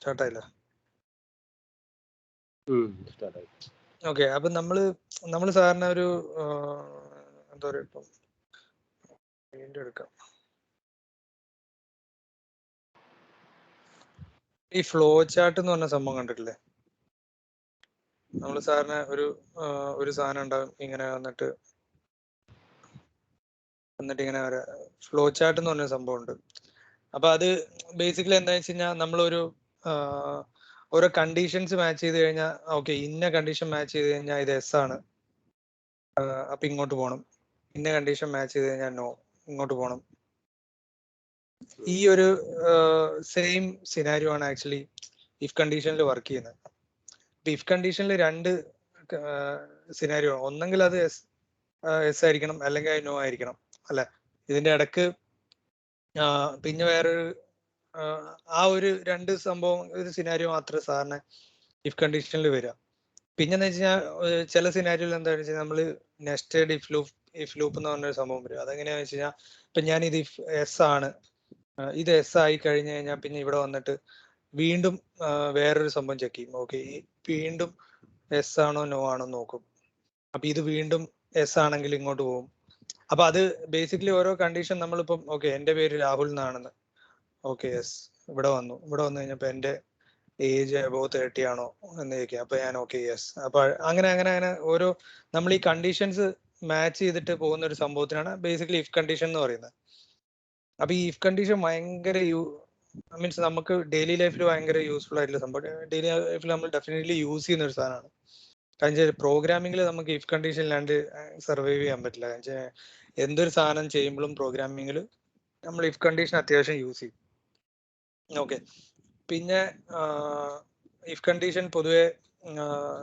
സ്റ്റാർട്ടായില്ല. സ്റ്റാർട്ടായി. Okay, അപ്പൊ നമ്മള് സാറിന് ഒരു എന്താ പറയാ, ഇപ്പം വീണ്ടും എടുക്കാം. ഈ ഫ്ലോ ചാർട്ട് എന്ന് പറഞ്ഞ സംഭവം കണ്ടിട്ടില്ലേ? നമ്മൾ സാറിന് ഒരു സാധനം ഉണ്ടാവും, ഇങ്ങനെ വന്നിട്ട് ഇങ്ങനെ വരാം. ഫ്ലോ ചാർട്ട് എന്ന് പറഞ്ഞ സംഭവം ഉണ്ട്. അപ്പൊ അത് ബേസിക്കലി എന്താ വെച്ച് കഴിഞ്ഞാൽ നമ്മളൊരു ഓരോ കണ്ടീഷൻസ് മാച്ച് ചെയ്ത് കഴിഞ്ഞാൽ, ഓക്കെ ഇന്ന കണ്ടീഷൻ മാച്ച് ചെയ്ത് കഴിഞ്ഞാൽ ഇത് എസ് ആണ്, അപ്പൊ ഇങ്ങോട്ട് പോകണം. ഇന്ന കണ്ടീഷൻ മാച്ച് ചെയ്ത് കഴിഞ്ഞാൽ നോ, ഇങ്ങോട്ട് പോകണം. ഈ ഒരു സെയിം സിനാരിയോ ആണ് ആക്ച്വലി ഇഫ് കണ്ടീഷനിൽ വർക്ക് ചെയ്യുന്നത്. ഇഫ് കണ്ടീഷനിൽ രണ്ട് സിനാരിയോ, ഒന്നെങ്കിൽ അത് എസ് ആയിരിക്കണം, അല്ലെങ്കിൽ അത് നോ ആയിരിക്കണം, അല്ലെ? ഇതിന്റെ ഇടക്ക് പിന്നെ വേറൊരു ആ ഒരു രണ്ട് സംഭവം, ഒരു സിനാരിയോ മാത്രമേ സാറിന് ഇഫ് കണ്ടീഷനിൽ വരിക. പിന്നെന്ന് വെച്ച് കഴിഞ്ഞാൽ ചില സിനാരിയോയിൽ എന്താണെന്ന് വെച്ചാൽ നമ്മൾ നെസ്റ്റഡ് ഇഫ് ലൂപ്പ് എന്ന് പറഞ്ഞൊരു സംഭവം വരും. അതെങ്ങനെയാണെന്ന് വെച്ച് കഴിഞ്ഞാൽ, ഇപ്പൊ ഞാനിത് ഇഫ് എസ് ആണ്, ഇത് എസ് ആയി കഴിഞ്ഞു കഴിഞ്ഞാൽ പിന്നെ ഇവിടെ വന്നിട്ട് വീണ്ടും വേറൊരു സംഭവം ചെക്ക് ചെയ്യും. ഓക്കെ, വീണ്ടും എസ് ആണോ നോ ആണോ നോക്കും. അപ്പൊ ഇത് വീണ്ടും എസ് ആണെങ്കിൽ ഇങ്ങോട്ട് പോകും. അപ്പൊ അത് ബേസിക്കലി ഓരോ കണ്ടീഷൻ നമ്മളിപ്പം, ഓക്കെ എന്റെ പേര് രാഹുൽ എന്നാണെന്ന്, ഓക്കെ യെസ്, ഇവിടെ വന്നു കഴിഞ്ഞപ്പോ എന്റെ ഏജ് അബോവ് 30 ആണോ എന്ന് ചോദിക്കുക. അപ്പൊ ഞാൻ ഓക്കെ യെസ്. അപ്പൊ അങ്ങനെ ഓരോ നമ്മൾ ഈ കണ്ടീഷൻസ് മാച്ച് ചെയ്തിട്ട് പോകുന്ന ഒരു സംഭവത്തിനാണ് ബേസിക്കലി ഇഫ് കണ്ടീഷൻ എന്ന് പറയുന്നത്. അപ്പൊ ഈ ഇഫ് കണ്ടീഷൻ ഭയങ്കര മീൻസ് നമുക്ക് ഡെയിലി ലൈഫിൽ ഭയങ്കര യൂസ്ഫുൾ ആയിട്ടുള്ള സംഭവം. ഡെയിലി ലൈഫിൽ നമ്മൾ ഡെഫിനറ്റ്ലി യൂസ് ചെയ്യുന്ന ഒരു സാധനമാണ്. കാരണം പ്രോഗ്രാമിംഗിൽ നമുക്ക് ഇഫ് കണ്ടീഷൻ ഇല്ലാണ്ട് സർവൈവ് ചെയ്യാൻ പറ്റില്ല. കാരണം എന്തൊരു സാധനം ചെയ്യുമ്പോഴും പ്രോഗ്രാമിംഗിൽ നമ്മൾ ഇഫ് കണ്ടീഷൻ അത്യാവശ്യം യൂസ് ചെയ്യും. ഓക്കെ, പിന്നെ ഇഫ് കണ്ടീഷൻ പൊതുവെ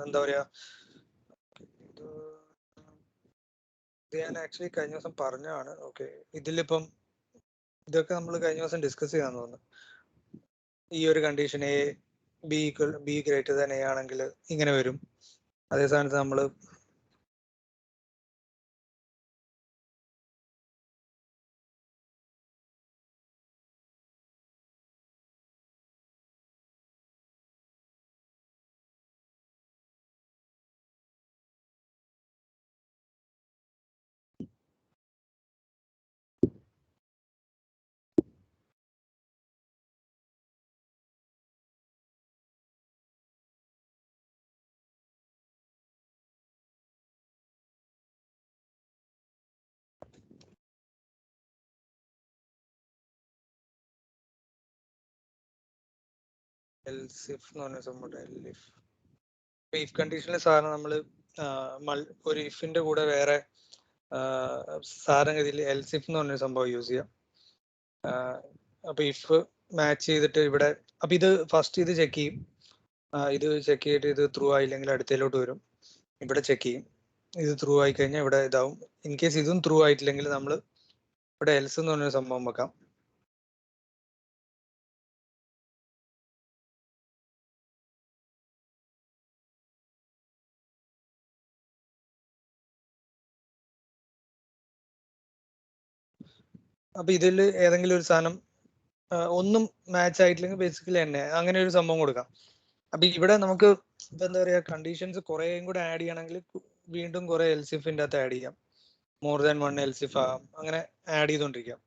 എന്താ പറയാ, ഇത് ഞാൻ ആക്ച്വലി കഴിഞ്ഞ ദിവസം പറഞ്ഞാണ്. ഓക്കെ, ഇതിലിപ്പം ഇതൊക്കെ നമ്മൾ കഴിഞ്ഞ ദിവസം ഡിസ്കസ് ചെയ്യാന്ന് തോന്നുന്നു. ഈ ഒരു condition be greater than A ആണെങ്കിൽ ഇങ്ങനെ വരും. അതേ സ്ഥാനത്ത് നമ്മൾ എൽസ് ഇഫ് എന്ന് പറഞ്ഞ സംഭവം. ഇഫ് കണ്ടീഷനിൽ സാധാരണ നമ്മൾ ഒരു ഇഫിന്റെ കൂടെ വേറെ സാധാരണഗതിയിൽ എൽസ് ഇഫ് എന്ന് പറഞ്ഞൊരു സംഭവം യൂസ് ചെയ്യാം. അപ്പൊ ഇഫ് മാച്ച് ചെയ്തിട്ട് ഇവിടെ, അപ്പൊ ഇത് ഫസ്റ്റ് ഇത് ചെക്ക് ചെയ്യും. ഇത് ചെക്ക് ചെയ്തിട്ട് ഇത് ത്രൂ ആയില്ലെങ്കിൽ അടുത്തതിലോട്ട് വരും, ഇവിടെ ചെക്ക് ചെയ്യും. ഇത് ത്രൂ ആയി കഴിഞ്ഞാൽ ഇവിടെ ഇതാവും. ഇൻ കേസ് ഇതും ത്രൂ ആയിട്ടില്ലെങ്കിൽ നമ്മൾ ഇവിടെ എൽസ് എന്ന് പറഞ്ഞൊരു സംഭവം വെക്കാം. അപ്പൊ ഇതിൽ ഏതെങ്കിലും ഒരു സാധനം ഒന്നും മാച്ച് ആയിട്ടില്ലെങ്കിൽ ബേസിക്കലി തന്നെ അങ്ങനെ ഒരു സംഭവം കൊടുക്കാം. അപ്പൊ ഇവിടെ നമുക്ക് ഇപ്പൊ എന്താ പറയാ, കണ്ടീഷൻസ് കുറേയും കൂടെ ആഡ് ചെയ്യണമെങ്കിൽ വീണ്ടും കുറെ എൽസിഫിന്റെ അകത്ത് ആഡ് ചെയ്യാം. മോർ ദാൻ വൺ എൽസിഫ് ആകാം, അങ്ങനെ ആഡ് ചെയ്തോണ്ടിരിക്കാം.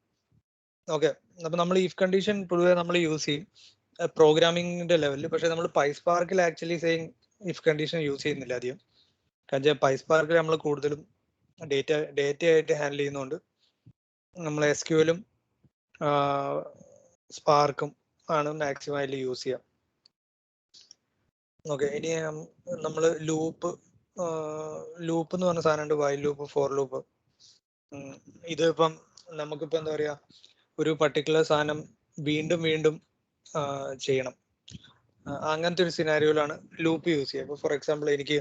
ഓക്കെ, അപ്പൊ നമ്മൾ ഇഫ് കണ്ടീഷൻ പൊതുവെ നമ്മൾ യൂസ് ചെയ്യും പ്രോഗ്രാമിംഗിന്റെ ലെവലിൽ. പക്ഷെ നമ്മൾ പൈസ്പാർക്കിൽ actually same if condition use ചെയ്യുന്നില്ല അധികം. കാരണം പൈസ്പാർക്കിൽ നമ്മൾ കൂടുതലും ഡേറ്റ ആയിട്ട് ഹാൻഡിൽ ചെയ്യുന്നതുകൊണ്ട് നമ്മൾ SQL-ഉം സ്പാർക്കും ആണ് മാക്സിമം അതിൽ യൂസ് ചെയ്യാം. ഓക്കെ, ഇനി നമ്മൾ ലൂപ്പ് എന്ന് പറഞ്ഞ സാധനമുണ്ട്, വൈൽ ലൂപ്പ്, ഫോർ ലൂപ്പ്. ഇതിപ്പം നമുക്കിപ്പോൾ എന്താ പറയാ, ഒരു പർട്ടിക്കുലർ സാധനം വീണ്ടും വീണ്ടും ചെയ്യണം, അങ്ങനത്തെ ഒരു സിനാരിയോയിലാണ് ലൂപ്പ് യൂസ് ചെയ്യുക. ഇപ്പോൾ ഫോർ എക്സാമ്പിൾ എനിക്ക്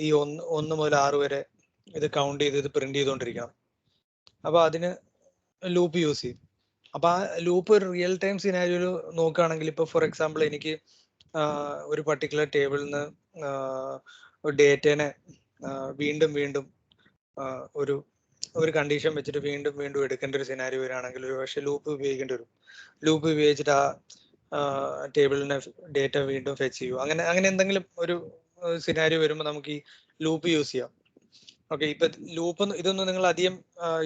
ഈ 1 മുതൽ 6 വരെ ഇത് കൗണ്ട് ചെയ്ത് ഇത് പ്രിന്റ് ചെയ്തുകൊണ്ടിരിക്കണം. അപ്പൊ അതിന് ലൂപ്പ് യൂസ് ചെയ്യും. അപ്പൊ ആ ലൂപ്പ് ഒരു റിയൽ ടൈം സിനാരിയോയിൽ നോക്കുകയാണെങ്കിൽ, ഇപ്പൊ ഫോർ എക്സാമ്പിൾ എനിക്ക് ഒരു പർട്ടിക്കുലർ ടേബിളിൽ നിന്ന് ഡേറ്റനെ വീണ്ടും വീണ്ടും ഒരു കണ്ടീഷൻ വെച്ചിട്ട് വീണ്ടും വീണ്ടും എടുക്കേണ്ട ഒരു സിനാരിയോ വരികയാണെങ്കിൽ ഒരു പക്ഷേ ലൂപ്പ് ഉപയോഗിക്കേണ്ടി വരും. ലൂപ്പ് ഉപയോഗിച്ചിട്ട് ടേബിളിനെ ഡേറ്റ വീണ്ടും ഫെച്ച് ചെയ്യൂ, അങ്ങനെ എന്തെങ്കിലും ഒരു സിനാരിയോ വരുമ്പോൾ നമുക്ക് ഈ ലൂപ്പ് യൂസ് ചെയ്യാം. ഓക്കെ, ഇപ്പൊ ലൂപ്പ് ഇതൊന്നും നിങ്ങൾ അധികം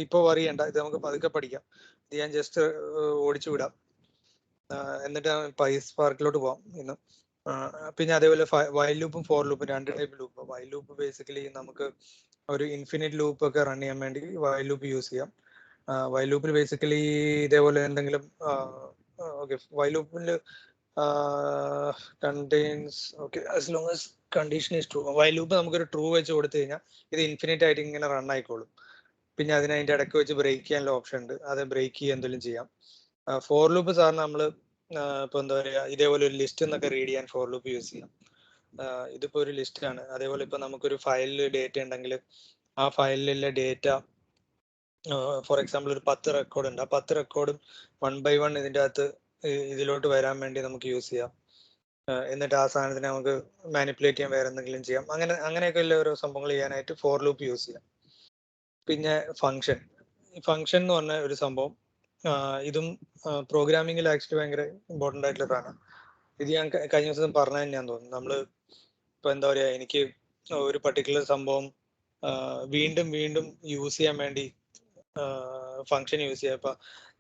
ഇപ്പോൾ അറിയണ്ട, ഇത് നമുക്ക് പതുക്കെ പഠിക്കാം. ഇത് ഞാൻ ജസ്റ്റ് ഓടിച്ചു വിടാം, എന്നിട്ട് PySparkലോട്ട് പോവാം ഇന്ന്. പിന്നെ അതേപോലെ വൈൽ ലൂപ്പും ഫോർ ലൂപ്പും 2 type loop. While loop basically നമുക്ക് ഒരു ഇൻഫിനിറ്റ് ലൂപ്പ് ഒക്കെ റൺ ചെയ്യാൻ വേണ്ടി വൈൽ ലൂപ്പ് യൂസ് ചെയ്യാം. വൈൽ ലൂപ്പിൽ ബേസിക്കലി ഇതേപോലെ എന്തെങ്കിലും ഓക്കെ, വൈൽ ലൂപ്പിൽ contains okay as long as condition is true. While loop നമുക്കൊരു ട്രൂ വെച്ച് കൊടുത്തു കഴിഞ്ഞാൽ ഇത് ഇൻഫിനിറ്റ് ആയിട്ട് ഇങ്ങനെ റൺ ആയിക്കോളും. പിന്നെ അതിന്റെ ഇടയ്ക്ക് വെച്ച് ബ്രേക്ക് ചെയ്യാനുള്ള ഓപ്ഷൻ ഉണ്ട്, അത് ബ്രേക്ക് ചെയ്യുക എന്തെങ്കിലും ചെയ്യാം. ഫോർ ലൂപ്പ് സാറിന് നമ്മൾ ഇപ്പൊ എന്താ പറയുക, ഇതേപോലെ ഒരു ലിസ്റ്റ് എന്നൊക്കെ റീഡ് ചെയ്യാൻ ഫോർ ലൂപ്പ് യൂസ് ചെയ്യാം. ഇതിപ്പോ ഒരു ലിസ്റ്റ് ആണ്. അതേപോലെ ഇപ്പൊ നമുക്കൊരു ഫയലിൽ ഡേറ്റ ഉണ്ടെങ്കിൽ ആ ഫയലിലെ ഡേറ്റ ഫോർ എക്സാമ്പിൾ ഒരു 10 റെക്കോർഡ് ഉണ്ട്, ആ 10 റെക്കോർഡും 1 by 1 ഇതിൻ്റെ അകത്ത് ഇതിലോട്ട് വരാൻ വേണ്ടി നമുക്ക് യൂസ് ചെയ്യാം. എന്നിട്ട് ആ സാധനത്തിനെ നമുക്ക് മാനിപ്പുലേറ്റ് ചെയ്യാൻ വേറെ എന്തെങ്കിലും ചെയ്യാം. അങ്ങനെയൊക്കെയുള്ള ഓരോ സംഭവങ്ങൾ ചെയ്യാനായിട്ട് ഫോർ ലൂപ്പ് യൂസ് ചെയ്യാം. പിന്നെ ഫംഗ്ഷൻ, ഈ ഫംഗ്ഷൻ എന്ന് പറഞ്ഞ ഒരു സംഭവം, ഇതും പ്രോഗ്രാമിങ്ങിൽ ആക്ച്വലി ഭയങ്കര ഇമ്പോർട്ടൻ്റ് ആയിട്ടുള്ള സാധനം. ഇത് ഞാൻ കഴിഞ്ഞ ദിവസം പറഞ്ഞു തന്നെയാന്ന് തോന്നുന്നു. നമ്മള് ഇപ്പൊ എന്താ പറയാ, എനിക്ക് ഒരു പർട്ടിക്കുലർ സംഭവം വീണ്ടും വീണ്ടും യൂസ് ചെയ്യാൻ വേണ്ടി ഫംഗ്ഷൻ യൂസ് ചെയ്യാം. ഇപ്പൊ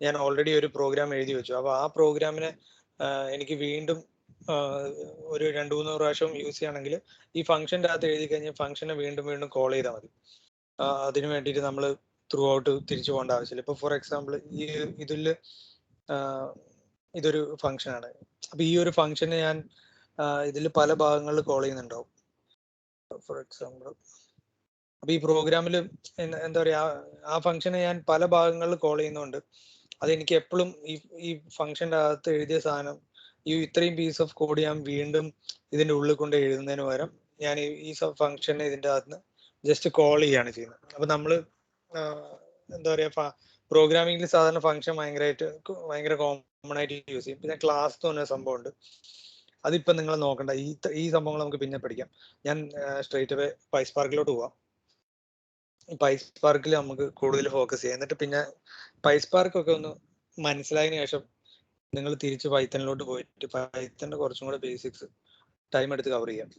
ഞാൻ ഓൾറെഡി ഒരു പ്രോഗ്രാം എഴുതി വെച്ചു, അപ്പൊ ആ പ്രോഗ്രാമിനെ എനിക്ക് വീണ്ടും ഒരു 2-3 പ്രാവശ്യം യൂസ് ചെയ്യണമെങ്കിൽ ഈ ഫംഗ്ഷൻ്റെ അകത്ത് എഴുതി കഴിഞ്ഞാൽ ഫംഗ്ഷനെ വീണ്ടും വീണ്ടും കോൾ ചെയ്താൽ മതി. അതിന് വേണ്ടിയിട്ട് നമ്മൾ ത്രൂ ഔട്ട് തിരിച്ചു പോകേണ്ട ആവശ്യമില്ല. ഇപ്പൊ ഫോർ എക്സാമ്പിൾ ഇതൊരു ഫംഗ്ഷൻ ആണ്. അപ്പൊ ഈ ഒരു ഫംഗ്ഷനെ ഞാൻ ഇതിൽ പല ഭാഗങ്ങളിൽ കോൾ ചെയ്യുന്നുണ്ടാവും. ഫോർ എക്സാമ്പിൾ അപ്പൊ ഈ പ്രോഗ്രാമിൽ എന്താ പറയാ, ആ ഫംഗ്ഷനെ ഞാൻ പല ഭാഗങ്ങളിൽ കോൾ ചെയ്യുന്നതുകൊണ്ട് അതെനിക്ക് എപ്പോഴും ഈ ഫംഗ്ഷന്റെ അകത്ത് എഴുതിയ സാധനം ഈ ഇത്രയും പീസ് ഓഫ് കോഡ് ഞാൻ വീണ്ടും ഇതിന്റെ ഉള്ളിൽ കൊണ്ട് എഴുതുന്നതിന് പകരം ഞാൻ ഈ ഫംഗ്ഷനെ ഇതിന്റെ അകത്ത് ജസ്റ്റ് കോൾ ചെയ്യാണ് ചെയ്യുന്നത്. അപ്പൊ നമ്മള് എന്താ പറയാ, പ്രോഗ്രാമിംഗിൽ സാധാരണ ഫംഗ്ഷൻ ഭയങ്കര കോമൺ ആയിട്ട് യൂസ് ചെയ്യും. പിന്നെ ക്ലാസ് എന്ന് പറഞ്ഞ സംഭവം ഉണ്ട്, അതിപ്പോ നിങ്ങൾ നോക്കണ്ട, ഈ സംഭവങ്ങൾ നമുക്ക് പിന്നെ പഠിക്കാം. ഞാൻ സ്ട്രേറ്റ് അവേ PySparkലോട്ട് പോവാം. PySparkൽ നമുക്ക് കൂടുതൽ ഫോക്കസ് ചെയ്യാം. എന്നിട്ട് പിന്നെ PySpark ഒക്കെ ഒന്ന് മനസ്സിലായതിനു ശേഷം നിങ്ങൾ തിരിച്ച് പൈത്തണിലോട്ട് പോയിട്ട് പൈത്തണിന്റെ കുറച്ചും കൂടെ ബേസിക്സ് ടൈം എടുത്ത് കവർ ചെയ്യാം.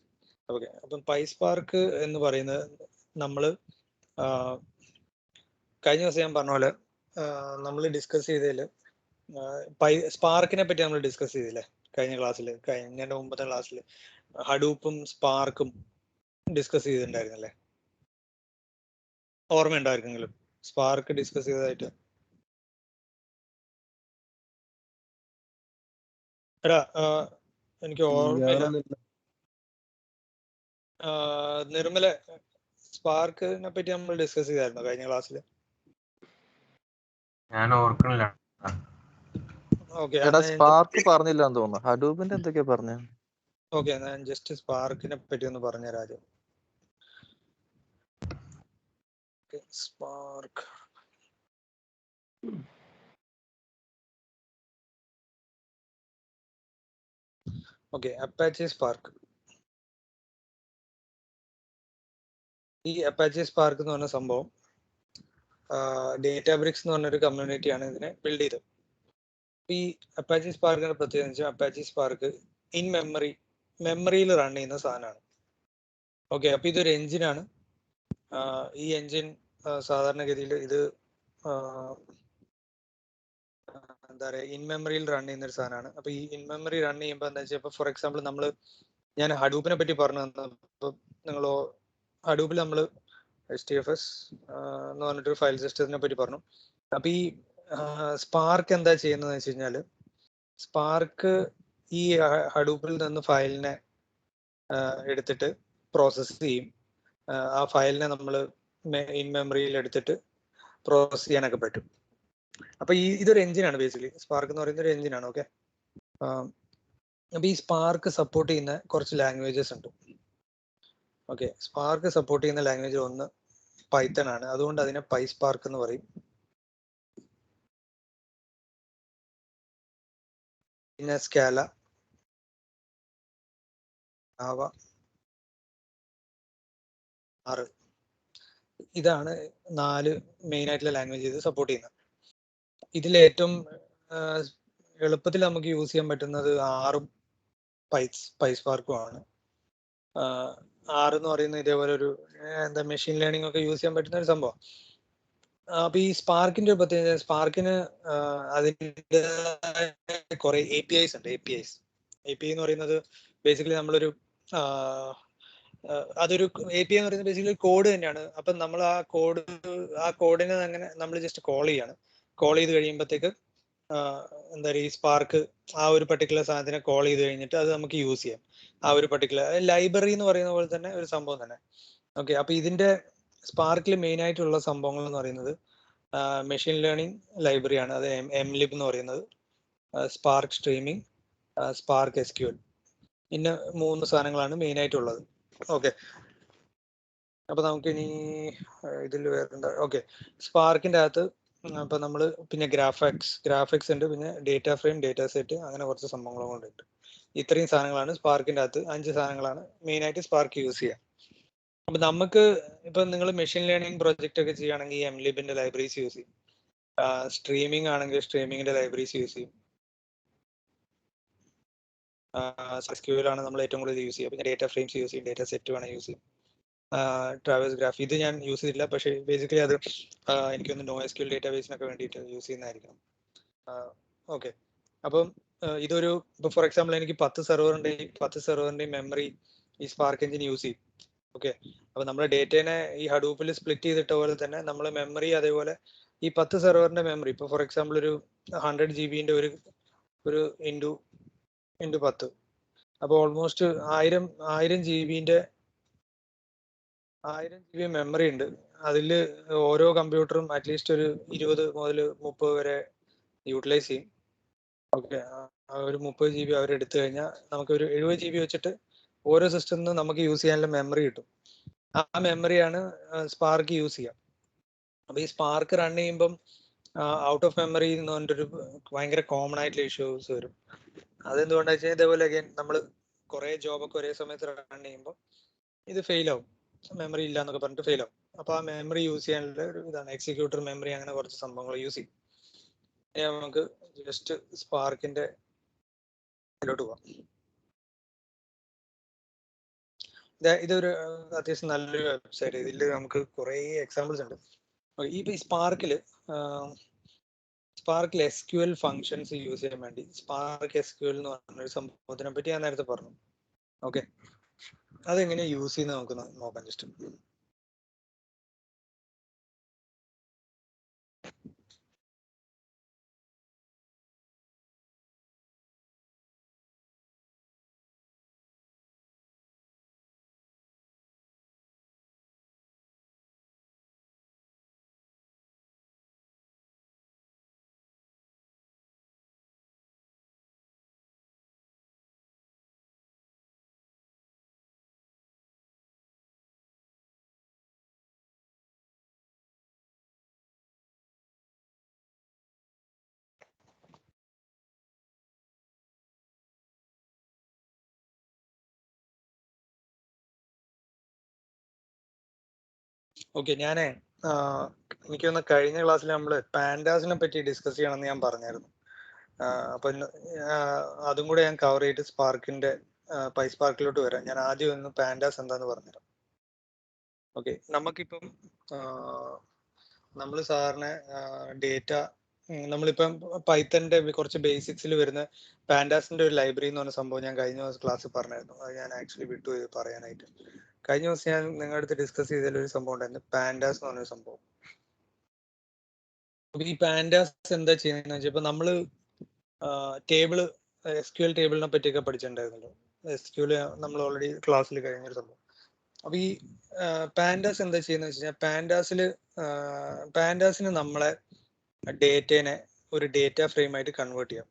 ഓക്കെ, അപ്പം PySpark എന്ന് പറയുന്നത് നമ്മള് കഴിഞ്ഞ ദിവസം ഞാൻ പറഞ്ഞ പോലെ നമ്മൾ ഡിസ്കസ് ചെയ്തതിൽ സ്പാർക്കിനെ പറ്റി നമ്മൾ ഡിസ്കസ് ചെയ്തില്ലേ കഴിഞ്ഞ ക്ലാസ്സിൽ, കഴിഞ്ഞ മുമ്പത്തെ ക്ലാസ്സിൽ ഹഡൂപ്പും സ്പാർക്കും ഡിസ്കസ് ചെയ്തിട്ടുണ്ടായിരുന്നല്ലേ? ഓർമ്മയുണ്ടോ ആർക്കെങ്കിലും സ്പാർക്ക് ഡിസ്കസ് ചെയ്തതായിട്ട്? എടാ എനിക്ക് ഓർമ്മയില്ല. നിർമ്മല, സ്പാർക്കിനെ പറ്റി നമ്മൾ ഡിസ്കസ് ചെയ്തായിരുന്നു കഴിഞ്ഞ ക്ലാസ്സിൽ? ഞാൻ ഓർക്കണില്ല. ഓക്കെ, സ്പാർക്ക് പറഞ്ഞില്ല എന്ന് തോന്നുന്നു. ഹഡൂപ്പിന്റെ എന്തൊക്കെയാ പറഞ്ഞു? ഓക്കെ, ഞാൻ ജസ്റ്റ് സ്പാർക്കിനെ പറ്റി ഒന്ന് പറഞ്ഞുതരാം ആദ്യം. Spark okay, Apache spark. ഈ അപ്പാച്ചി സ്പാർക്ക് എന്ന് പറഞ്ഞ സംഭവം ഡേറ്റാബ്രിക്സ് എന്ന് പറഞ്ഞൊരു കമ്മ്യൂണിറ്റിയാണ് ഇതിനെ ബിൽഡ് ചെയ്തത്. ഈ അപ്പാച്ചി സ്പാർക്കിന്റെ പ്രത്യേകത വെച്ചാൽ അപ്പാച്ചി സ്പാർക്ക് ഇൻ മെമ്മറിയിൽ റൺ ചെയ്യുന്ന സാധനമാണ്. ഓക്കെ, അപ്പൊ ഇതൊരു എഞ്ചിനാണ്. ഈ എഞ്ചിൻ സാധാരണഗതിയിൽ ഇത് എന്താ പറയുക, ഇൻ മെമ്മറിയിൽ റൺ ചെയ്യുന്ന ഒരു സാധനമാണ്. അപ്പൊ ഈ ഇൻ മെമ്മറി റൺ ചെയ്യുമ്പോൾ എന്താ വെച്ചാൽ, ഇപ്പൊ ഫോർ എക്സാമ്പിൾ ഞാൻ ഹഡൂപ്പിനെ പറ്റി പറഞ്ഞു തന്നപ്പോൾ നിങ്ങൾ ഹഡൂപ്പിൽ നമ്മൾ HDFS എന്ന് പറഞ്ഞിട്ടൊരു ഫയൽ സിസ്റ്റത്തിനെ പറ്റി പറഞ്ഞു. അപ്പൊ ഈ സ്പാർക്ക് എന്താ ചെയ്യുന്നതെന്ന് വെച്ച് കഴിഞ്ഞാൽ, സ്പാർക്ക് ഈ ഹഡൂപ്പിൽ നിന്ന് ഫയലിനെ എടുത്തിട്ട് പ്രോസസ്സ് ചെയ്യും. ആ ഫയലിനെ നമ്മൾ ഇൻ മെമ്മറിയിൽ എടുത്തിട്ട് പ്രോസസ് ചെയ്യാനൊക്കെ പറ്റും. അപ്പൊ ഇതൊരു എഞ്ചിനാണ് ബേസിക്കലി. സ്പാർക്ക് എന്ന് പറയുന്ന ഒരു എഞ്ചിനാണ്. ഓക്കെ, അപ്പൊ ഈ സ്പാർക്ക് സപ്പോർട്ട് ചെയ്യുന്ന കുറച്ച് ലാംഗ്വേജസ് ഉണ്ട്. ഓക്കെ, സ്പാർക്ക് സപ്പോർട്ട് ചെയ്യുന്ന ലാംഗ്വേജ് ഒന്ന് പൈത്തൺ ആണ്, അതുകൊണ്ട് അതിനെ PySpark എന്ന് പറയും. പിന്നെ സ്കാല, ജാവ, R, ഇതാണ് 4 മെയിൻ ആയിട്ടുള്ള ലാംഗ്വേജ് ഇത് സപ്പോർട്ട് ചെയ്യുന്നത്. ഇതിൽ ഏറ്റവും എളുപ്പത്തിൽ നമുക്ക് യൂസ് ചെയ്യാൻ പറ്റുന്നത് ആറും പൈസ്പാർക്കും ആണ്. ആർ എന്ന് പറയുന്നത് ഇതേപോലെ ഒരു എന്താ മെഷീൻ ലേണിംഗ് ഒക്കെ യൂസ് ചെയ്യാൻ പറ്റുന്ന ഒരു സംഭവം. അപ്പൊ ഈ സ്പാർക്കിന്റെ ഒരു പ്രത്യേകത, സ്പാർക്കിന് അതിൻ്റെ കുറെ APIs ഉണ്ട്. API എന്ന് പറയുന്നത് ബേസിക്കലി നമ്മളൊരു അതൊരു API എന്ന് പറയുന്നത് ബേസിക്കലി കോഡ് തന്നെയാണ്. അപ്പം നമ്മൾ ആ കോഡിനെ അങ്ങനെ നമ്മൾ ജസ്റ്റ് കോൾ ചെയ്ത് കഴിയുമ്പോഴത്തേക്ക് എന്താ പറയുക, ഈ സ്പാർക്ക് ആ ഒരു പർട്ടിക്കുലർ സാധനത്തിനെ കോൾ ചെയ്ത് കഴിഞ്ഞിട്ട് അത് നമുക്ക് യൂസ് ചെയ്യാം. ആ ഒരു പർട്ടിക്കുലർ ലൈബ്രറി എന്ന് പറയുന്ന പോലെ തന്നെ ഒരു സംഭവം തന്നെ. ഓക്കെ, അപ്പൊ ഇതിന്റെ സ്പാർക്കിൽ മെയിൻ ആയിട്ടുള്ള സംഭവങ്ങൾ എന്ന് പറയുന്നത് മെഷീൻ ലേണിംഗ് ലൈബ്രറിയാണ്. അത് MLib എന്ന് പറയുന്നത്, സ്പാർക്ക് സ്ട്രീമിംഗ്, സ്പാർക്ക് SQL. ഇന്ന 3 സാധനങ്ങളാണ് മെയിൻ ആയിട്ടുള്ളത്. ഓക്കെ, അപ്പൊ നമുക്ക് ഇനി ഇതിൽ വേറെന്താ, ഓക്കെ, സ്പാർക്കിന്റെ അകത്ത് അപ്പൊ നമ്മൾ പിന്നെ ഗ്രാഫിക്സ് ഉണ്ട്, പിന്നെ ഡേറ്റ ഫ്രെയിം, ഡേറ്റ സെറ്റ്, അങ്ങനെ കുറച്ച് സംഭവങ്ങളും കൊണ്ടുണ്ട്. ഇത്രയും സാധനങ്ങളാണ് സ്പാർക്കിന്റെ അകത്ത്, 5 സാധനങ്ങളാണ് മെയിൻ ആയിട്ട് സ്പാർക്ക് യൂസ് ചെയ്യുക. അപ്പൊ നമുക്ക് ഇപ്പൊ നിങ്ങൾ മെഷീൻ ലേണിംഗ് പ്രോജക്റ്റ് ഒക്കെ ചെയ്യുകയാണെങ്കിൽ MLibന്റെ ലൈബ്രറീസ് യൂസ് ചെയ്യും. സ്ട്രീമിംഗ് ആണെങ്കിൽ സ്ട്രീമിങ്ങിന്റെ ലൈബ്രറീസ് യൂസ് ചെയ്യും. SQL ആണ് നമ്മൾ ഏറ്റവും കൂടുതൽ യൂസ് ചെയ്യുക. പിന്നെ ഡേറ്റ ഫ്രെയിംസ് യൂസ് ചെയ്യും, ഡേറ്റ സെറ്റ് വേണം യൂസ് ചെയ്യും. ട്രാവേഴ്സ് ഗ്രാഫ് ഇത് ഞാൻ യൂസ് ചെയ്തില്ല, പക്ഷേ ബേസിക്കലി അത് എനിക്കൊന്ന് NoSQL ഡേറ്റാബേസിനൊക്കെ വേണ്ടിയിട്ട് യൂസ് ചെയ്യുന്നതായിരിക്കണം. ഓക്കെ, അപ്പം ഇതൊരു ഇപ്പൊ ഫോർ എക്സാമ്പിൾ എനിക്ക് 10 സെർവറിന്റെയും മെമ്മറി ഈ സ്പാർക്ക് എഞ്ചിൻ യൂസ് ചെയ്യും. ഓക്കെ, അപ്പൊ നമ്മുടെ ഡേറ്റേനെ ഈ ഹഡൂപ്പിൽ സ്പ്ലിറ്റ് ചെയ്തിട്ട പോലെ തന്നെ നമ്മൾ മെമ്മറി അതേപോലെ ഈ 10 സെർവറിന്റെ മെമ്മറി ഇപ്പൊ ഫോർ എക്സാമ്പിൾ ഒരു 100 GB ഒരു ഇൻറ്റു 10, അപ്പൊ ഓൾമോസ്റ്റ് 1000 GB മെമ്മറി ഉണ്ട്. അതിൽ ഓരോ കമ്പ്യൂട്ടറും അറ്റ്ലീസ്റ്റ് ഒരു 20 മുതൽ 30 വരെ യൂട്ടിലൈസ് ചെയ്യും. ഓക്കെ, ഒരു 30 GB അവർ എടുത്തു കഴിഞ്ഞാൽ നമുക്ക് ഒരു 70 GB വെച്ചിട്ട് ഓരോ സിസ്റ്റത്തിൽ നിന്ന് നമുക്ക് യൂസ് ചെയ്യാനുള്ള മെമ്മറി കിട്ടും. ആ മെമ്മറിയാണ് സ്പാർക്ക് യൂസ് ചെയ്യുക. അപ്പൊ ഈ സ്പാർക്ക് റൺ ചെയ്യുമ്പം ഔട്ട് ഓഫ് മെമ്മറി എന്ന് പറഞ്ഞിട്ടൊരു ഭയങ്കര കോമൺ ആയിട്ടുള്ള ഇഷ്യൂസ് വരും. അതെന്തുകൊണ്ടാ വെച്ചാൽ ഇതേപോലെ നമ്മൾ കുറെ ജോബൊക്കെ ഒരേ സമയത്ത് റൺ ചെയ്യുമ്പോൾ ഇത് ഫെയിൽ ആവും, മെമ്മറി ഇല്ല എന്നൊക്കെ പറഞ്ഞിട്ട് ഫെയിൽ ആവും. അപ്പൊ ആ മെമ്മറി യൂസ് ചെയ്യാനുള്ള ഒരു ഇതാണ് എക്സിക്യൂട്ടർ മെമ്മറി, അങ്ങനെ കുറച്ച് സംഭവങ്ങൾ യൂസ് ചെയ്യും. നമുക്ക് ജസ്റ്റ് സ്പാർക്കിന്റെ ഇതിലോട്ട് പോവാം. ഇതൊരു അത്യാവശ്യം നല്ലൊരു വെബ്സൈറ്റ്. ഇതിൽ നമുക്ക് കുറെ എക്സാമ്പിൾസ് ഉണ്ട്. ഈ സ്പാർക്കിൽ SQL ഫങ്ഷൻസ് യൂസ് ചെയ്യാൻ വേണ്ടി സ്പാർക്ക് SQL എന്ന് പറഞ്ഞൊരു സംഭവത്തിനെ പറ്റി ഞാൻ നേരത്തെ പറഞ്ഞു. ഓക്കെ, അതെങ്ങനെ യൂസ് ചെയ്യുന്നത് നമുക്ക് നോക്കാം ജസ്റ്റ്. ഓക്കെ, എനിക്കൊന്ന് കഴിഞ്ഞ ക്ലാസ്സിൽ നമ്മൾ പാൻഡാസിനെ പറ്റി ഡിസ്കസ് ചെയ്യണമെന്ന് ഞാൻ പറഞ്ഞായിരുന്നു. അപ്പൊ അതും കൂടെ ഞാൻ കവർ ചെയ്തിട്ട് സ്പാർക്കിന്റെ പൈസ്പാർക്കിലോട്ട് വരാം. ഞാൻ ആദ്യം ഒന്ന് പാൻഡാസ് എന്താന്ന് പറഞ്ഞുതരാം. ഓക്കെ, നമുക്കിപ്പം നമ്മൾ സാധാരണ ഡേറ്റ നമ്മളിപ്പം പൈത്തന്റെ കുറച്ച് ബേസിക്സിൽ വരുന്ന പാൻഡാസിന്റെ ഒരു ലൈബ്രറി എന്ന് പറഞ്ഞ സംഭവം ഞാൻ കഴിഞ്ഞ ദിവസം ക്ലാസ്സിൽ പറഞ്ഞായിരുന്നു. അത് ഞാൻ ആക്ച്വലി വിട്ടു പറയാനായിട്ട്. കഴിഞ്ഞ ദിവസം ഞാൻ നിങ്ങളുടെ അടുത്ത് ഡിസ്കസ് ചെയ്തതിലൊരു സംഭവം ഉണ്ടായിരുന്നു, പാൻഡാസ് എന്ന് പറഞ്ഞൊരു സംഭവം. അപ്പൊ ഈ പാൻഡാസ് എന്താ ചെയ്യുന്നത് വെച്ചാൽ ഇപ്പൊ നമ്മള് ടേബിള് SQL ടേബിളിനെ പറ്റിയൊക്കെ പഠിച്ചിട്ടുണ്ടായിരുന്നല്ലോ. SQL നമ്മൾ ഓൾറെഡി ക്ലാസ്സിൽ കഴിഞ്ഞൊരു സംഭവം. അപ്പൊ ഈ പാൻഡാസ് എന്താ ചെയ്യുന്നത് വെച്ച് കഴിഞ്ഞാൽ പാൻഡാസിന് നമ്മളെ ഡേറ്റേനെ ഒരു ഡേറ്റ ഫ്രെയിം ആയിട്ട് കൺവേർട്ട് ചെയ്യാം.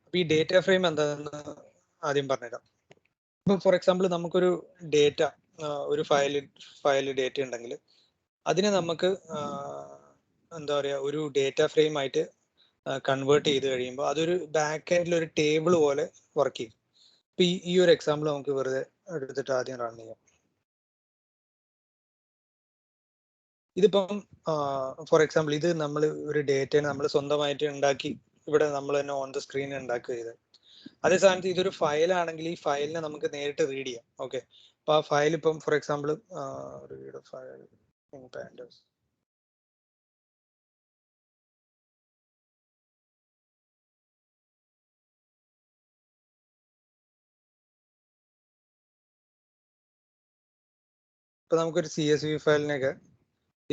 അപ്പൊ ഈ ഡേറ്റ ഫ്രെയിം എന്താണെന്ന് ആദ്യം പറഞ്ഞുതരാം. ഇപ്പൊ ഫോർ എക്സാമ്പിൾ നമുക്കൊരു ഡേറ്റ ഒരു ഫയല് ഡേറ്റ ഉണ്ടെങ്കിൽ അതിനെ നമുക്ക് എന്താ പറയാ ഒരു ഡേറ്റ ഫ്രെയിം ആയിട്ട് കൺവേർട്ട് ചെയ്ത് കഴിയുമ്പോൾ അതൊരു ബാക്ക് എൻഡിൽ ഒരു ടേബിൾ പോലെ വർക്ക് ചെയ്യും. ഇപ്പൊ ഈ ഒരു എക്സാമ്പിൾ നമുക്ക് വെറുതെ എടുത്തിട്ട് ആദ്യം റൺ ചെയ്യാം. ഇതിപ്പം ഫോർ എക്സാമ്പിൾ ഇത് നമ്മൾ ഒരു ഡേറ്റനെ നമ്മൾ സ്വന്തമായിട്ട് ഉണ്ടാക്കി ഇവിടെ നമ്മൾ തന്നെ ഓൺ ദ സ്ക്രീൻ ഉണ്ടാക്കുക ചെയ്ത്. അതേ സ്ഥാനത്ത് ഇതൊരു ഫയലാണെങ്കിൽ ഈ ഫയലിനെ നമുക്ക് നേരിട്ട് റീഡ് ചെയ്യാം. ഓക്കെ, അപ്പൊ ആ ഫയൽ ഇപ്പം for example read file in pandas. ഇപ്പൊ നമുക്കൊരു CSV ഫയലിനെയൊക്കെ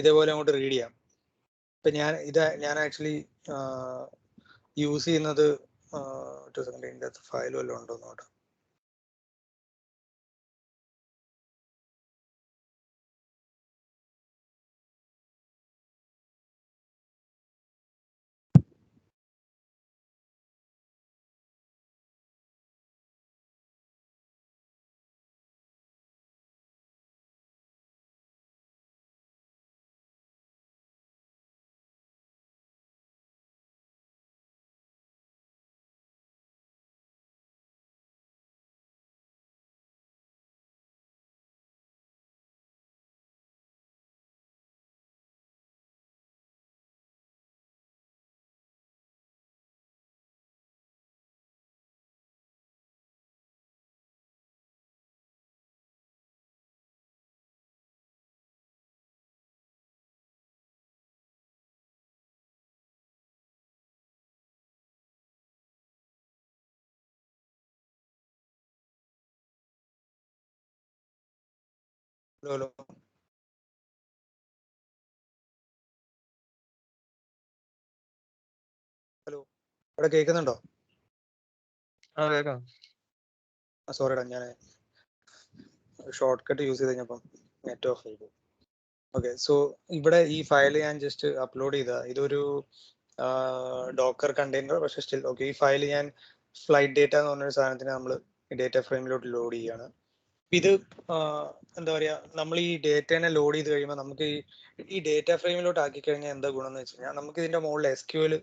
ഇതേപോലെ അങ്ങോട്ട് റീഡ് ചെയ്യാം. ഇപ്പൊ ഞാൻ ആക്ച്വലി യൂസ് ചെയ്യുന്നത് ഇതിൻ്റെ അകത്ത് ഫയൽ വല്ലതും ഉണ്ടോ എന്ന് നോക്കാം. ഹലോ ഹലോ, ഇവിടെ കേൾക്കുന്നുണ്ടോ? കേൾക്കാം. സോറിടാ, ഞാൻ ഷോർട്ട് കട്ട് യൂസ് ചെയ്ത് കഴിഞ്ഞപ്പം നെറ്റ് ഓഫ് ചെയ്തു. ഓക്കെ, സോ ഇവിടെ ഈ ഫയൽ ഞാൻ ജസ്റ്റ് അപ്ലോഡ് ചെയ്ത ഇതൊരു ഡോക്കർ കണ്ടെയ്നർ, പക്ഷെ സ്റ്റിൽ ഓക്കെ. ഈ ഫയൽ ഞാൻ ഫ്ലൈറ്റ് ഡേറ്റ എന്ന് പറഞ്ഞൊരു സാധനത്തിന് നമ്മൾ ഡേറ്റ ഫ്രെയിമിലോട്ട് ലോഡ് ചെയ്യുകയാണ്. ഇത് എന്താ പറയാ, നമ്മൾ ഈ ഡേറ്റനെ ലോഡ് ചെയ്ത് കഴിയുമ്പോൾ നമുക്ക് ഈ ഡേറ്റ ഫ്രെയിമിലോട്ട് ആക്കി കഴിഞ്ഞാൽ എന്താ ഗുണം എന്ന് വെച്ച് കഴിഞ്ഞാൽ നമുക്ക് ഇതിന്റെ മുകളിൽ SQL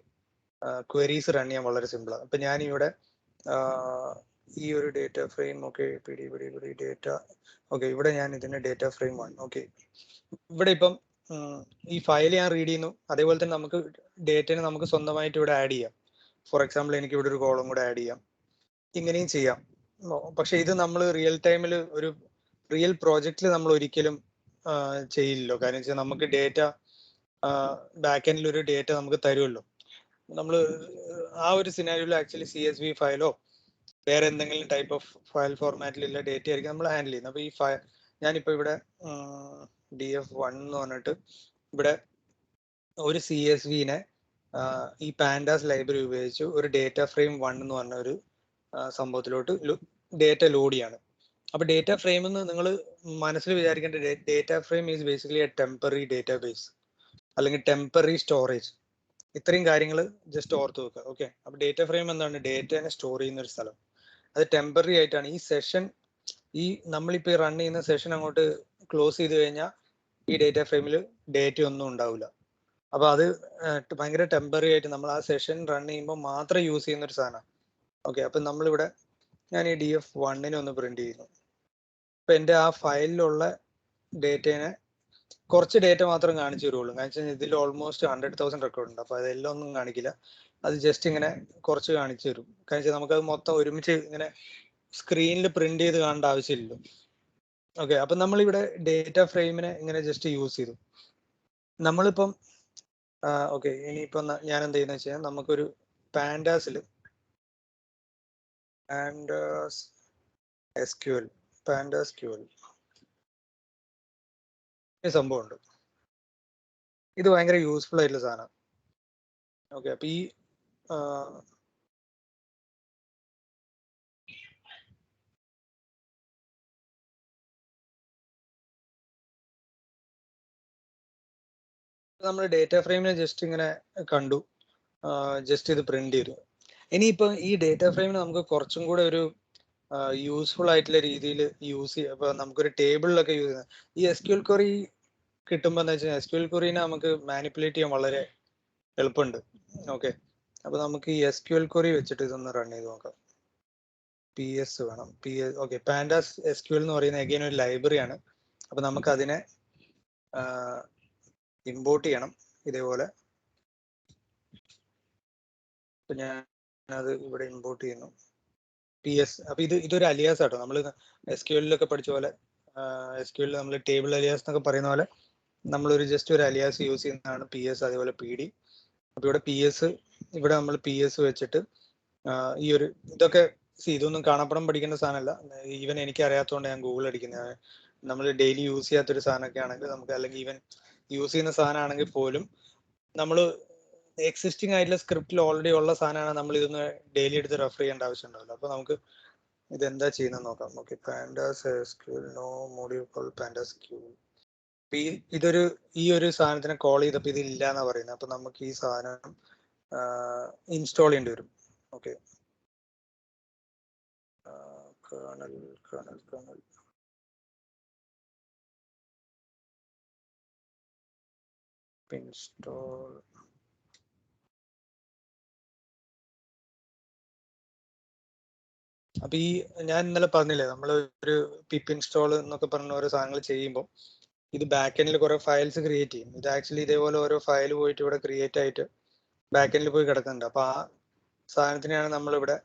ക്വയറീസ് റൺ ചെയ്യാൻ വളരെ സിമ്പിളാണ്. അപ്പൊ ഞാൻ ഇവിടെ ഈ ഒരു data frame okay data okay, ഇവിടെ ഞാൻ ഇതിന്റെ ഡേറ്റ ഫ്രെയിം 1 ഓക്കെ. ഇവിടെ ഇപ്പം ഈ ഫയൽ ഞാൻ റീഡ് ചെയ്യുന്നു, അതേപോലെ തന്നെ നമുക്ക് ഡേറ്റനെ നമുക്ക് സ്വന്തമായിട്ട് ഇവിടെ ആഡ് ചെയ്യാം. ഫോർ എക്സാമ്പിൾ എനിക്ക് ഇവിടെ ഒരു കോളം കൂടെ ആഡ് ചെയ്യാം, ഇങ്ങനെയും ചെയ്യാം. പക്ഷെ ഇത് നമ്മൾ റിയൽ ടൈമിൽ ഒരു റിയൽ പ്രോജക്റ്റിൽ നമ്മൾ ഒരിക്കലും ചെയ്യില്ലല്ലോ. കാരണം വെച്ചാൽ നമുക്ക് ഡേറ്റ ബാക്ക് എൻഡിൽ ഒരു ഡേറ്റ നമുക്ക് തരുമല്ലോ. നമ്മൾ ആ ഒരു സിനാരിയോയിൽ ആക്ച്വലി CSV ഫയലോ വേറെ എന്തെങ്കിലും ടൈപ്പ് ഓഫ് ഫയൽ ഫോർമാറ്റിലുള്ള ഡേറ്റ ആയിരിക്കും നമ്മൾ ഹാൻഡിൽ ചെയ്യുന്നത്. അപ്പൊ ഈ ഞാനിപ്പോ ഇവിടെ DF1 എന്ന് പറഞ്ഞിട്ട് ഇവിടെ ഒരു CSVനെ ഈ പാൻഡാസ് ലൈബ്രറി ഉപയോഗിച്ച് ഒരു ഡേറ്റ ഫ്രെയിം 1 എന്ന് പറഞ്ഞ ഒരു സംഭവത്തിലോട്ട് ഡേറ്റ ലോഡ് ചെയ്യാണ്. അപ്പൊ ഡേറ്റ ഫ്രെയിം എന്ന് നിങ്ങൾ മനസ്സിൽ വിചാരിക്കേണ്ട data frame is basically A temporary database അല്ലെങ്കിൽ ടെമ്പററി സ്റ്റോറേജ്. ഇത്രയും കാര്യങ്ങൾ ജസ്റ്റ് ഓർത്ത് വെക്കുക. ഓക്കെ, അപ്പൊ ഡേറ്റ ഫ്രെയിം എന്താണ്? ഡേറ്റനെ സ്റ്റോർ ചെയ്യുന്ന ഒരു സ്ഥലം. അത് ടെമ്പററി ആയിട്ടാണ്. ഈ സെഷൻ ഈ നമ്മളിപ്പോൾ റൺ ചെയ്യുന്ന സെഷൻ അങ്ങോട്ട് ക്ലോസ് ചെയ്ത് കഴിഞ്ഞാൽ ഈ ഡേറ്റ ഫ്രെയിമിൽ ഡേറ്റ ഒന്നും ഉണ്ടാവില്ല. അപ്പൊ അത് ഭയങ്കര ടെമ്പററി ആയിട്ട് നമ്മൾ ആ സെഷൻ റൺ ചെയ്യുമ്പോൾ മാത്രം യൂസ് ചെയ്യുന്ന ഒരു സാധനമാണ്. ഓക്കെ, അപ്പൊ നമ്മളിവിടെ ഞാൻ ഈ DF1 ഒന്ന് പ്രിന്റ് ചെയ്യുന്നു. അപ്പൊ എൻ്റെ ആ ഫയലിലുള്ള ഡേറ്റനെ കുറച്ച് ഡേറ്റ മാത്രം കാണിച്ചു തരുള്ളൂ. കാരണം വെച്ചാൽ ഇതിൽ ഓൾമോസ്റ്റ് 100,000 റെക്കോർഡ് ഉണ്ട്. അപ്പൊ അതെല്ലാം ഒന്നും കാണിക്കില്ല, അത് ജസ്റ്റ് ഇങ്ങനെ കുറച്ച് കാണിച്ചു തരും. കാരണം വെച്ചാൽ നമുക്കത് മൊത്തം ഒരുമിച്ച് ഇങ്ങനെ സ്ക്രീനിൽ പ്രിന്റ് ചെയ്ത് കാണേണ്ട ആവശ്യമില്ലല്ലോ. ഓക്കെ, അപ്പൊ നമ്മളിവിടെ ഡേറ്റ ഫ്രെയിമിനെ ഇങ്ങനെ ജസ്റ്റ് യൂസ് ചെയ്തു. നമ്മളിപ്പം ഓക്കെ, ഇനിയിപ്പം ഞാൻ എന്ത് ചെയ്യുന്ന വെച്ചാൽ നമുക്കൊരു പാൻഡാസ് SQL ഈ സംഭവമുണ്ട്. ഇത് ഭയങ്കര യൂസ്ഫുൾ ആയിട്ടുള്ള സാധനം. ഓക്കെ, അപ്പൊ ഈ നമ്മൾ ഡേറ്റ ഫ്രെയിമിനെ ജസ്റ്റ് ഇങ്ങനെ കണ്ടു, ജസ്റ്റ് ഇത് പ്രിന്റ് ചെയ്തു. ഇനിയിപ്പോ ഈ ഡേറ്റ ഫ്രെയിമിന് നമുക്ക് കുറച്ചും കൂടെ ഒരു യൂസ്ഫുൾ ആയിട്ടുള്ള രീതിയിൽ യൂസ് ചെയ്യാം. ഇപ്പൊ നമുക്കൊരു ടേബിളിലൊക്കെ യൂസ് ചെയ്യാം. ഈ SQL ക്വറി കിട്ടുമ്പോൾ എന്താ വെച്ചാൽ SQL ക്വറിനെ നമുക്ക് മാനിപ്പുലേറ്റ് ചെയ്യാൻ വളരെ എളുപ്പമുണ്ട്. ഓക്കെ, അപ്പൊ നമുക്ക് ഈ SQL ക്വറി വെച്ചിട്ട് ഇതൊന്ന് റൺ ചെയ്ത് നോക്കാം. PS വേണം. ഓക്കെ, പാൻഡാസ് SQL എന്ന് പറയുന്ന അഗൈൻ ഒരു ലൈബ്രറിയാണ്. അപ്പൊ നമുക്ക് അതിനെ ഇമ്പോർട്ട് ചെയ്യണം. ഇതേപോലെ അപ്പൊ ഞാൻ അത് ഇവിടെ ഇമ്പോർട്ട് ചെയ്യുന്നു. PS. അപ്പൊ ഇതൊരു അലിയാസ് ആട്ടോ. നമ്മൾ SQL പഠിച്ച പോലെ SQL നമ്മൾ ടേബിൾ അലിയാസ് എന്നൊക്കെ പറയുന്ന പോലെ നമ്മളൊരു ജസ്റ്റ് ഒരു അലിയാസ് യൂസ് ചെയ്യുന്നതാണ് PS, അതേപോലെ PD. അപ്പൊ ഇവിടെ PS, ഇവിടെ നമ്മൾ PS വെച്ചിട്ട് ഈ ഒരു ഇതൊക്കെ ഇതൊന്നും കാണപ്പടം പഠിക്കേണ്ട സാധനമല്ല. ഈവൻ എനിക്ക് അറിയാത്തതുകൊണ്ട് ഞാൻ ഗൂഗിൾ അടിക്കുന്നത്. നമ്മൾ ഡെയിലി യൂസ് ചെയ്യാത്തൊരു സാധനമൊക്കെ ആണെങ്കിൽ നമുക്ക്, അല്ലെങ്കിൽ ഈവൻ യൂസ് ചെയ്യുന്ന സാധനമാണെങ്കിൽ പോലും നമ്മൾ എക്സിസ്റ്റിംഗ് ആയിട്ടുള്ള സ്ക്രിപ്റ്റിൽ ഓൾറെഡി ഉള്ള സാധനമാണ്, നമ്മൾ ഇതൊന്ന് ഡെയിലി എടുത്ത് റെഫർ ചെയ്യേണ്ട ആവശ്യം ഉണ്ടാവില്ല. അപ്പൊ നമുക്ക് ഇതെന്താ ചെയ്യുന്നത് നോക്കാം. Okay, pandas SQL no module call pandas Q. ഈ ഒരു സാധനത്തിനെ കോൾ ചെയ്തപ്പോൾ ഇത് ഇല്ല എന്നാ പറയുന്നത്. അപ്പൊ നമുക്ക് ഈ സാധനം ഇൻസ്റ്റാൾ ചെയ്യേണ്ടി വരും. Okay, kernel install. അപ്പൊ ഈ ഞാൻ ഇന്നലെ പറഞ്ഞില്ലേ, നമ്മൾ ഒരു പിപ്പ് ഇൻസ്റ്റാൾ എന്നൊക്കെ പറഞ്ഞ ഓരോ സാധനങ്ങൾ ചെയ്യുമ്പോൾ ഇത് ബാക്ക് എൻഡിൽ കുറെ ഫയൽസ് ക്രിയേറ്റ് ചെയ്യും. ഇത് ആക്ച്വലി ഇതേപോലെ ഓരോ ഫയൽ പോയിട്ട് ഇവിടെ ക്രിയേറ്റ് ആയിട്ട് ബാക്ക് എൻഡിൽ പോയി കിടക്കുന്നുണ്ട്. അപ്പൊ ആ സാധനത്തിനെയാണ് നമ്മൾ ഇവിടെ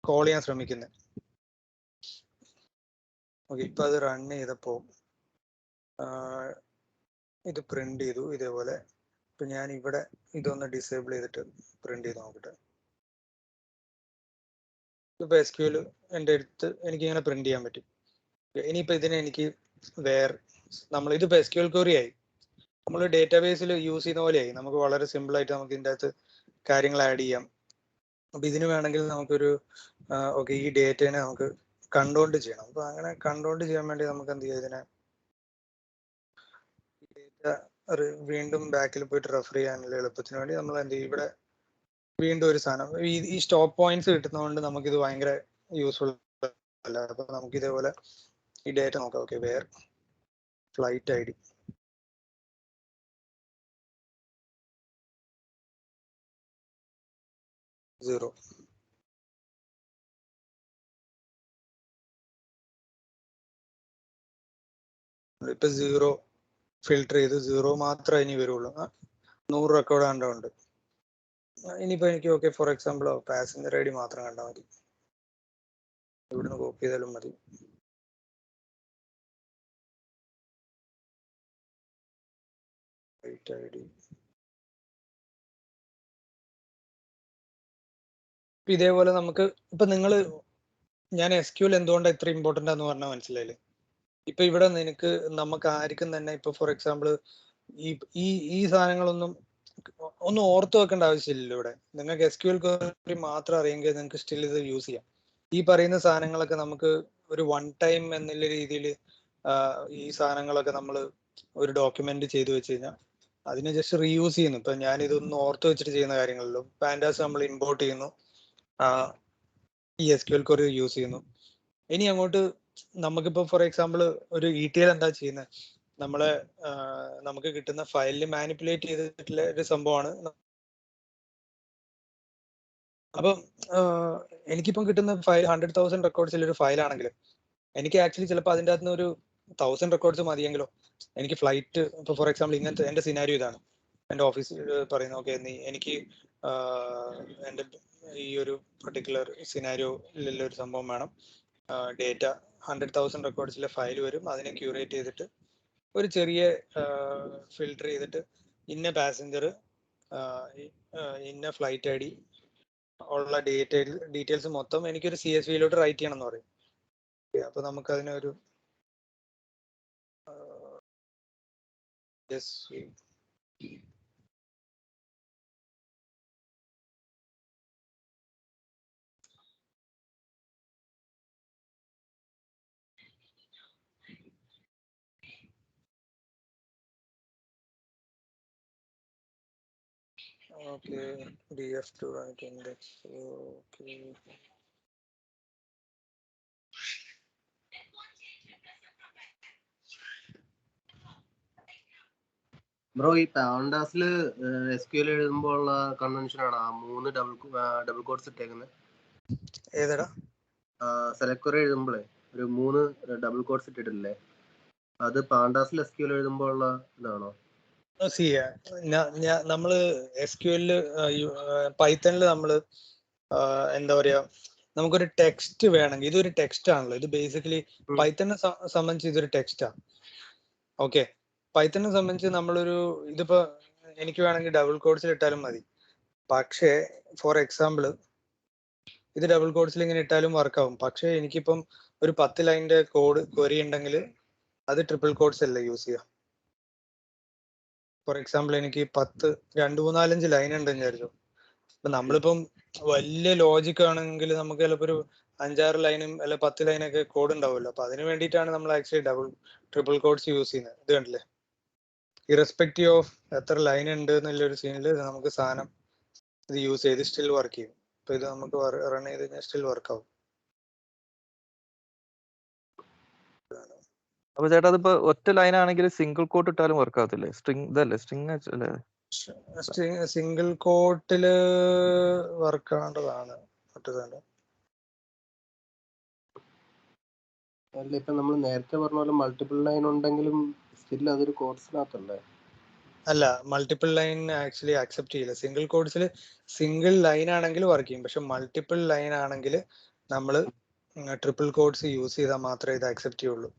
കോൾ ചെയ്യാൻ ശ്രമിക്കുന്നത്. ഓക്കെ, ഇപ്പൊ അത് റൺ ചെയ്തപ്പോ ഇത് പ്രിന്റ് ചെയ്തു ഇതേപോലെ. ഇപ്പൊ ഞാൻ ഇവിടെ ഇതൊന്ന് ഡിസേബിൾ ചെയ്തിട്ട് പ്രിന്റ് ചെയ്ത് നോക്കട്ടെ. ഇപ്പൊ SQL എൻ്റെ അടുത്ത് എനിക്ക് ഇങ്ങനെ പ്രിന്റ് ചെയ്യാൻ പറ്റും. ഇനിയിപ്പോ ഇതിനെ എനിക്ക് നമ്മൾ ഇതിപ്പോ SQL ക്വറി ആയി, നമ്മൾ ഡേറ്റാബേസിൽ യൂസ് ചെയ്യുന്ന പോലെയായി. നമുക്ക് വളരെ സിമ്പിൾ ആയിട്ട് നമുക്ക് ഇതിൻ്റെ അകത്ത് കാര്യങ്ങൾ ആഡ് ചെയ്യാം. അപ്പൊ ഇതിന് വേണമെങ്കിൽ നമുക്കൊരു ഓക്കെ, ഈ ഡേറ്റനെ നമുക്ക് കണ്ടുകൊണ്ട് ചെയ്യണം. അപ്പൊ അങ്ങനെ കണ്ടുകൊണ്ട് ചെയ്യാൻ വേണ്ടി നമുക്ക് എന്ത് ചെയ്യാം, ഇതിനെ ഡേറ്റ വീണ്ടും ബാക്കിൽ പോയിട്ട് റെഫർ ചെയ്യാനുള്ള എളുപ്പത്തിന് വേണ്ടി നമ്മൾ എന്ത് ചെയ്യും, ഇവിടെ വീണ്ടും ഒരു സാധനം ഈ സ്റ്റോപ്പ് പോയിന്റ്സ് കിട്ടുന്നതുകൊണ്ട് നമുക്കിത് ഭയങ്കര യൂസ്ഫുൾ അല്ല. അപ്പൊ നമുക്ക് ഇതേപോലെ ഈ ഡേറ്റ നോക്കാം. Okay, where flight ID zero. ഇപ്പൊ സീറോ ഫിൽട്ടർ ചെയ്ത് സീറോ മാത്രമേ ഇനി വരുള്ളൂ. 100 റെക്കോർഡ് കണ്ടുണ്ട്. ഇനിയിപ്പോ എനിക്ക് okay, for example passenger ID മാത്രം കണ്ടാൽ മതി. ഇവിടുന്ന് കോപ്പി ചെയ്താലും മതി. ഫ്ലൈറ്റ് ID ഇതേപോലെ നമുക്ക് ഇപ്പൊ ഞാൻ SQL എന്തുകൊണ്ടാണ് ഇത്ര ഇമ്പോർട്ടൻ്റ് എന്ന് പറഞ്ഞാൽ മനസ്സിലായില്ലേ. ഇപ്പൊ ഇവിടെ നമുക്ക് ആർക്കും തന്നെ ഇപ്പൊ ഫോർ എക്സാമ്പിൾ ഈ സാധനങ്ങളൊന്നും ഒന്നും ഓർത്ത് വെക്കേണ്ട ആവശ്യമില്ലല്ലോ. ഇവിടെ നിങ്ങൾക്ക് SQL ക്വറി മാത്രം അറിയെങ്കിൽ നിങ്ങൾക്ക് സ്റ്റിൽ ഇത് യൂസ് ചെയ്യാം. ഈ പറയുന്ന സാധനങ്ങളൊക്കെ നമുക്ക് ഒരു വൺ ടൈം എന്നുള്ള രീതിയിൽ ഈ സാധനങ്ങളൊക്കെ നമ്മൾ ഒരു ഡോക്യുമെന്റ് ചെയ്തു വെച്ച് കഴിഞ്ഞാൽ അതിനെ ജസ്റ്റ് റീയൂസ് ചെയ്യുന്നു. ഇപ്പൊ ഞാൻ ഇതൊന്നും ഓർത്ത് വെച്ചിട്ട് ചെയ്യുന്ന കാര്യങ്ങളല്ലോ. പാൻഡാസ് നമ്മൾ ഇമ്പോർട്ട് ചെയ്യുന്നു, ഈ SQL ക്വറി യൂസ് ചെയ്യുന്നു. ഇനി അങ്ങോട്ട് നമുക്കിപ്പോ ഫോർ എക്സാമ്പിൾ ഒരു ETL എന്താ ചെയ്യുന്നത്, നമുക്ക് കിട്ടുന്ന ഫയലിൽ മാനിപ്പുലേറ്റ് ചെയ്തിട്ടുള്ള ഒരു സംഭവമാണ്. അപ്പം എനിക്കിപ്പം കിട്ടുന്ന ഫയൽ 100,000 റെക്കോർഡ്സിൽ ഒരു ഫയലാണെങ്കിൽ എനിക്ക് ആക്ച്വലി ചിലപ്പോൾ അതിൻ്റെ അകത്ത് നിന്ന് ഒരു 1000 റെക്കോർഡ്സ് മതിയെങ്കിലോ എനിക്ക് ഫ്ലൈറ്റ്, ഇപ്പോൾ ഫോർ എക്സാമ്പിൾ ഇങ്ങനത്തെ എൻ്റെ സിനാരിയോ ഇതാണ്. എൻ്റെ ഓഫീസിൽ പറയുന്ന ഓക്കെ, എനിക്ക് എൻ്റെ ഈ ഒരു പർട്ടിക്കുലർ സിനാരിയോയിലുള്ള ഒരു സംഭവം വേണം. ഡേറ്റ 100,000 റെക്കോർഡ്സിലെ ഫയൽ വരും. അതിനെ ക്യൂറേറ്റ് ചെയ്തിട്ട് ഒരു ചെറിയ ഫിൽട്ടർ ചെയ്തിട്ട് ഇന്ന പാസഞ്ചർ, ഇന്ന ഫ്ലൈറ്റ് ID ഉള്ള ഡീറ്റെയിൽസ് മൊത്തം എനിക്കൊരു CSVയിലോട്ട് റൈറ്റ് ചെയ്യണം എന്ന് പറയും. അപ്പൊ നമുക്ക് അതിനൊരു okay, DF to write index. Okay. Bro, ഈ പാൻഡാസിൽ SQL എഴുതുമ്പോൾ ഉള്ള കൺവെൻഷൻ ആണ് ആ 3 ഡബിൾ കോഡ്സ് ഇട്ടേക്കുന്നത്. ഏതാടാ? സെലക്ട് ക്വറി എഴുതുമ്പോഴേ ഒരു 3 ഡബിൾ കോഡ്സ് ഇട്ടിട്ടില്ലേ, അത് പാൻഡാസിൽ SQL എഴുതുമ്പോൾ ഉള്ള ഇതാണോ? സി നമ്മള് SQL പൈത്തണില് നമ്മള് എന്താ പറയാ, നമുക്കൊരു ടെക്സ്റ്റ് വേണമെങ്കിൽ, ഇതൊരു ടെക്സ്റ്റ് ആണല്ലോ, ഇത് ബേസിക്കലി പൈത്തണിനെ സംബന്ധിച്ച് ഇതൊരു ടെക്സ്റ്റാ. ഓക്കെ, പൈത്തണിനെ സംബന്ധിച്ച് നമ്മളൊരു ഇതിപ്പോ എനിക്ക് വേണമെങ്കിൽ ഡബിൾ കോഡ്സിൽ ഇട്ടാലും മതി. പക്ഷേ ഫോർ എക്സാമ്പിൾ ഇത് ഡബിൾ കോഡ്സിൽ ഇങ്ങനെ ഇട്ടാലും വർക്കാവും. പക്ഷേ എനിക്കിപ്പം ഒരു 10 ലൈനിന്റെ കോഡ് ക്വറി ഉണ്ടെങ്കിൽ അത് ട്രിപ്പിൾ കോഡ്സ് അല്ലേ യൂസ് ചെയ്യുക. ഫോർ എക്സാമ്പിൾ എനിക്ക് 2, 3, 4, 5 ലൈൻ ഉണ്ടെന്ന് വിചാരിച്ചു. അപ്പൊ നമ്മളിപ്പം വലിയ ലോജിക് ആണെങ്കിൽ നമുക്ക് ചിലപ്പോൾ ഒരു 5-6 ലൈനും അല്ലെ 10 ലൈനൊക്കെ കോഡ് ഉണ്ടാവുമല്ലോ. അപ്പൊ അതിന് വേണ്ടിയിട്ടാണ് നമ്മൾ ആക്ച്വലി ട്രിപ്പിൾ കോഡ്സ് യൂസ് ചെയ്യുന്നത്. ഇത് കണ്ടില്ലേ, ഇറസ്പെക്റ്റീവ് ഓഫ് എത്ര ലൈൻ ഉണ്ട് എന്നുള്ളൊരു സീനിൽ നമുക്ക് സാധനം ഇത് യൂസ് ചെയ്ത് സ്റ്റിൽ വർക്ക് ചെയ്യും. അപ്പൊ ഇത് നമുക്ക് റൺ ചെയ്ത് കഴിഞ്ഞാൽ സ്റ്റിൽ വർക്ക് ആവും. അപ്പൊ ചേട്ടാ അതിപ്പോ ഒറ്റ ലൈൻ ആണെങ്കിൽ സിംഗിൾ കോട്ട് ഇട്ടാലും വർക്ക് ആവത്തില്ലേ? സ്ട്രിങ് ഇതല്ലേ, സ്ട്രിങ് അല്ലേ? സിംഗിൾ കോട്ടില് വർക്ക് ആവേണ്ടതാണ്. അല്ല, ഇപ്പൊ നമ്മൾ നേരത്തെ പറഞ്ഞ പോലെ മൾട്ടിപ്പിൾ ലൈൻ ഉണ്ടെങ്കിലും സ്റ്റിൽ അതൊരു കോഡ്സിനകത്തല്ലേ? അല്ല, മൾട്ടിപ്പിൾ ലൈൻ ആക്ച്വലി അക്സെപ്റ്റ് ചെയ്യില്ല. സിംഗിൾ കോഡ്സിൽ സിംഗിൾ ലൈൻ ആണെങ്കിൽ വർക്ക് ചെയ്യും. പക്ഷെ മൾട്ടിപ്പിൾ ലൈൻ ആണെങ്കിൽ നമ്മൾ ട്രിപ്പിൾ കോഡ്സ് യൂസ് ചെയ്താൽ മാത്രമേ ഇത് അക്സെപ്റ്റ് ചെയ്യുള്ളൂ.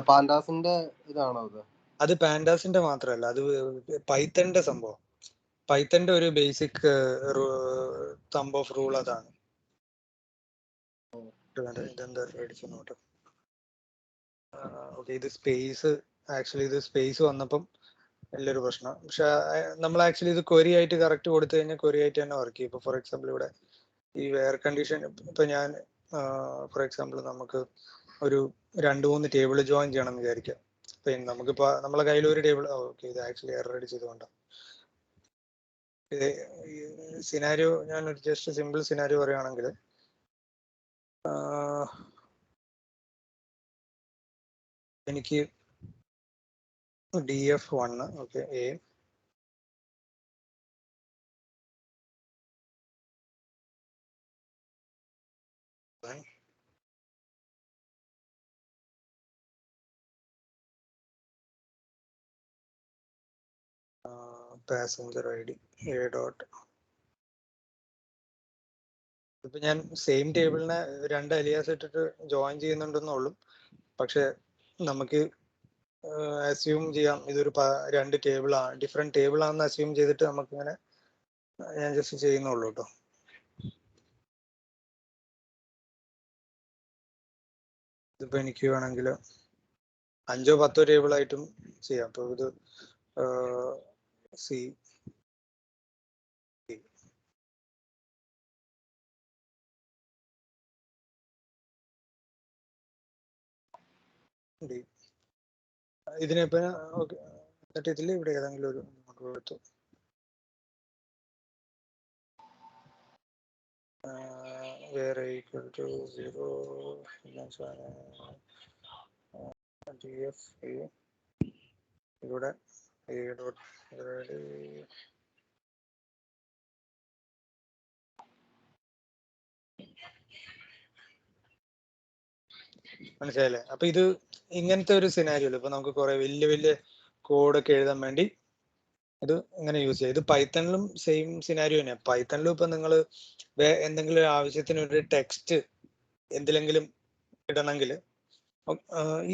പാൻഡാസിന്റെ ഇതാണോ അത്? അത് പാൻഡാസിന്റെ മാത്രമല്ല, അത് പൈത്തണിന്റെ സംഭവം. പൈത്തണിന്റെ ഒരു ബേസിക് തമ്പ് ഓഫ് റൂൾ അതാണ്. ഇതെന്താ അടിച്ചു നോട്ട്. ഓക്കെ, ഇത് സ്പേസ്, ആക്ച്വലി ഇത് സ്പേസ് വന്നപ്പം വലിയൊരു പ്രശ്നം. പക്ഷെ നമ്മൾ ആക്ച്വലി ഇത് ക്വറി ആയിട്ട് കറക്റ്റ് കൊടുത്തു കഴിഞ്ഞാൽ ക്വറി ആയിട്ട് തന്നെ വർക്ക് ചെയ്യും. ഇപ്പൊ ഫോർ എക്സാമ്പിൾ ഇവിടെ ഈ വെയർ കണ്ടീഷൻ, ഇപ്പൊ ഞാൻ ഫോർ എക്സാമ്പിൾ നമുക്ക് ഒരു 2-3 ടേബിൾ ജോയിൻ ചെയ്യണം എന്ന് വിചാരിക്കാം. പിന്നെ നമുക്കിപ്പോ നമ്മളെ കയ്യിൽ ഒരു ടേബിൾ, ഓക്കെ ഇത് ആക്ച്വലി എറർ അടിച്ചതുകൊണ്ടാണ്. സിനാരിയോ ഞാൻ ഒരു ജസ്റ്റ് സിമ്പിൾ സിനാരിയോ പറയുകയാണെങ്കിൽ, എനിക്ക് DF1 okay A passenger ID A dot. ഇപ്പൊ ഞാൻ സെയിം ടേബിളിനെ 2 അലിയാസ് ഇട്ടിട്ട് ജോയിൻ ചെയ്യുന്നുണ്ടെന്നുള്ളൂ. പക്ഷെ നമുക്ക് അസ്യൂം ചെയ്യാം ഇതൊരു 2 ടേബിൾ ഡിഫറെന്റ് ടേബിൾ ആണെന്ന് അസ്യൂം ചെയ്തിട്ട് നമുക്ക് ഇങ്ങനെ ഞാൻ ജസ്റ്റ് ചെയ്യുന്നുള്ളൂ കേട്ടോ. ഇതിപ്പോ എനിക്ക് വേണമെങ്കിൽ 5-10 ടേബിൾ ആയിട്ടും ചെയ്യാം. അപ്പൊ ഇത് C D ഇതിനിപ്പോ ഇതിൽ ഇവിടെ ഏതെങ്കിലും ഒരു കൊടുത്തു. വേറെ ഈക്വൽ ടു 0 DF ഇവിടെ A ഡോട്ട് മനസ്സിലായില്ലേ? അപ്പൊ ഇത് ഇങ്ങനത്തെ ഒരു സിനാരിയോ ഇപ്പൊ നമുക്ക് കുറെ വലിയ കോഡൊക്കെ എഴുതാൻ വേണ്ടി ഇത് ഇങ്ങനെ യൂസ് ചെയ്യാം. ഇത് പൈത്തണിലും സെയിം സിനാരിയോ തന്നെയാണ്. പൈത്തണിലും ഇപ്പൊ നിങ്ങൾ എന്തെങ്കിലും ഒരു ആവശ്യത്തിന് ഒരു ടെക്സ്റ്റ് എന്തിലെങ്കിലും ഇടണമെങ്കിൽ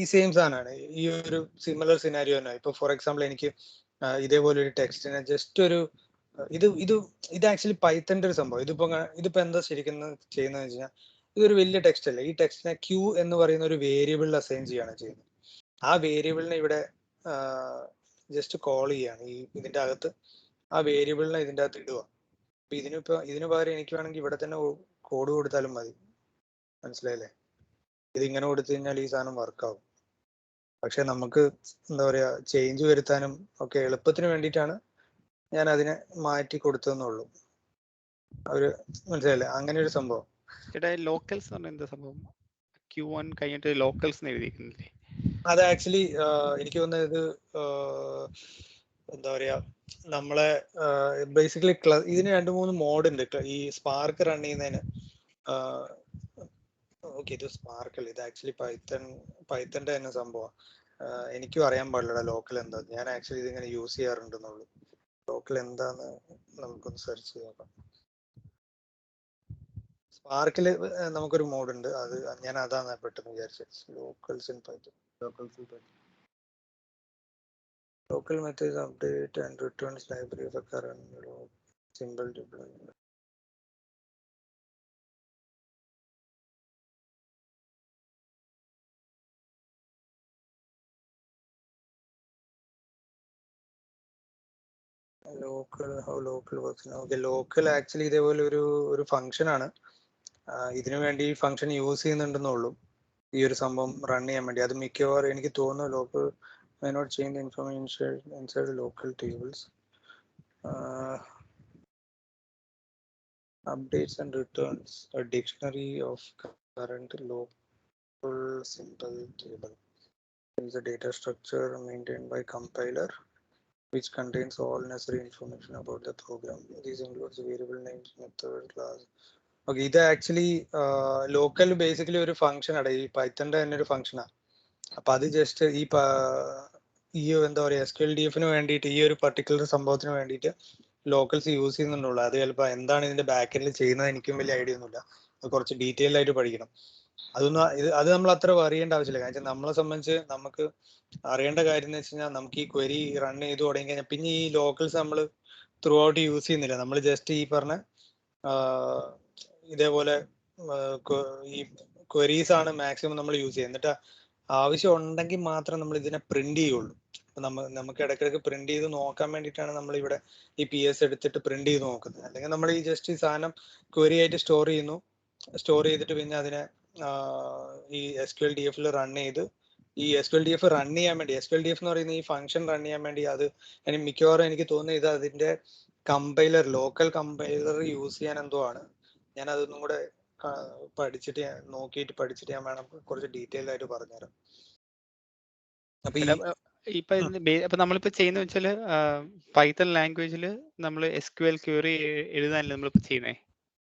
ഈ സെയിം സാധനമാണ്, ഈ ഒരു സിമിലർ സിനാരിയോ തന്നെ. ഇപ്പൊ ഫോർ എക്സാമ്പിൾ എനിക്ക് ഇതേപോലെ ഒരു ടെക്സ്റ്റിനെ ജസ്റ്റ് ഒരു ഇത് ആക്ച്വലി പൈത്തണിന്റെ ഒരു സംഭവം. ഇതിപ്പോ എന്താ ശരിക്കും ചെയ്യുന്നത് വെച്ച് കഴിഞ്ഞാൽ, ഇതൊരു വലിയ ടെക്സ്റ്റ് അല്ലേ. ഈ ടെക്സ്റ്റിനെ Q എന്ന് പറയുന്ന ഒരു വേരിയബിളിൽ അസൈൻ ചെയ്യാണ് ചെയ്യുന്നത്. ആ വേരിയബിളിനെ ഇവിടെ ജസ്റ്റ് കോൾ ചെയ്യാണ് ഇതിന്റെ അകത്ത്. ആ വേരിയബിളിനെ ഇതിന്റെ അകത്ത് ഇടുക. അപ്പൊ ഇതിന് പകരം എനിക്ക് വേണമെങ്കിൽ ഇവിടെ തന്നെ കോഡ് കൊടുത്താലും മതി. മനസ്സിലായില്ലേ? ഇതിങ്ങനെ കൊടുത്തു കഴിഞ്ഞാൽ ഈ സാധനം വർക്കാവും. പക്ഷെ നമുക്ക് എന്താ പറയാ, ചേഞ്ച് വരുത്താനും ഒക്കെ എളുപ്പത്തിന് വേണ്ടിയിട്ടാണ് ഞാൻ അതിനെ മാറ്റി കൊടുത്തതെന്നുള്ളൂ. അവര് മനസ്സിലായില്ലേ? അങ്ങനെ ഒരു സംഭവം. ചേട്ടാ ലോക്കൽസ് എന്ന് പറഞ്ഞ എന്താ സംഭവം? Q1 കഴിഞ്ഞിട്ട് ലോക്കൽസ് എഴുതിയിരിക്കുന്നില്ലേ? അത് ആക്ച്വലി എനിക്ക് തോന്നുന്നത് ഇത് എന്താ പറയാ, നമ്മളെ ബേസിക്കലി ഇതിന് 2-3 മോഡ് ഉണ്ട് ഈ സ്പാർക്ക് റൺ ചെയ്യുന്നതിന്. ഓക്കെ, ഇത് സ്പാർക്ക് അല്ല, ഇത് ആക്ച്വലി പൈത്തന്റെ തന്നെ സംഭവം. എനിക്കും അറിയാൻ പാടില്ല ലോക്കൽ എന്താ. ഞാൻ ആക്ച്വലി ഇതിങ്ങനെ യൂസ് ചെയ്യാറുണ്ടെന്നുള്ളൂ. ലോക്കൽ എന്താന്ന് നമുക്കൊന്ന് സെർച്ച് ചെയ്ത് നോക്കാം. സ്പാർക്കിൽ നമുക്കൊരു മോഡ് ഉണ്ട്, അത് ഞാൻ അതാണ് പെട്ടെന്ന് വിചാരിച്ചത്. Locals in Python. Local methods update and returns library of a current symbol deployment. Local works. Okay, local actually ഇതേപോലെ ഒരു ഫംഗ്ഷൻ ആണ്. ഇതിനു വേണ്ടി ഈ ഫംഗ്ഷൻ യൂസ് ചെയ്യുന്നുണ്ടെന്നുള്ളൂ, ഈ ഒരു സംഭവം റൺ ചെയ്യാൻ വേണ്ടി. അത് മിക്കവാറും എനിക്ക് തോന്നുന്നു local may not change the information inside the local tables. Updates and returns a dictionary of current local symbol table. There is a data structure maintained by compiler which contains all necessary information about the program. This includes variable names, method, class. Okay, ഇത് actually local basically ഒരു function ആണ്, ഈ പൈത്തന്റെ തന്നെ ഒരു ഫംഗ്ഷനാണ്. അപ്പൊ അത് just ഈ എന്താ പറയുക SQLDF വേണ്ടിയിട്ട് ഈ ഒരു പർട്ടിക്കുലർ സംഭവത്തിന് വേണ്ടിയിട്ട് ലോക്കൽസ് യൂസ് ചെയ്യുന്നുള്ളൂ. അത് ചിലപ്പോൾ എന്താണ് ഇതിന്റെ ബാക്ക് എൻഡിൽ ചെയ്യുന്നത് എനിക്കും വലിയ ഐഡിയ ഒന്നുമില്ല. അത് കുറച്ച് ഡീറ്റെയിൽ ആയിട്ട് പഠിക്കണം. അത് നമ്മൾ അത്ര അറിയേണ്ട ആവശ്യമില്ല. കാരണം നമ്മളെ സംബന്ധിച്ച് നമുക്ക് അറിയേണ്ട കാര്യം എന്ന് വെച്ച് കഴിഞ്ഞാൽ നമുക്ക് ഈ ക്വരി റൺ ചെയ്ത് തുടങ്ങി കഴിഞ്ഞാൽ പിന്നെ ഈ ലോക്കൽസ് നമ്മൾ ത്രൂ ഔട്ട് യൂസ് ചെയ്യുന്നില്ല. നമ്മൾ ജസ്റ്റ് ഈ പറഞ്ഞ ഇതേപോലെ ഈ ക്വരീസ് ആണ് മാക്സിമം നമ്മൾ യൂസ് ചെയ്യുക. എന്നിട്ട് ആവശ്യം ഉണ്ടെങ്കിൽ മാത്രം നമ്മൾ ഇതിനെ പ്രിന്റ് ചെയ്യുള്ളൂ. നമുക്ക് ഇടയ്ക്കിടയ്ക്ക് പ്രിന്റ് ചെയ്ത് നോക്കാൻ വേണ്ടിയിട്ടാണ് നമ്മൾ ഇവിടെ ഈ PS എടുത്തിട്ട് പ്രിന്റ് ചെയ്ത് നോക്കുന്നത്. അല്ലെങ്കിൽ നമ്മൾ ഈ ജസ്റ്റ് ഈ സാധനം ക്വരി ആയിട്ട് സ്റ്റോർ ചെയ്യുന്നു, സ്റ്റോർ ചെയ്തിട്ട് പിന്നെ അതിനെ ഈ SQLDF റൺ ചെയ്ത് ഈ SQLDF റൺ ചെയ്യാൻ വേണ്ടി, SQLDF എന്ന് പറയുന്ന ഈ ഫംഗ്ഷൻ റൺ ചെയ്യാൻ വേണ്ടി അത് മിക്കവാറും എനിക്ക് തോന്നുന്നത് ഇത് അതിന്റെ കമ്പൈലർ, ലോക്കൽ കമ്പൈലർ യൂസ് ചെയ്യാൻ എന്തോ ആണ്. ഞാൻ അതൊന്നും കൂടെ പഠിച്ചിട്ട് ഞാൻ വേണം കുറച്ച് ഡീറ്റെയിൽ ആയിട്ട് പറഞ്ഞുതരാം. അപ്പൊ നമ്മളിപ്പോ ചെയ്യുന്ന വെച്ചാല് പൈത്തൺ ലാംഗ്വേജിൽ നമ്മൾ SQL ക്വറി എഴുതാനല്ലേ നമ്മളിപ്പോ ചെയ്യുന്നേ?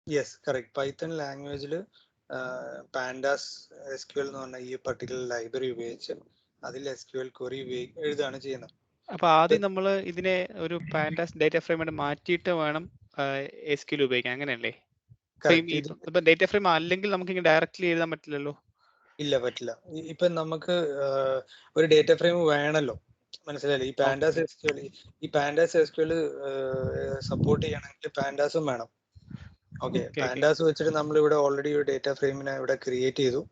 Yes, correct. പൈത്തൺ ലാംഗ്വേജിൽ പാൻഡാസ് SQL എന്ന് പറഞ്ഞ ഈ പർട്ടിക്കുലർ ലൈബ്രറി ഉപയോഗിച്ച് അതിൽ SQL ക്വറി എഴുതാണ് ചെയ്യുന്നത്. അപ്പൊ ആദ്യം നമ്മൾ ഇതിനെ ഒരു പാൻഡാസ് ഡേറ്റ ഫ്രെയിം ആയിട്ട് മാറ്റിയിട്ട് വേണം SQL ഉപയോഗിക്കാൻ, അങ്ങനെയല്ലേ? ഇപ്പൊ ഡേറ്റ ഫ്രെയിം അല്ലെങ്കിൽ നമുക്ക് ഇങ്ങനെ ഡയറക്റ്റ്ലി എഴുതാൻ പറ്റില്ലല്ലോ. ഇല്ല, പറ്റില്ല. ഇപ്പൊ നമുക്ക് ഒരു ഡേറ്റ ഫ്രെയിം വേണല്ലോ, മനസ്സിലായില്ലേ? ഈ പാൻഡാസ് SQL സപ്പോർട്ട് ചെയ്യണമെങ്കിൽ പാൻഡാസും വേണം. ഓക്കെ, പാൻഡാസ് വെച്ചിട്ട് നമ്മൾ ഇവിടെ ഓൾറെഡി ഒരു ഡേറ്റ ഫ്രെയിമിനെ ഇവിടെ ക്രിയേറ്റ് ചെയ്തു.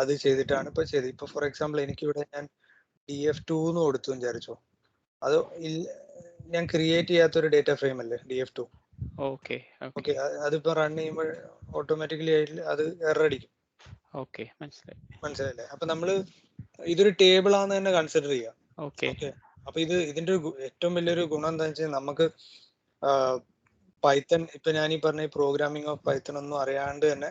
അത് ചെയ്തിട്ടാണ് ഇപ്പൊ ചെയ്തത്. ഇപ്പൊ ഫോർ എക്സാമ്പിൾ എനിക്കിവിടെ ഞാൻ DF2 എന്ന് കൊടുത്തു വിചാരിച്ചോ, അത് ഞാൻ ക്രിയേറ്റ് ചെയ്യാത്തൊരു ഡേറ്റ ഫ്രെയിം അല്ലേ DF2. ഓക്കെ, അതിപ്പോ റൺ ചെയ്യുമ്പോൾ ഓട്ടോമാറ്റിക്കലി ആയിട്ട് അത് എറർ അടിക്കും. മനസ്സിലായില്ലേ? അപ്പൊ നമ്മള് ഇതൊരു ടേബിൾ ആണെന്ന് തന്നെ കൺസിഡർ ചെയ്യാം. ഓക്കെ, അപ്പൊ ഇതിന്റെ ഏറ്റവും വലിയൊരു ഗുണം എന്താണെന്ന് വെച്ചാൽ നമുക്ക് പൈത്തൺ, ഇപ്പൊ ഞാൻ ഈ പറഞ്ഞ പ്രോഗ്രാമിംഗ് ഓഫ് പൈത്തൺ ഒന്നും അറിയാണ്ട് തന്നെ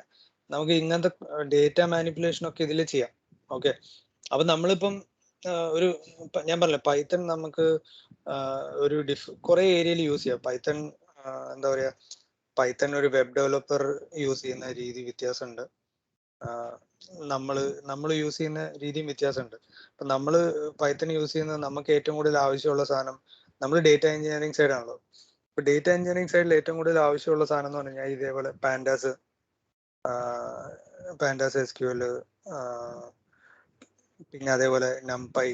നമുക്ക് ഇങ്ങനത്തെ ഡേറ്റ മാനിപ്പുലേഷൻ ഒക്കെ ഇതിൽ ചെയ്യാം. ഓക്കെ, അപ്പൊ നമ്മളിപ്പം ഞാൻ പറഞ്ഞില്ല പൈത്തൺ നമുക്ക് ഒരു കുറെ ഏരിയയിൽ യൂസ് ചെയ്യാം. പൈത്തൺ എന്താ പറയാ, പൈത്തൺ ഒരു വെബ് ഡെവലപ്പർ യൂസ് ചെയ്യുന്ന രീതി വ്യത്യാസമുണ്ട്, നമ്മൾ യൂസ് ചെയ്യുന്ന രീതിയും വ്യത്യാസമുണ്ട്. അപ്പൊ നമ്മൾ പൈത്തൺ യൂസ് ചെയ്യുന്നത് നമുക്ക് ഏറ്റവും കൂടുതൽ ആവശ്യമുള്ള സാധനം, നമ്മൾ ഡേറ്റ എഞ്ചിനീയറിംഗ് സൈഡ് ആണല്ലോ. ഇപ്പൊ ഡേറ്റ എഞ്ചിനീയറിംഗ് സൈഡിൽ ഏറ്റവും കൂടുതൽ ആവശ്യമുള്ള സാധനം എന്ന് പറഞ്ഞാൽ ഇതേപോലെ പാൻഡാസ് SQL, പിന്നെ അതേപോലെ NumPy,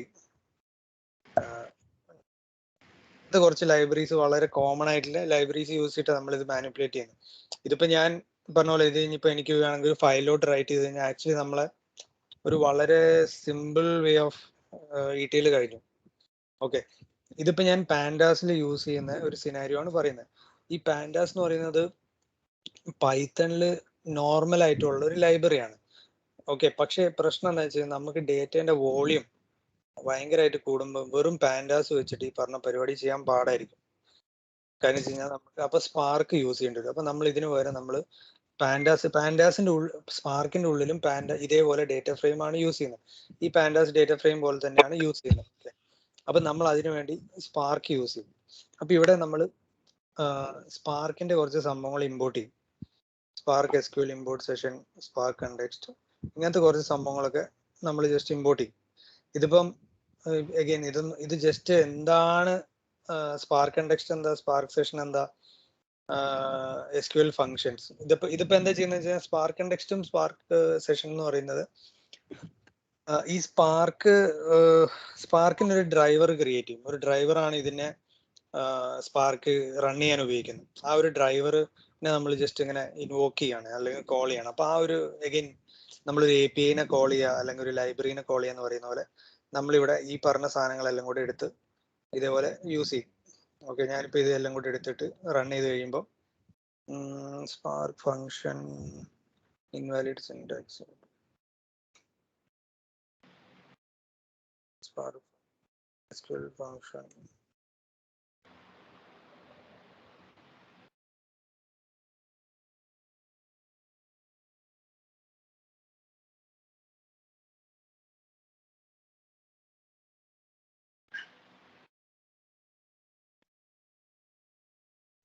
ഇത് കുറച്ച് ലൈബ്രറീസ്, വളരെ കോമൺ ആയിട്ടുള്ള ലൈബ്രറീസ് യൂസ് ചെയ്തിട്ട് നമ്മൾ ഇത് മാനിപ്പുലേറ്റ് ചെയ്യുന്നു. ഇതിപ്പോ ഞാൻ പറഞ്ഞ പോലെ ഇത് കഴിഞ്ഞിപ്പോ എനിക്ക് വേണമെങ്കിൽ ഒരു ഫയലിലോട്ട് റൈറ്റ് ചെയ്ത് കഴിഞ്ഞാൽ ആക്ച്വലി നമ്മളെ ഒരു വളരെ സിമ്പിൾ വേ ഓഫ് ETL കഴിഞ്ഞു. ഓക്കെ, ഇതിപ്പോ ഞാൻ പാൻഡാസിൽ യൂസ് ചെയ്യുന്ന ഒരു സിനാരിയോ ആണ് പറയുന്നത്. ഈ പാൻഡാസ് എന്ന് പറയുന്നത് പൈത്തണിൽ നോർമൽ ആയിട്ടുള്ള ഒരു ലൈബ്രറിയാണ്. ഓക്കെ, പക്ഷെ പ്രശ്നം എന്താ വെച്ചാൽ നമുക്ക് ഡേറ്റേന്റെ വോളിയം ഭയങ്കരമായിട്ട് കൂടുമ്പോൾ വെറും പാൻഡാസ് വെച്ചിട്ട് ഈ പറഞ്ഞ പരിപാടി ചെയ്യാൻ പാടായിരിക്കും. കാര്യം വെച്ച് കഴിഞ്ഞാൽ നമുക്ക് അപ്പൊ സ്പാർക്ക് യൂസ് ചെയ്യേണ്ടി വരും. അപ്പൊ നമ്മൾ ഇതിന് പകരം നമ്മൾ പാൻഡാസിന്റെ സ്പാർക്കിന്റെ ഉള്ളിലും ഇതേപോലെ ഡേറ്റ ഫ്രെയിം ആണ് യൂസ് ചെയ്യുന്നത്. ഈ പാൻഡാസ് ഡേറ്റ ഫ്രെയിം പോലെ തന്നെയാണ് യൂസ് ചെയ്യുന്നത്. അപ്പൊ നമ്മൾ അതിനു വേണ്ടി സ്പാർക്ക് യൂസ് ചെയ്യും. അപ്പൊ ഇവിടെ നമ്മൾ സ്പാർക്കിന്റെ കുറച്ച് സംഭവങ്ങൾ ഇമ്പോർട്ട് ചെയ്യും. Spark SQL import session, spark context, ഇങ്ങനത്തെ കുറച്ച് സംഭവങ്ങളൊക്കെ നമ്മൾ ജസ്റ്റ് ഇമ്പോർട്ട് ചെയ്യും. ഇതിപ്പം അഗൈൻ ഇത് ജസ്റ്റ് എന്താണ് സ്പാർക്ക് കണ്ടെക്സ്റ്റ് എന്താ, സ്പാർക്ക് സെഷൻ എന്താ, SQL ഫങ്ഷൻസ്. ഇതിപ്പോ എന്താ ചെയ്യുന്നത് വെച്ചാൽ സ്പാർക്ക് കണ്ടെക്സ്റ്റും സ്പാർക്ക് സെഷൻ എന്ന് പറയുന്നത് ഈ സ്പാർക്കിന് ഒരു ഡ്രൈവർ ക്രിയേറ്റ് ചെയ്യും. ഒരു ഡ്രൈവറാണ് ഇതിനെ സ്പാർക്ക് റൺ ചെയ്യാൻ ഉപയോഗിക്കുന്നത്. ആ ഒരു ഡ്രൈവറിനെ നമ്മൾ ജസ്റ്റ് ഇങ്ങനെ ഇൻവോക്ക് ചെയ്യാണ് അല്ലെങ്കിൽ കോൾ ചെയ്യണം. അപ്പൊ ആ ഒരു അഗൈൻ നമ്മളൊരു APIനെ കോൾ ചെയ്യുക അല്ലെങ്കിൽ ഒരു ലൈബ്രറിനെ കോൾ ചെയ്യുക എന്ന് പറയുന്ന പോലെ നമ്മളിവിടെ ഈ പറഞ്ഞ സാധനങ്ങളെല്ലാം കൂടെ എടുത്ത് ഇതേപോലെ യൂസ് ചെയ്യും. ഓക്കെ, ഞാനിപ്പോൾ ഇതെല്ലാം കൂടെ എടുത്തിട്ട് റൺ ചെയ്ത് കഴിയുമ്പോൾ spark function invalid syntax spark SQL function